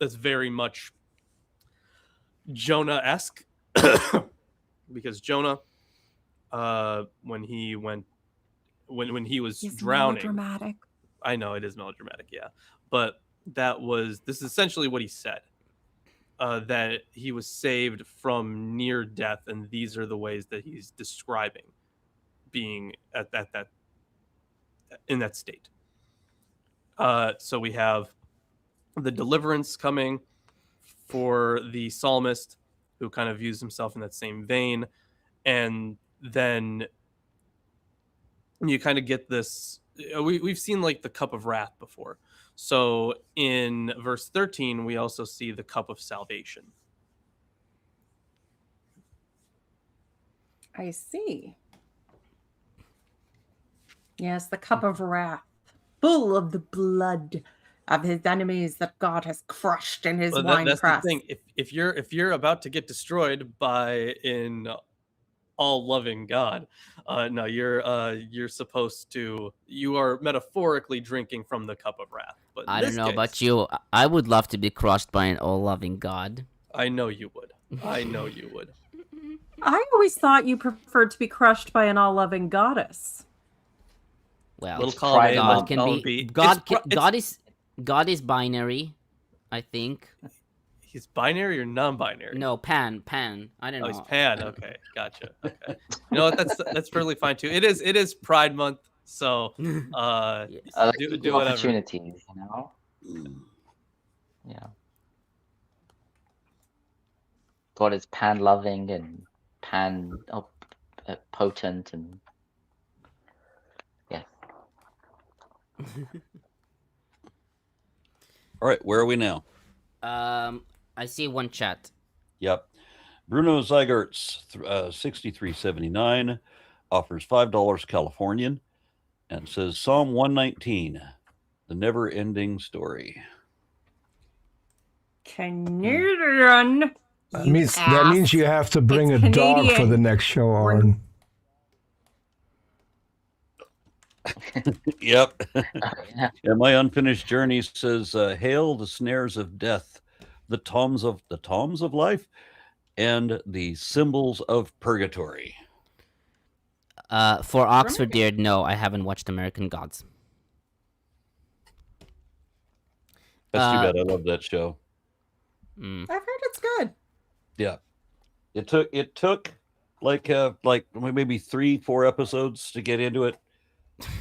Speaker 2: much Jonah-esque. Because Jonah, when he was
Speaker 3: He's
Speaker 2: drowning,
Speaker 3: melodramatic.
Speaker 2: I know it is melodramatic, yeah, but this is essentially what he said, that he was saved from near death, and these are the ways that he's describing being at that in that state. So we have the deliverance coming for the psalmist, who kind of views himself in that same vein. And then you kind of get this, we've seen like the cup of wrath before. So in verse 13, we also see the cup of salvation.
Speaker 3: I see. Yes, the cup of wrath, full of the blood of his enemies that God has crushed in his wine
Speaker 2: That's
Speaker 3: press.
Speaker 2: the thing. If you're about to get destroyed by an all-loving God, no, you're supposed to. You are metaphorically drinking from the cup of wrath. But
Speaker 5: I don't know about you. I would love to be crushed by an all-loving God.
Speaker 2: I know you would. I know you would.
Speaker 3: I always thought you preferred to be crushed by an all-loving goddess.
Speaker 5: Well,
Speaker 2: Little column A,
Speaker 5: God can
Speaker 2: column
Speaker 5: be
Speaker 2: B.
Speaker 5: God is binary, I think.
Speaker 2: He's binary or non-binary?
Speaker 5: No, pan. I don't know.
Speaker 2: Oh, he's pan. Okay, gotcha. Okay, you know what? That's perfectly fine too. It is Pride Month, so
Speaker 5: Yes.
Speaker 2: do whatever.
Speaker 4: Opportunities, you know. Yeah. God is pan-loving and potent, and yeah.
Speaker 1: All right, where are we now?
Speaker 5: I see one chat.
Speaker 1: Yep. Bruno Zygarts, 6379, offers $5 Californian and says Psalm 119, the never-ending story.
Speaker 3: Canadian.
Speaker 6: That means you have to bring
Speaker 3: It's
Speaker 6: a dog for
Speaker 3: Canadian.
Speaker 6: the next show, Aaron.
Speaker 1: Yep.
Speaker 4: Yeah.
Speaker 1: And my unfinished journey says, hail the snares of death, the toms of life, and the symbols of purgatory.
Speaker 5: For Oxford Deer, no, I haven't watched American Gods.
Speaker 1: That's too bad. I love that show.
Speaker 3: I've heard it's good.
Speaker 1: Yeah. It took like maybe 3-4 episodes to get into it,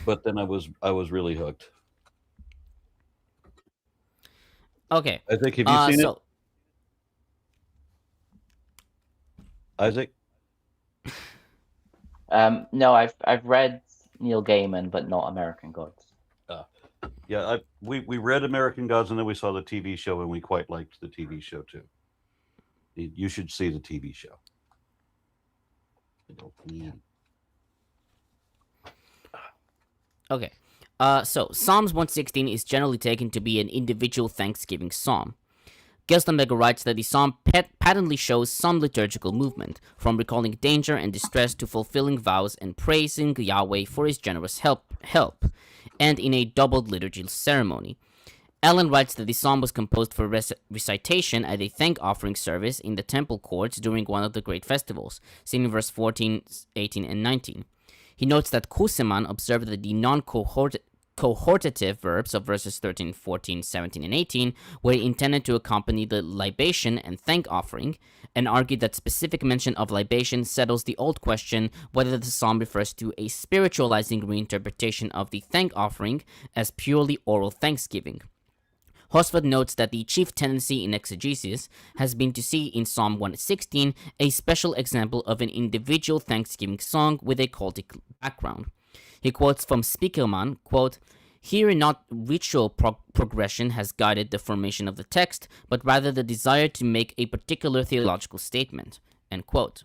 Speaker 1: but then I was really hooked.
Speaker 5: Okay.
Speaker 1: Isaac, have you seen it? Isaac?
Speaker 4: No, I've read Neil Gaiman, but not American Gods.
Speaker 1: Yeah, we read American Gods, and then we saw the TV show, and we quite liked the TV show too. You should see the TV show.
Speaker 5: Okay. So Psalms 116 is generally taken to be an individual thanksgiving psalm. Gerstenberger writes that the psalm patently shows some liturgical movement, from recalling danger and distress to fulfilling vows and praising Yahweh for his generous help, and in a doubled liturgical ceremony. Allen writes that the psalm was composed for recitation at a thank offering service in the temple courts during one of the great festivals, seen in verse 14, 18, and 19. He notes that Kuseman observed that the non-cohortative verbs of verses 13, 14, 17, and 18 were intended to accompany the libation and thank offering, and argued that specific mention of libation settles the old question whether the psalm refers to a spiritualizing reinterpretation of the thank offering as purely oral thanksgiving. Hosford notes that the chief tendency in exegesis has been to see in Psalm 116 a special example of an individual thanksgiving song with a cultic background. He quotes from Spiekermann, quote, "Here not ritual progression has guided the formation of the text, but rather the desire to make a particular theological statement," end quote.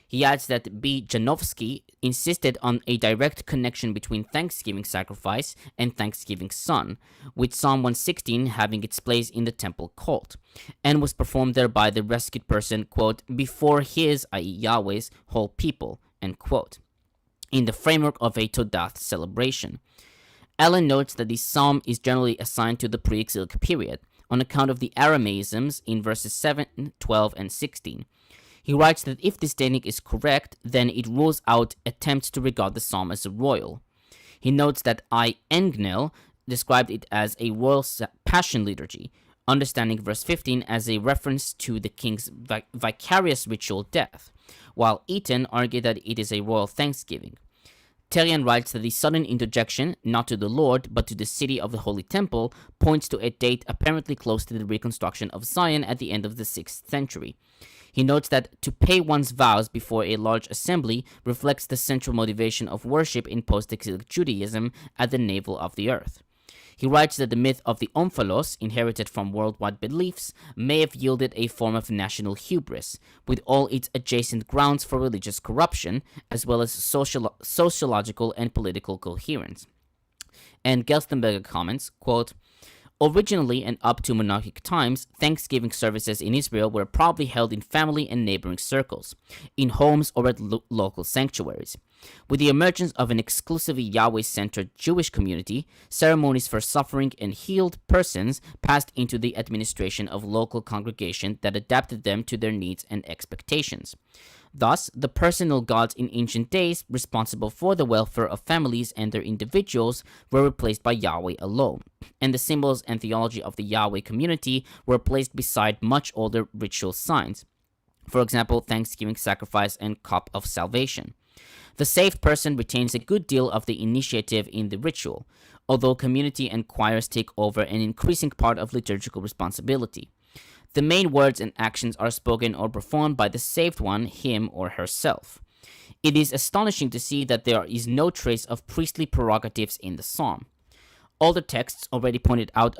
Speaker 5: He adds that B. Janowski insisted on a direct connection between Thanksgiving sacrifice and Thanksgiving Son, with Psalm 116 having its place in the temple cult, and was performed there by the rescued person, quote, "before his," i.e. Yahweh's, "whole people," end quote, in the framework of a Todath celebration. Allen notes that the psalm is generally assigned to the pre-exilic period, on account of the Aramaisms in verses 7, 12, and 16. He writes that if this dating is correct, then it rules out attempts to regard the psalm as a royal. He notes that I. Engnell described it as a royal passion liturgy, understanding verse 15 as a reference to the king's vicarious ritual death, while Eaton argued that it is a royal thanksgiving. Terrian writes that the sudden interjection, not to the Lord, but to the city of the Holy Temple, points to a date apparently close to the reconstruction of Zion at the end of the 6th century. He notes that to pay one's vows before a large assembly reflects the central motivation of worship in post-exilic Judaism at the navel of the earth. He writes that the myth of the Omphalos, inherited from worldwide beliefs, may have yielded a form of national hubris, with all its adjacent grounds for religious corruption, as well as sociological and political coherence. And Gerstenberger comments, quote, "Originally and up to monarchic times, Thanksgiving services in Israel were probably held in family and neighboring circles, in homes or at local sanctuaries. With the emergence of an exclusively Yahweh-centered Jewish community, ceremonies for suffering and healed persons passed into the administration of local congregations that adapted them to their needs and expectations. Thus, the personal gods in ancient days responsible for the welfare of families and their individuals were replaced by Yahweh alone, and the symbols and theology of the Yahweh community were placed beside much older ritual signs, for example, Thanksgiving sacrifice and cup of salvation. The saved person retains a good deal of the initiative in the ritual, although community and choirs take over an increasing part of liturgical responsibility. The main words and actions are spoken or performed by the saved one, him or herself. It is astonishing to see that there is no trace of priestly prerogatives in the psalm. Older texts already pointed out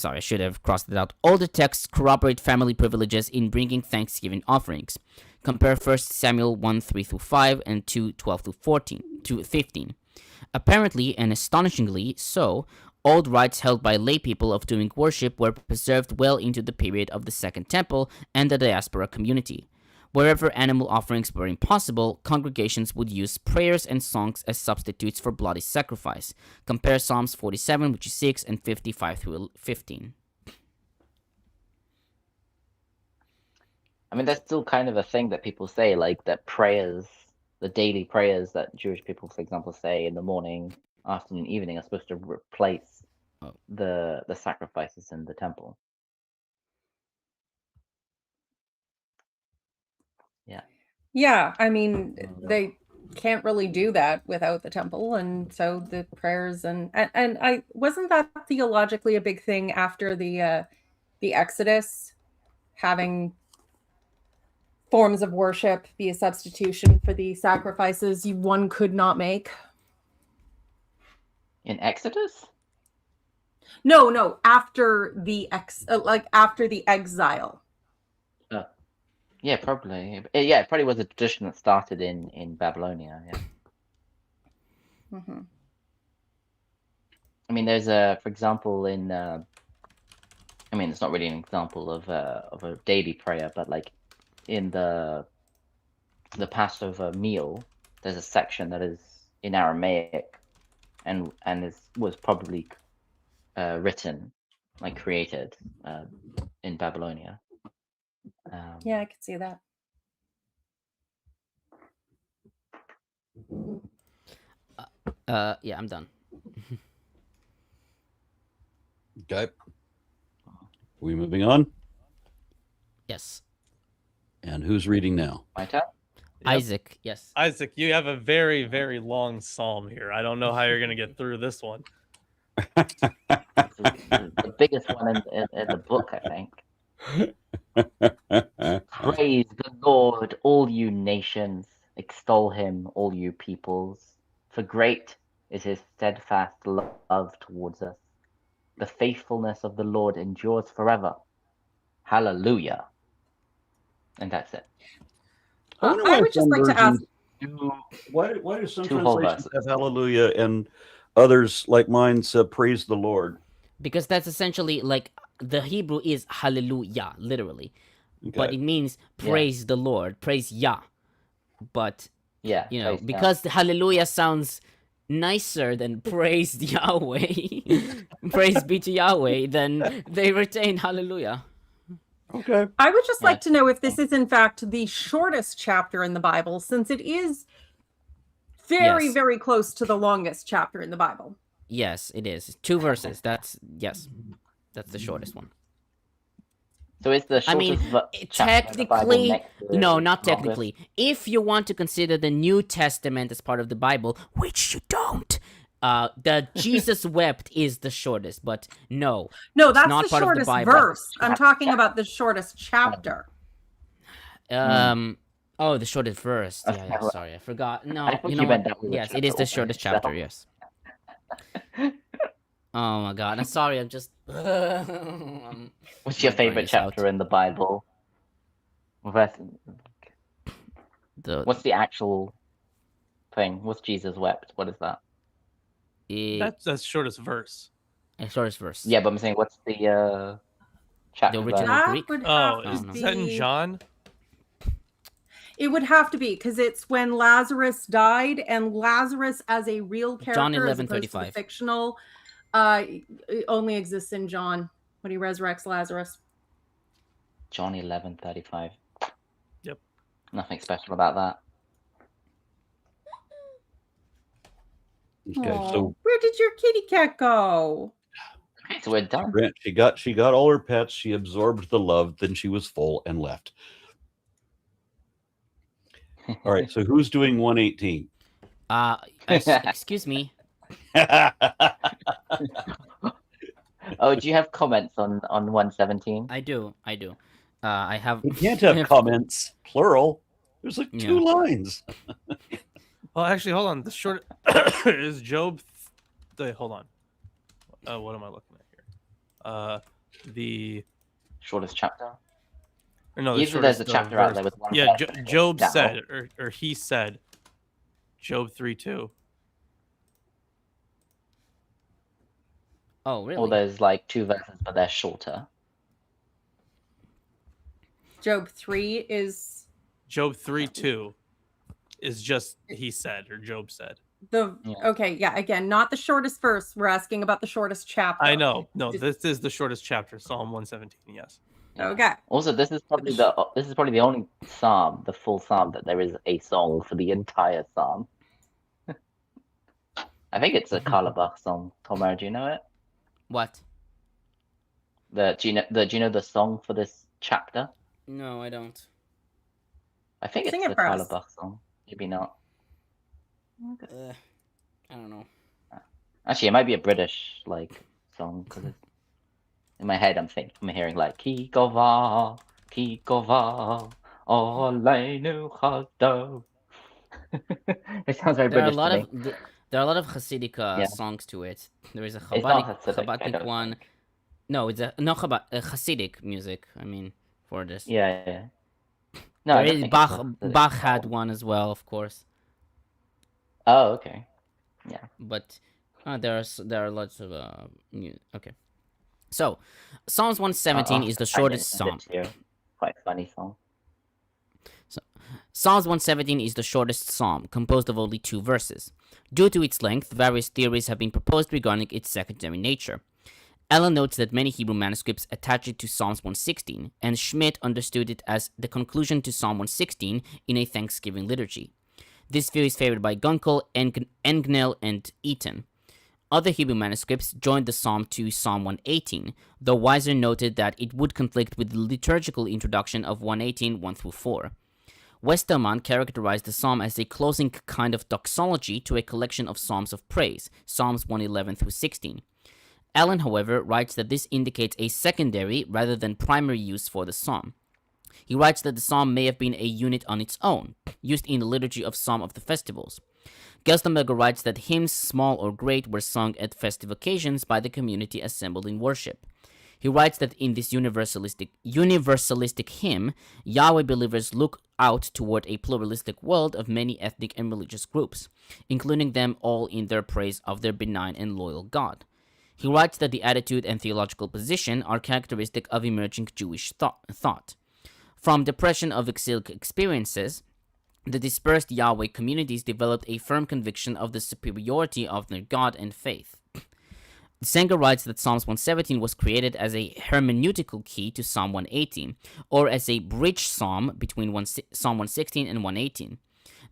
Speaker 5: I should have crossed it out. Older texts corroborate family privileges in bringing Thanksgiving offerings. Compare 1 Samuel 1, 3-5 and 2, 12-15. Apparently, and astonishingly so, old rites held by lay people of doing worship were preserved well into the period of the Second Temple and the diaspora community. Wherever animal offerings were impossible, congregations would use prayers and songs as substitutes for bloody sacrifice. Compare Psalms 47, which is 6, and 55-15.
Speaker 4: I mean, that's still kind of a thing that people say, like that prayers, the daily prayers that Jewish people, for example, say in the morning, afternoon, evening, are supposed to replace the sacrifices in the temple.
Speaker 3: Yeah, I mean, they can't really do that without the temple, and so the prayers and I wasn't that theologically a big thing after the Exodus, having forms of worship be a substitution for the sacrifices one could not make.
Speaker 4: In Exodus?
Speaker 3: No, after the after the exile.
Speaker 4: Yeah, probably. Yeah, it probably was a tradition that started in Babylonia. Yeah.
Speaker 3: Hmm.
Speaker 4: I mean, there's for example, in I mean, it's not really an example of a daily prayer, but like in the Passover meal, there's a section that is in Aramaic, and was probably written, like created in Babylonia.
Speaker 3: Yeah, I could see that.
Speaker 5: Yeah, I'm done.
Speaker 1: Okay. We moving on?
Speaker 5: Yes.
Speaker 1: And who's reading now?
Speaker 4: My turn.
Speaker 2: Yep.
Speaker 5: Isaac, yes.
Speaker 2: Isaac, you have a very, very long psalm here. I don't know how you're going to get through this one.
Speaker 4: The biggest one in the book, I think. Praise the Lord, all you nations. Extol him, all you peoples. For great is his steadfast love towards us. The faithfulness of the Lord endures forever. Hallelujah. And that's it.
Speaker 3: I would just like to ask.
Speaker 1: Why do some
Speaker 4: Two whole
Speaker 1: translations
Speaker 4: verses.
Speaker 1: have hallelujah and others, like mine, said praise the Lord?
Speaker 5: Because that's essentially like the Hebrew is hallelujah, literally. But
Speaker 1: Okay.
Speaker 5: it means praise the Lord, praise Yah. But,
Speaker 4: Yeah.
Speaker 5: you know,
Speaker 4: praise
Speaker 5: because the hallelujah sounds nicer than praise Yahweh, praise be to Yahweh, then they retain hallelujah.
Speaker 1: Okay.
Speaker 3: I would just like
Speaker 4: Yeah.
Speaker 3: to know if this is in fact the shortest chapter in the Bible, since it is very,
Speaker 5: Yes.
Speaker 3: very close to the longest chapter in the Bible.
Speaker 5: Yes, it is. 2 verses. That's the shortest one.
Speaker 4: So it's the
Speaker 5: I mean,
Speaker 4: shortest chapter in the Bible
Speaker 5: technically,
Speaker 4: next to
Speaker 5: no,
Speaker 4: the
Speaker 5: not
Speaker 4: longest?
Speaker 5: technically. If you want to consider the New Testament as part of the Bible, which you don't, the Jesus wept is the shortest, but no.
Speaker 3: No,
Speaker 5: It's
Speaker 3: that's
Speaker 5: not
Speaker 3: the
Speaker 5: part of the
Speaker 3: shortest
Speaker 5: Bible.
Speaker 3: verse. I'm talking about the shortest chapter.
Speaker 5: Oh, the shortest verse.
Speaker 4: Okay,
Speaker 5: Yeah,
Speaker 4: well,
Speaker 5: sorry, I forgot. No,
Speaker 4: I thought
Speaker 5: you
Speaker 4: you
Speaker 5: know
Speaker 4: meant
Speaker 5: what?
Speaker 4: that was a
Speaker 5: Yes, it is
Speaker 4: chapter
Speaker 5: the
Speaker 4: all by
Speaker 5: shortest
Speaker 4: itself.
Speaker 5: chapter, yes. Oh my god, I'm sorry, I'm just...
Speaker 4: What's your
Speaker 5: my brain
Speaker 4: favorite
Speaker 5: is
Speaker 4: chapter
Speaker 5: out.
Speaker 4: in the Bible? What's the actual thing? What's Jesus wept? What is that?
Speaker 2: That's shortest verse.
Speaker 5: The shortest verse.
Speaker 4: Yeah, but I'm saying what's the chapter?
Speaker 5: The original
Speaker 3: That
Speaker 5: Greek?
Speaker 3: would
Speaker 2: Oh,
Speaker 3: have
Speaker 5: I
Speaker 2: is
Speaker 5: don't know.
Speaker 3: to
Speaker 2: that in
Speaker 3: be.
Speaker 2: John?
Speaker 3: It would have to be because it's when Lazarus died, and Lazarus as a real
Speaker 5: John
Speaker 3: character, as opposed to the
Speaker 5: 11:35.
Speaker 3: fictional, it only exists in John when he resurrects Lazarus.
Speaker 4: John 11:35.
Speaker 2: Yep.
Speaker 4: Nothing special about that.
Speaker 1: Okay.
Speaker 3: Aw,
Speaker 1: So
Speaker 3: where did your kitty cat go?
Speaker 4: Okay, so we're done.
Speaker 1: Grant, she got all her pets. She absorbed the love. Then she was full and left. All right. So who's doing 118?
Speaker 5: Excuse me.
Speaker 4: Oh, do you have comments on 117?
Speaker 5: I do. I have...
Speaker 1: We can't have comments, plural. There's like 2 lines.
Speaker 2: Well, actually, hold on. The short is Job. Hold on. What am I looking at here? The
Speaker 4: Shortest chapter?
Speaker 2: or no, the
Speaker 4: Usually there's a
Speaker 2: shortest,
Speaker 4: chapter
Speaker 2: verse.
Speaker 4: out there with one
Speaker 2: Yeah,
Speaker 4: verse
Speaker 2: Job
Speaker 4: down.
Speaker 2: said, or he said, Job 3:2.
Speaker 5: Oh, really?
Speaker 4: Or there's like 2 verses, but they're shorter.
Speaker 3: Job 3 is
Speaker 2: Job 3:2 is just he said or Job said.
Speaker 3: the
Speaker 4: Yeah.
Speaker 3: okay, yeah, again, not the shortest verse. We're asking about the shortest chapter.
Speaker 2: I know. No,
Speaker 3: Just-
Speaker 2: this is the shortest chapter, Psalm 117. Yes.
Speaker 3: Okay.
Speaker 4: Also, this is probably the only psalm, the full psalm, that there is a song for the entire psalm. I think it's a Carlebach song. Tomer, do you know it?
Speaker 5: What?
Speaker 4: Do you know the song for this chapter?
Speaker 5: No, I don't.
Speaker 4: I think
Speaker 3: Sing
Speaker 4: it's
Speaker 3: it
Speaker 4: the
Speaker 3: for us.
Speaker 4: Carlebach song. Maybe not.
Speaker 5: I don't know.
Speaker 4: Actually, it might be a British song because in my head I'm hearing like Ki Gova, Oleinu Chado. It sounds very
Speaker 5: There are a
Speaker 4: British
Speaker 5: lot
Speaker 4: to
Speaker 5: of
Speaker 4: me.
Speaker 5: there are a lot of Hasidic
Speaker 4: Yeah.
Speaker 5: songs to it. There is a
Speaker 4: It's not Hasidic, I
Speaker 5: Chabbadic
Speaker 4: don't
Speaker 5: one.
Speaker 4: think.
Speaker 5: No, it's a Hasidic music. I mean, for this.
Speaker 4: Yeah. No, I
Speaker 5: There
Speaker 4: don't
Speaker 5: is
Speaker 4: think
Speaker 5: Bach.
Speaker 4: it's a
Speaker 5: Bach had
Speaker 4: psalm.
Speaker 5: one as well, of course,
Speaker 4: Oh, okay.
Speaker 5: but there are lots of okay. So, Psalms 117
Speaker 4: I'll
Speaker 5: is the
Speaker 4: find it and
Speaker 5: shortest
Speaker 4: send it
Speaker 5: psalm.
Speaker 4: to you. Quite funny song.
Speaker 5: Psalms 117 is the shortest psalm, composed of only 2 verses. Due to its length, various theories have been proposed regarding its secondary nature. Allen notes that many Hebrew manuscripts attach it to Psalms 116, and Schmidt understood it as the conclusion to Psalm 116 in a Thanksgiving liturgy. This view is favored by Gunkel, Engnell, and Eaton. Other Hebrew manuscripts joined the psalm to Psalm 118, though Weiser noted that it would conflict with the liturgical introduction of 118, 1-4. Westermann characterized the psalm as a closing kind of doxology to a collection of psalms of praise, Psalms 111-16. Allen, however, writes that this indicates a secondary rather than primary use for the psalm. He writes that the psalm may have been a unit on its own, used in the liturgy of some of the festivals. Gerstenberger writes that hymns, small or great, were sung at festive occasions by the community assembled in worship. He writes that in this universalistic hymn, Yahweh believers look out toward a pluralistic world of many ethnic and religious groups, including them all in their praise of their benign and loyal God. He writes that the attitude and theological position are characteristic of emerging Jewish thought. From depression of exilic experiences, the dispersed Yahweh communities developed a firm conviction of the superiority of their God and faith. Sanger writes that Psalms 117 was created as a hermeneutical key to Psalm 118, or as a bridge psalm between Psalm 116 and 118.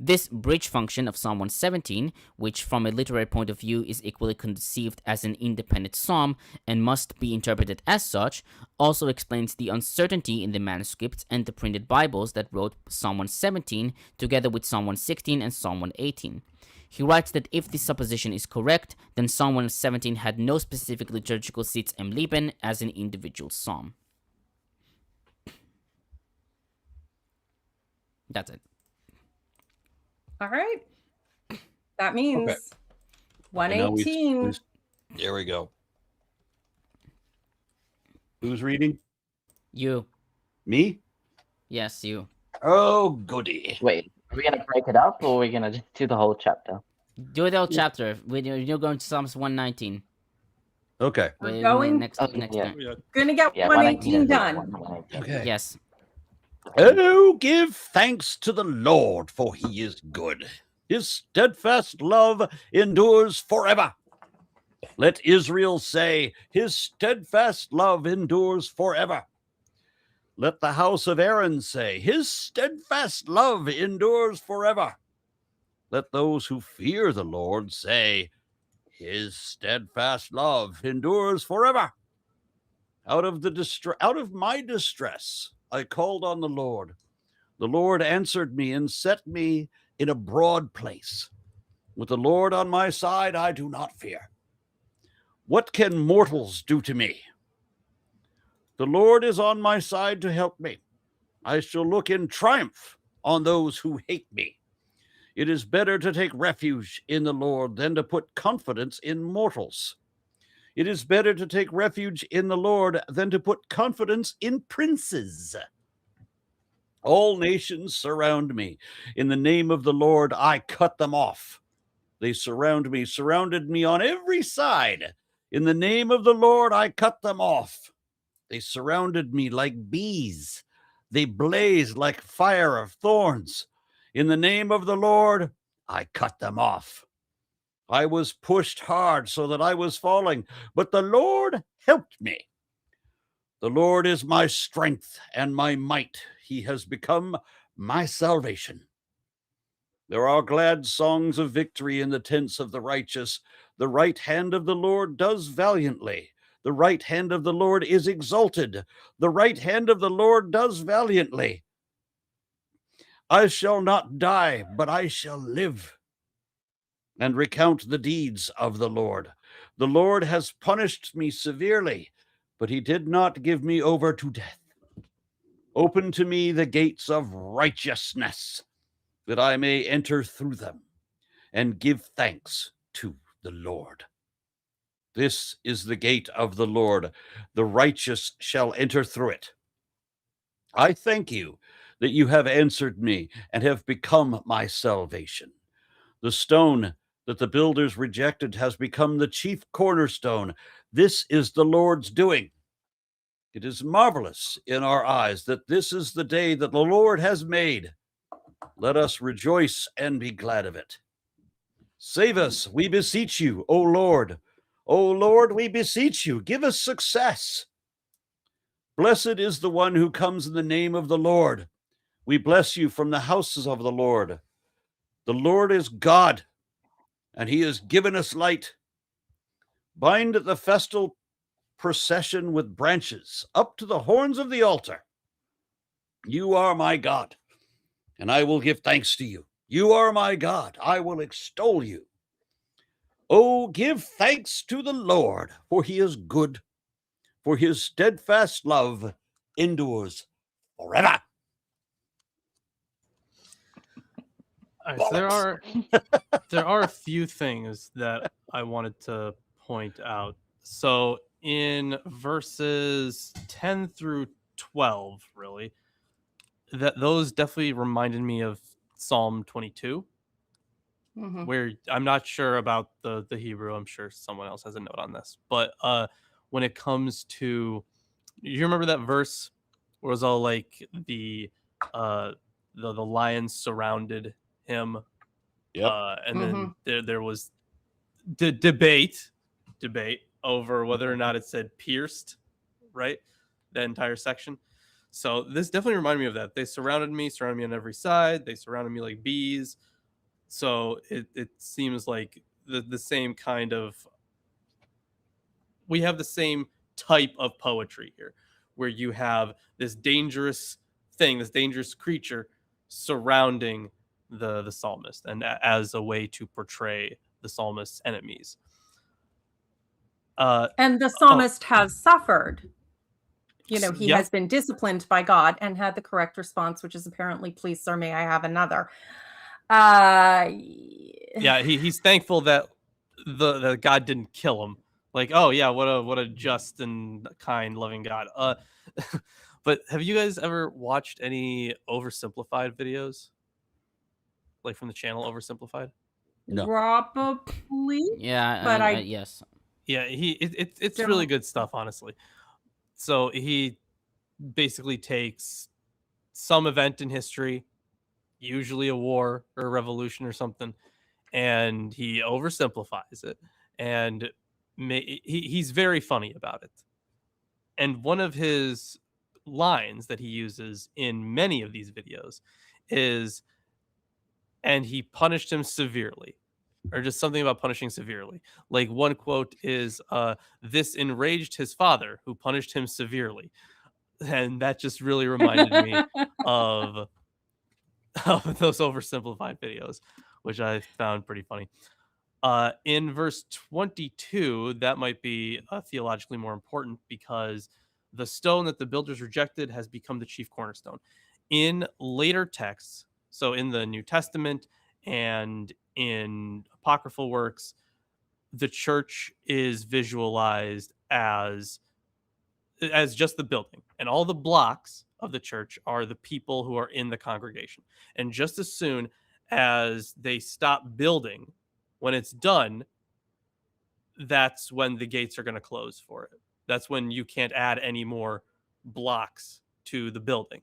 Speaker 5: This bridge function of Psalm 117, which from a literary point of view is equally conceived as an independent psalm and must be interpreted as such, also explains the uncertainty in the manuscripts and the printed Bibles that wrote Psalm 117 together with Psalm 116 and Psalm 118. He writes that if this supposition is correct, then Psalm 117 had no specific liturgical sitz im Leben as an individual psalm. That's it.
Speaker 3: All right. That means
Speaker 1: Okay.
Speaker 3: 118.
Speaker 1: There we go. Who's reading?
Speaker 5: You.
Speaker 1: Me?
Speaker 5: Yes, you.
Speaker 1: Oh, goody.
Speaker 4: Wait, are we gonna break it up or are we gonna just do the whole chapter?
Speaker 5: Do the whole chapter. You're going to Psalms 119.
Speaker 1: Okay.
Speaker 3: We're going-
Speaker 5: next
Speaker 4: Okay,
Speaker 5: next
Speaker 4: yeah.
Speaker 5: time.
Speaker 3: Gonna get
Speaker 4: Yeah,
Speaker 3: 118
Speaker 4: is
Speaker 3: done.
Speaker 4: 118.
Speaker 1: Okay.
Speaker 5: Yes.
Speaker 1: Oh, give thanks to the Lord, for he is good. His steadfast love endures forever. Let Israel say, his steadfast love endures forever. Let the house of Aaron say, his steadfast love endures forever. Let those who fear the Lord say, his steadfast love endures forever. Out of my distress, I called on the Lord. The Lord answered me and set me in a broad place. With the Lord on my side, I do not fear. What can mortals do to me? The Lord is on my side to help me. I shall look in triumph on those who hate me. It is better to take refuge in the Lord than to put confidence in mortals. It is better to take refuge in the Lord than to put confidence in princes. All nations surround me. In the name of the Lord, I cut them off. They surrounded me on every side. In the name of the Lord, I cut them off. They surrounded me like bees. They blazed like fire of thorns. In the name of the Lord, I cut them off. I was pushed hard so that I was falling, but the Lord helped me. The Lord is my strength and my might. He has become my salvation. There are glad songs of victory in the tents of the righteous. The right hand of the Lord does valiantly. The right hand of the Lord is exalted. The right hand of the Lord does valiantly. I shall not die, but I shall live and recount the deeds of the Lord. The Lord has punished me severely, but he did not give me over to death. Open to me the gates of righteousness, that I may enter through them and give thanks to the Lord. This is the gate of the Lord. The righteous shall enter through it. I thank you that you have answered me and have become my salvation. The stone that the builders rejected has become the chief cornerstone. This is the Lord's doing. It is marvelous in our eyes that this is the day that the Lord has made. Let us rejoice and be glad of it. Save us, we beseech you, O Lord. O Lord, we beseech you, give us success. Blessed is the one who comes in the name of the Lord. We bless you from the houses of the Lord. The Lord is God, and he has given us light. Bind the festal procession with branches up to the horns of the altar. You are my God, and I will give thanks to you. You are my God, I will extol you. Oh, give thanks to the Lord, for he is good, for his steadfast love endures forever.
Speaker 2: All right, so there are a few things that I wanted to point out. So in verses 10 through 12, really, that those definitely reminded me of Psalm 22, where I'm not sure about the Hebrew. I'm sure someone else has a note on this. But when it comes to, you remember that verse where it was all like the lions surrounded him?
Speaker 1: Yep.
Speaker 2: And then there was debate over whether or not it said pierced, right? That entire section. So this definitely reminded me of that. They surrounded me on every side. They surrounded me like bees. So it seems like the same kind of, we have the same type of poetry here, where you have this dangerous thing, this dangerous creature surrounding the psalmist, and as a way to portray the psalmist's enemies.
Speaker 3: And the psalmist has suffered. You know, he has been disciplined by God and had the correct response, which is apparently, please, sir, may I have another?
Speaker 2: Yeah, he's thankful that the God didn't kill him. Like, oh yeah, what a just and kind, loving God. But have you guys ever watched any oversimplified videos, like from the channel Oversimplified?
Speaker 1: No.
Speaker 3: Probably.
Speaker 5: Yeah,
Speaker 3: but
Speaker 5: yes.
Speaker 2: Yeah, it's really good stuff, honestly. So he basically takes some event in history, usually a war or a revolution or something, and he oversimplifies it, and he's very funny about it. And one of his lines that he uses in many of these videos is, and he punished him severely, or just something about punishing severely. Like one quote is, this enraged his father, who punished him severely. And that just really reminded me of those oversimplified videos, which I found pretty funny. In verse 22, that might be theologically more important, because the stone that the builders rejected has become the chief cornerstone. In later texts, so in the New Testament and in apocryphal works, the church is visualized as just the building, and all the blocks of the church are the people who are in the congregation. And just as soon as they stop building, when it's done, that's when the gates are going to close for it. That's when you can't add any more blocks to the building.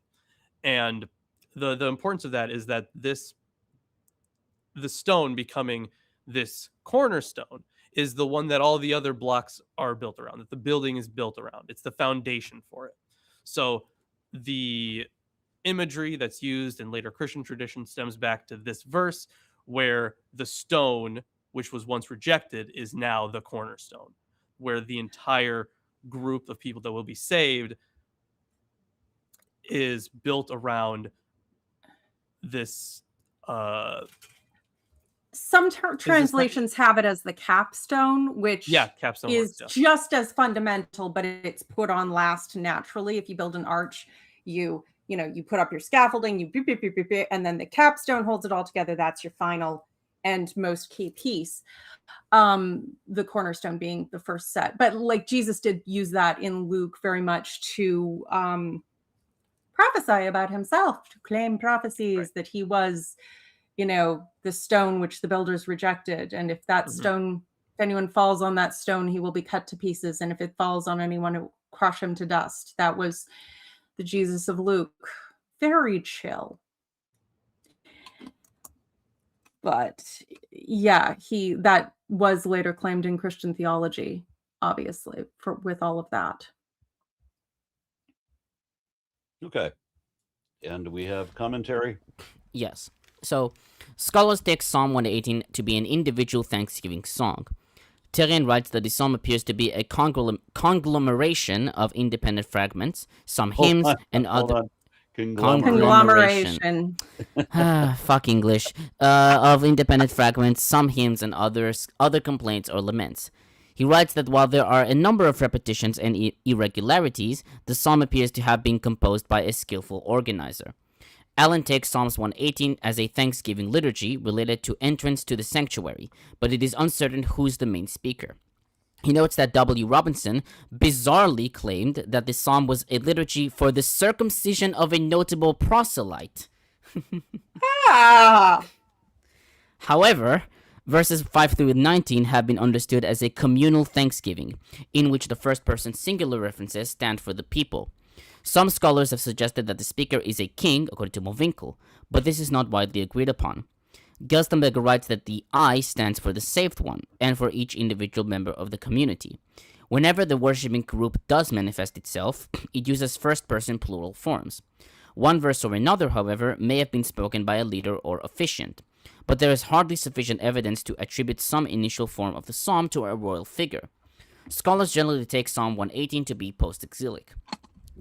Speaker 2: And the importance of that is that the stone becoming this cornerstone is the one that all the other blocks are built around, that the building is built around. It's the foundation for it. So the imagery that's used in later Christian tradition stems back to this verse, where the stone, which was once rejected, is now the cornerstone, where the entire group of people that will be saved is built around this.
Speaker 3: Some translations have it as the capstone, which
Speaker 2: capstone
Speaker 3: is
Speaker 2: works,
Speaker 3: just as fundamental, but it's put on last naturally. If you build an arch, you put up your scaffolding, you and then the capstone holds it all together. That's your final and most key piece. The cornerstone being the first set. But like Jesus did use that in Luke very much to prophesy about himself, to claim prophecies that he was, the stone which the builders rejected. And if that stone, if anyone falls on that stone, he will be cut to pieces. And if it falls on anyone, it will crush him to dust. That was the Jesus of Luke. Very chill. But yeah, that was later claimed in Christian theology, obviously, with all of that.
Speaker 1: Okay. And we have commentary.
Speaker 5: Yes. So, scholars take Psalm 118 to be an individual thanksgiving song. Terrien writes that the psalm appears to be a conglomeration of independent fragments, some hymns and other...
Speaker 3: Conglomeration.
Speaker 5: Fuck English. Of independent fragments, some hymns and other complaints or laments. He writes that while there are a number of repetitions and irregularities, the psalm appears to have been composed by a skillful organizer. Allen takes Psalms 118 as a thanksgiving liturgy related to entrance to the sanctuary, but it is uncertain who's the main speaker. He notes that W. Robinson bizarrely claimed that the psalm was a liturgy for the circumcision of a notable proselyte. However, verses 5 through 19 have been understood as a communal thanksgiving, in which the first-person singular references stand for the people. Some scholars have suggested that the speaker is a king, according to Mowinckel, but this is not widely agreed upon. Gerstenberger writes that the I stands for the saved one, and for each individual member of the community. Whenever the worshipping group does manifest itself, it uses first-person plural forms. One verse or another, however, may have been spoken by a leader or officiant, but there is hardly sufficient evidence to attribute some initial form of the psalm to a royal figure. Scholars generally take Psalm 118 to be post-exilic.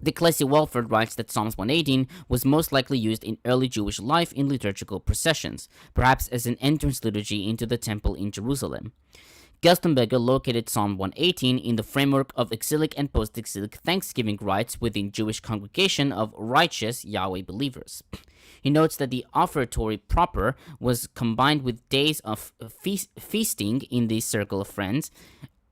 Speaker 5: deClaissé-Walford writes that Psalms 118 was most likely used in early Jewish life in liturgical processions, perhaps as an entrance liturgy into the temple in Jerusalem. Gerstenberger located Psalm 118 in the framework of exilic and post-exilic thanksgiving rites within Jewish congregation of righteous Yahweh believers. He notes that the offertory proper was combined with days of feasting in the circle of friends,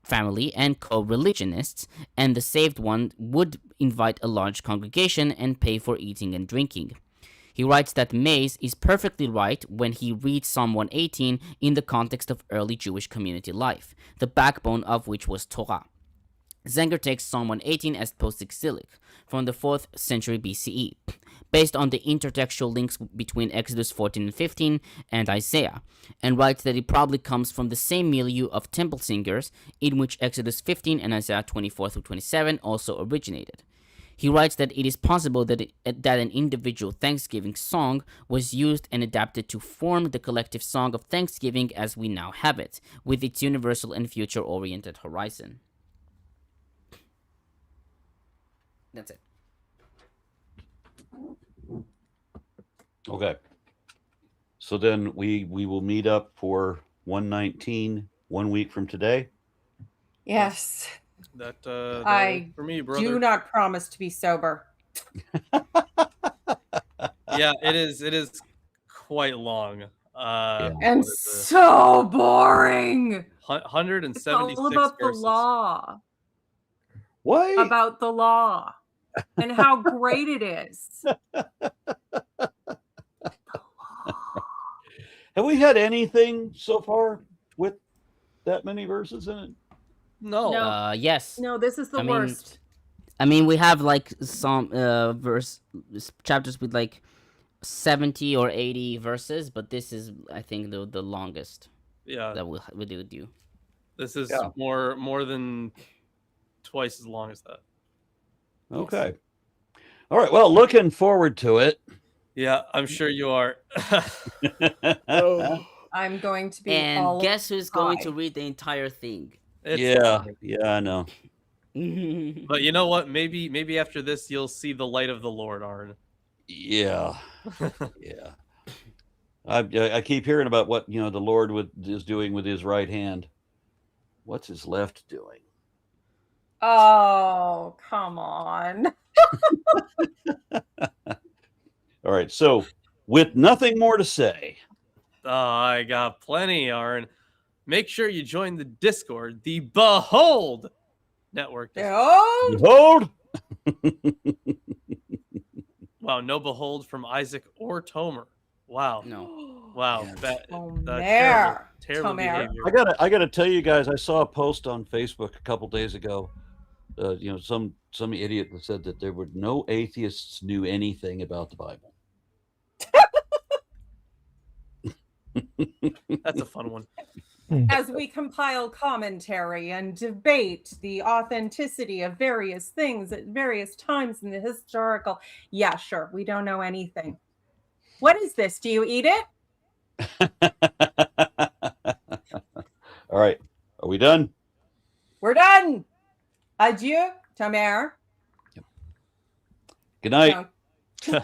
Speaker 5: family, and co-religionists, and the saved one would invite a large congregation and pay for eating and drinking. He writes that Mays is perfectly right when he reads Psalm 118 in the context of early Jewish community life, the backbone of which was Torah. Zenger takes Psalm 118 as post-exilic, from the 4th century BCE, based on the intertextual links between Exodus 14 and 15 and Isaiah, and writes that it probably comes from the same milieu of temple singers in which Exodus 15 and Isaiah 24 through 27 also originated. He writes that it is possible that an individual thanksgiving song was used and adapted to form the collective song of thanksgiving as we now have it, with its universal and future-oriented horizon. That's it.
Speaker 1: Okay. So then we will meet up for 119 1 week from today.
Speaker 3: Yes.
Speaker 2: That
Speaker 3: I
Speaker 2: for me, brother.
Speaker 3: do not promise to be sober.
Speaker 2: Yeah, it is quite long.
Speaker 3: And so boring.
Speaker 2: 176
Speaker 3: It's all about
Speaker 2: verses.
Speaker 3: the law.
Speaker 1: Why?
Speaker 3: About the law and how great it is.
Speaker 1: Have we had anything so far with that many verses in it?
Speaker 2: No.
Speaker 5: Yes.
Speaker 3: No, this is the worst.
Speaker 5: I mean, we have like some chapters with like 70 or 80 verses, but this is, I think, the longest.
Speaker 2: Yeah.
Speaker 5: That we do.
Speaker 2: This is more than twice as long as that.
Speaker 1: Okay. All right. Well, looking forward to it.
Speaker 2: Yeah, I'm sure you are.
Speaker 3: I'm going to be.
Speaker 5: And guess who's going to read the entire thing?
Speaker 1: Yeah, I know.
Speaker 2: But you know what? Maybe after this, you'll see the light of the Lord, Arn.
Speaker 1: Yeah, yeah. I keep hearing about what the Lord is doing with His right hand. What's His left doing?
Speaker 3: Oh, come on.
Speaker 1: All right. So, with nothing more to say,
Speaker 2: I got plenty, Arn. Make sure you join the Discord, the Behold Network.
Speaker 1: Behold.
Speaker 2: Wow, no behold from Isaac or Tomer. Wow.
Speaker 5: No.
Speaker 2: Wow.
Speaker 5: Yeah.
Speaker 2: Terrible
Speaker 3: Tomer.
Speaker 2: behavior.
Speaker 1: I gotta tell you guys, I saw a post on Facebook a couple days ago. Some idiot that said that there were no atheists knew anything about the Bible.
Speaker 2: That's a fun one.
Speaker 3: As we compile commentary and debate the authenticity of various things at various times in the historical. Yeah, sure. We don't know anything. What is this? Do you eat it?
Speaker 1: All right. Are we done?
Speaker 3: We're done. Adieu, Tomer.
Speaker 1: Good night.
Speaker 3: No.